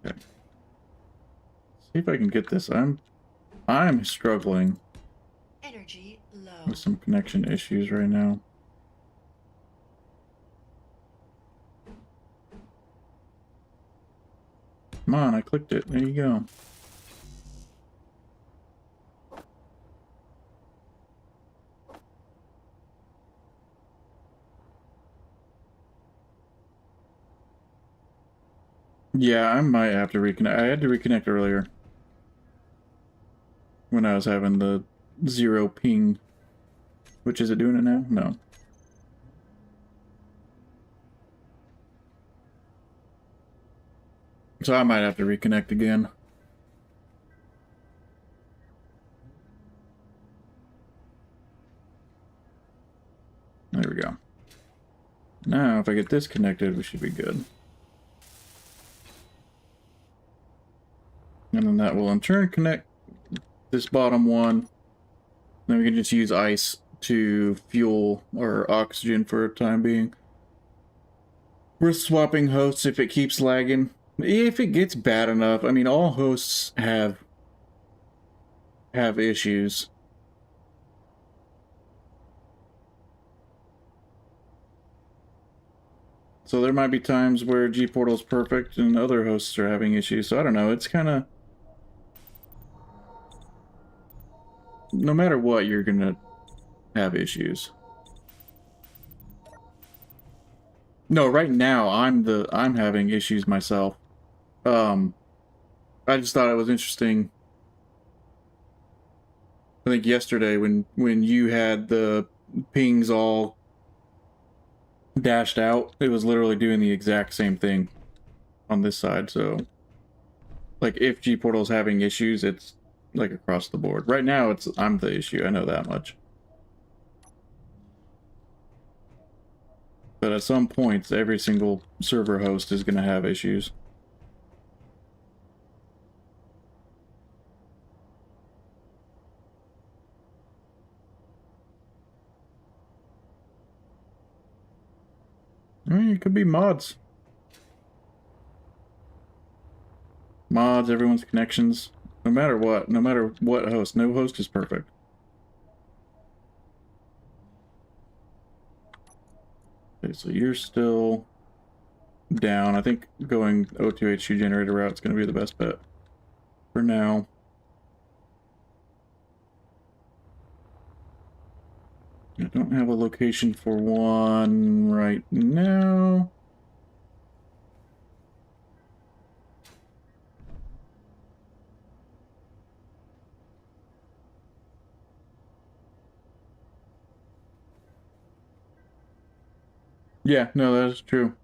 Okay. See if I can get this. I'm struggling Energy low. with some connection issues right now. Come on, clicked it. There you go. Yeah, I might have to reconnect. I had to reconnect earlier when I was having the 0 ping. Which, is it doing it now? No. So I might have to reconnect again. There we go. Now, if I get this connected, we should be good. And then that will in turn connect this bottom one. Then we can just use ice to fuel our oxygen for a time being. We're swapping hosts if it keeps lagging. If it gets bad enough, I mean, all hosts have issues. So there might be times where G-Portal's perfect and other hosts are having issues. So I don't know, it's kind of... No matter what, you're gonna have issues. No, right now I'm having issues myself. I just thought it was interesting. I think yesterday when you had the pings all dashed out, it was literally doing the exact same thing on this side. So, like, if G-Portal's having issues, it's like across the board. Right now, I'm the issue. I know that much. But at some points, every single server host is going to have issues. I mean, it could be mods. Mods, everyone's connections. No matter what host. No host is perfect. Okay, so you're still down. I think going O2H2 generator route is going to be the best bet for now. I don't have a location for one right now. Yeah, no, that is true.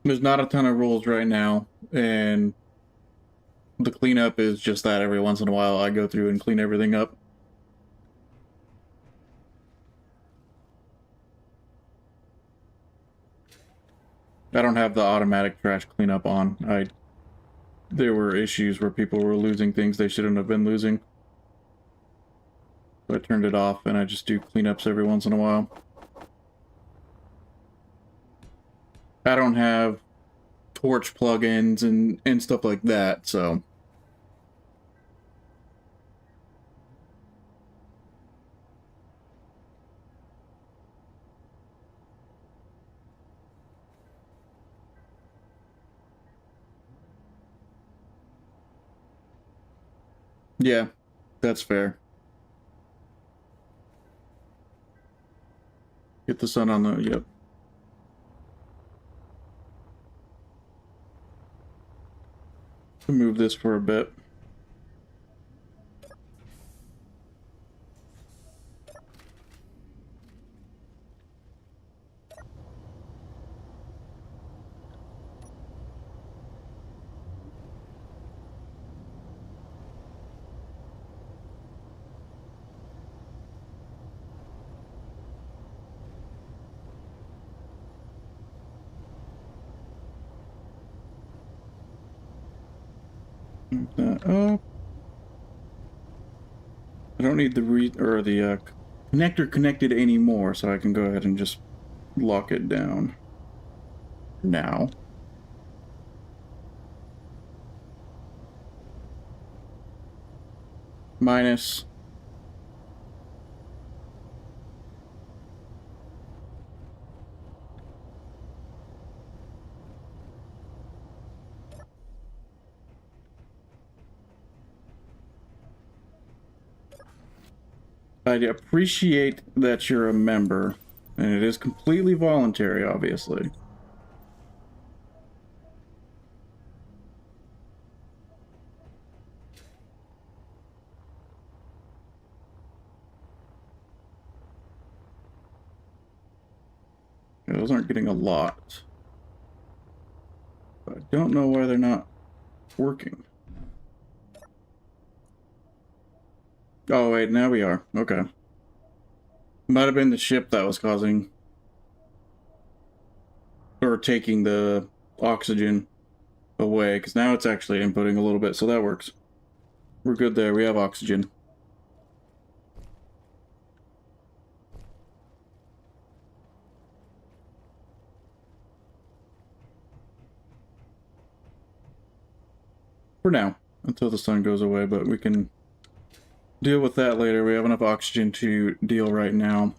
There's not a ton of rules right now, and the cleanup is just that every once in a while I go through and clean everything up. I don't have the automatic trash cleanup on. There were issues where people were losing things they shouldn't have been losing. So I turned it off and I just do cleanups every once in a while. I don't have torch plugins and stuff like that, so... Yeah, that's fair. Get the sun on the... Yep. Move this for a bit. Move that up. I don't need the connector connected anymore, so I can go ahead and just lock it down now. Minus. I appreciate that you're a member, and it is completely voluntary, obviously. Those aren't getting a lot. But I don't know why they're not working. Oh, wait, now we are. Okay. Might have been the ship that was causing... or taking the oxygen away, because now it's actually inputting a little bit, so that works. We're good there. We have oxygen. For now, until the sun goes away, but we can deal with that later. We have enough oxygen to deal right now.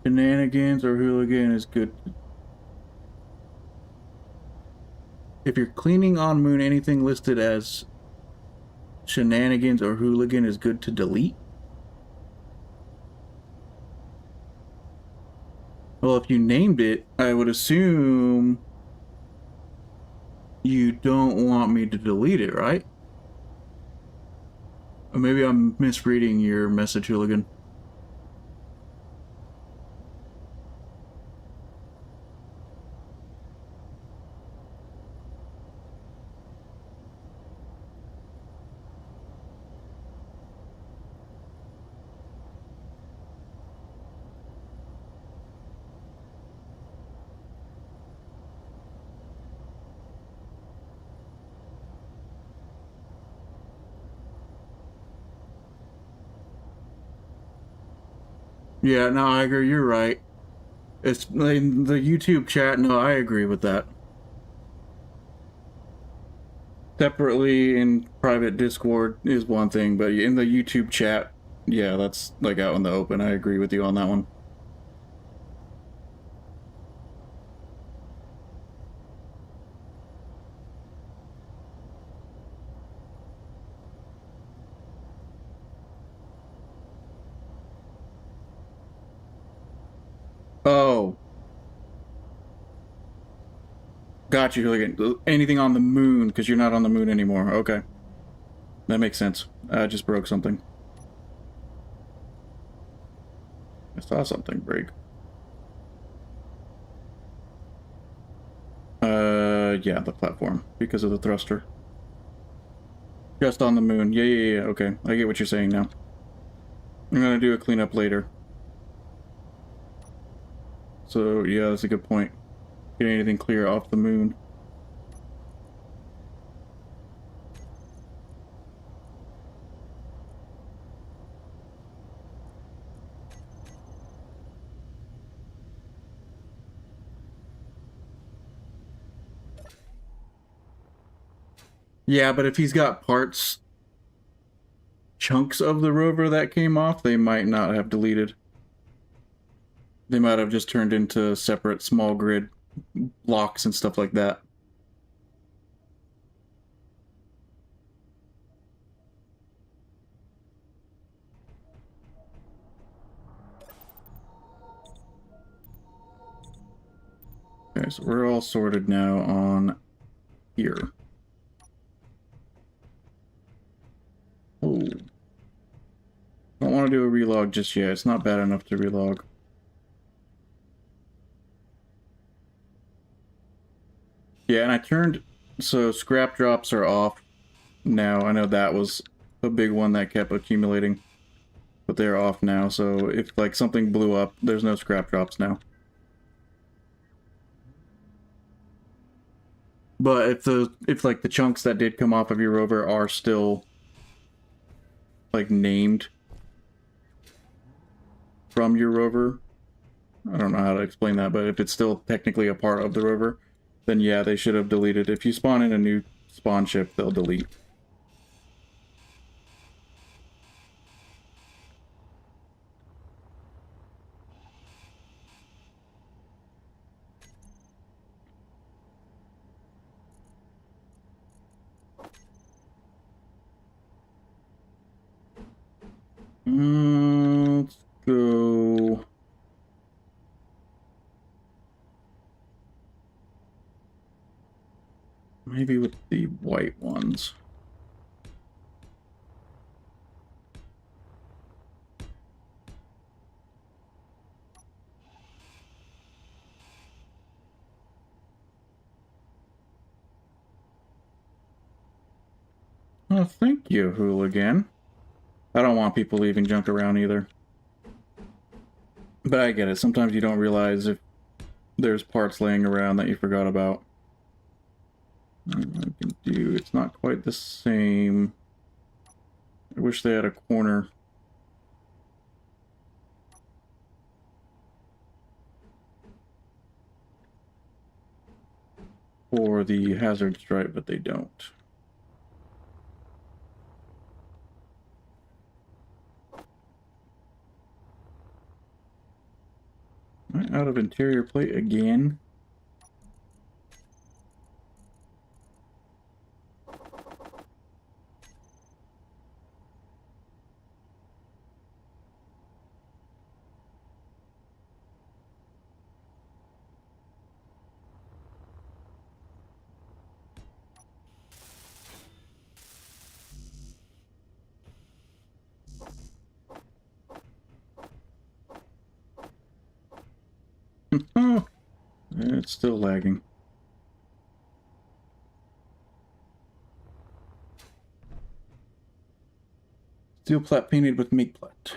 Shenanigans or hooligan is good. If you're cleaning on moon, anything listed as shenanigans or hooligan is good to delete. Well, if you named it, I would assume you don't want me to delete it, right? Or maybe I'm misreading your message, hooligan. Yeah, no, I agree. You're right. It's like the YouTube chat. No, I agree with that. Separately in private Discord is one thing, but in the YouTube chat, yeah, that's like out in the open. I agree with you on that one. Oh, got you. Like anything on the moon because you're not on the moon anymore. Okay, that makes sense. I just broke something. I saw something break. Yeah, the platform because of the thruster. Just on the moon. Yeah. Okay, I get what you're saying now. I'm gonna do a cleanup later. So yeah, that's a good point. Get anything clear off the moon. Yeah, but if he's got parts, chunks of the rover that came off, they might not have deleted. They might have just turned into separate small grid blocks and stuff like that. Okay, so we're all sorted now on here. Oh. Don't want to do a relog just yet. It's not bad enough to relog. Yeah, and I turned... So scrap drops are off now. I know that was a big one that kept accumulating. But they're off now, so if like something blew up, there's no scrap drops now. But if like the chunks that did come off of your rover are still like named from your rover, I don't know how to explain that, but if it's still technically a part of the rover, then yeah, they should have deleted. If you spawn in a new spawn ship, they'll delete. Let's go. Maybe with the white ones. Oh, thank you, hooligan. I don't want people leaving junk around either. But I get it. Sometimes you don't realize if there's parts laying around that you forgot about. I can do... It's not quite the same. I wish they had a corner. For the hazard stripe, but they don't. Right, out of interior plate again. Oh, it's still lagging. Steel plat painted with make plat.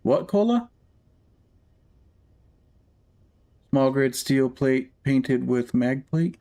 What, Cola? Small grade steel plate painted with mag plate?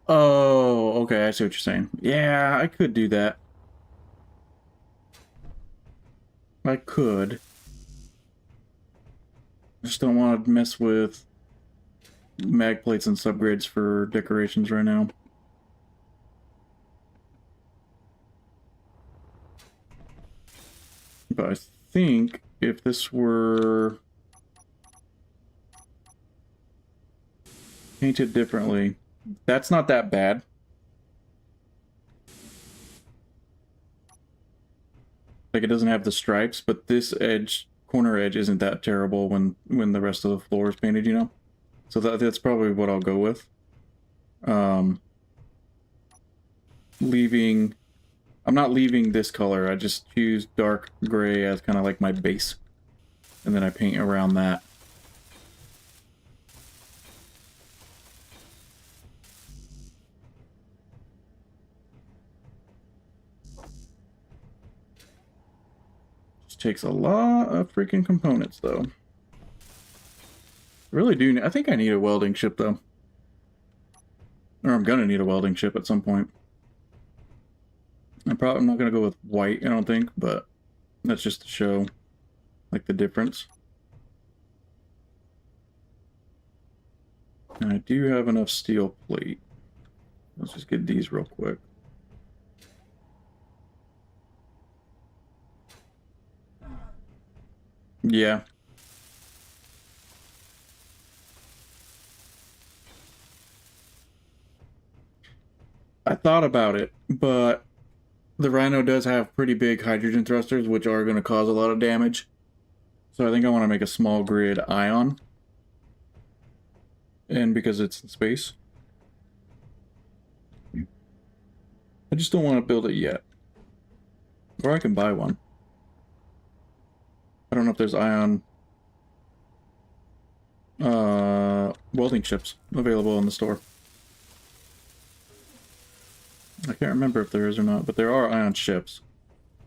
Oh, okay, I see what you're saying. Yeah, I could do that. I could. I just don't want to mess with mag plates and subgrades for decorations right now. But I think if this were painted differently, that's not that bad. Like, it doesn't have the stripes, but this edge, corner edge, isn't that terrible when the rest of the floor is painted, you know? So that's probably what I'll go with. Leaving... I'm not leaving this color, I just choose dark gray as kind of like my base. And then I paint around that. Just takes a lot of freaking components, though. Really do... I think I need a welding ship, though. Or I'm gonna need a welding ship at some point. I'm not gonna go with white, I don't think, but that's just to show, like, the difference. And I do have enough steel plate. Let's just get these real quick. Yeah. I thought about it, but the Rhino does have pretty big hydrogen thrusters, which are going to cause a lot of damage. So I think I want to make a small grid ion. And because it's in space. I just don't want to build it yet. Or I can buy one. I don't know if there's ion welding chips available in the store. I can't remember if there is or not, but there are ion chips.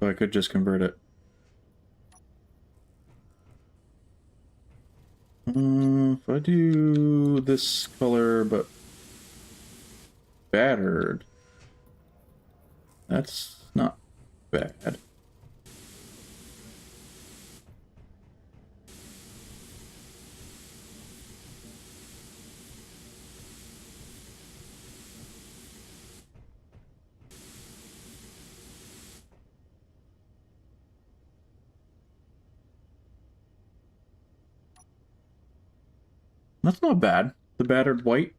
So I could just convert it. If I do this color, but battered, that's not bad. That's not bad. The battered white.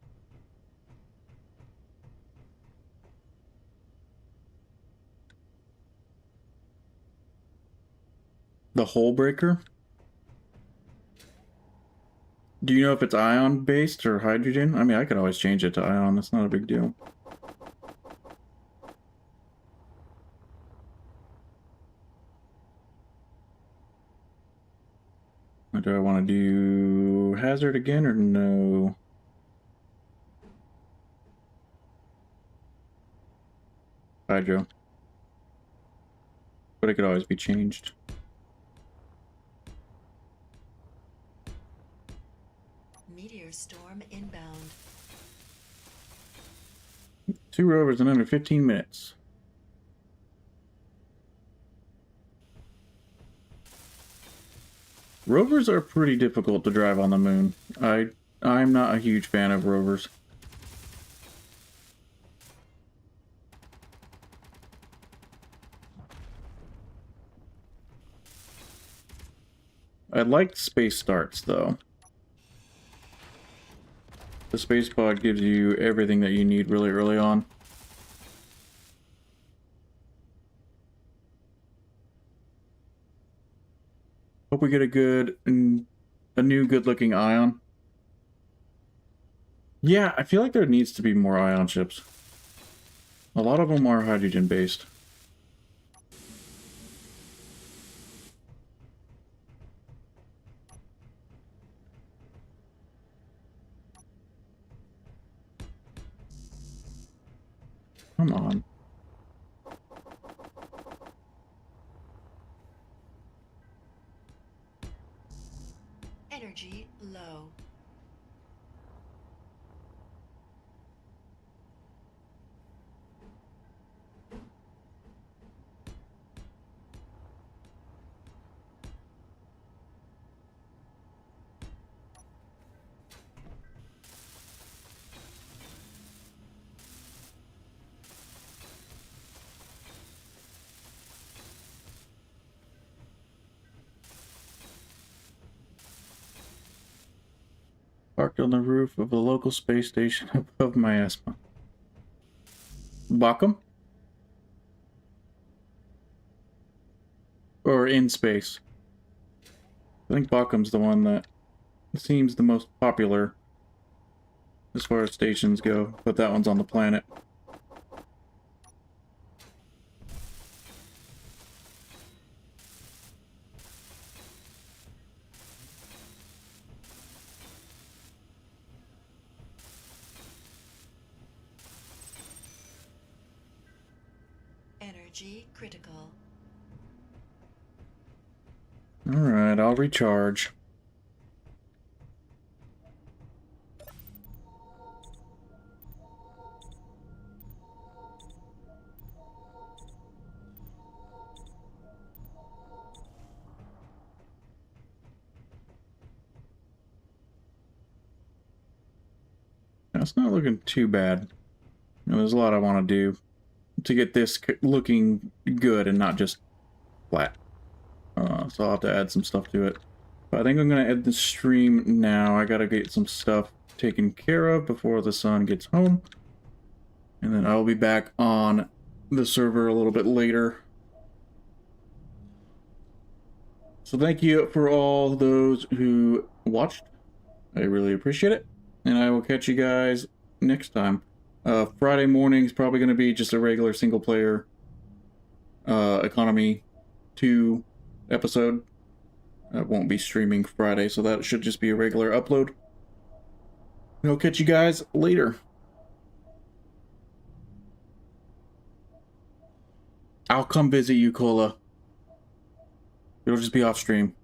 The hole breaker. Do you know if it's ion based or hydrogen? I mean, I could always change it to ion. That's not a big deal. Or do I want to do hazard again or no? Hydro. But it could always be changed. Meteor storm inbound. 2 rovers in under 15 minutes. Rovers are pretty difficult to drive on the moon. I'm not a huge fan of rovers. I like space starts though. The space pod gives you everything that you need really early on. Hope we get a new good-looking ion. Yeah, I feel like there needs to be more ion ships. A lot of them are hydrogen-based. Come on. Energy low. Parked on the roof of the local space station above Miasma. Bakum? Or in space? I think Bakum's the one that seems the most popular as far as stations go, but that one's on the planet. Energy critical. Alright, I'll recharge. That's not looking too bad. There's a lot I want to do to get this looking good and not just flat. So I'll have to add some stuff to it. But I think I'm going to end the stream now. I got to get some stuff taken care of before the sun gets home. And then I'll be back on the server a little bit later. So thank you for all those who watched. I really appreciate it. And I will catch you guys next time. Friday morning is probably going to be just a regular single player Economy 2 episode. I won't be streaming Friday, so that should just be a regular upload. And I'll catch you guys later. I'll come visit you, Cola. It'll just be off stream.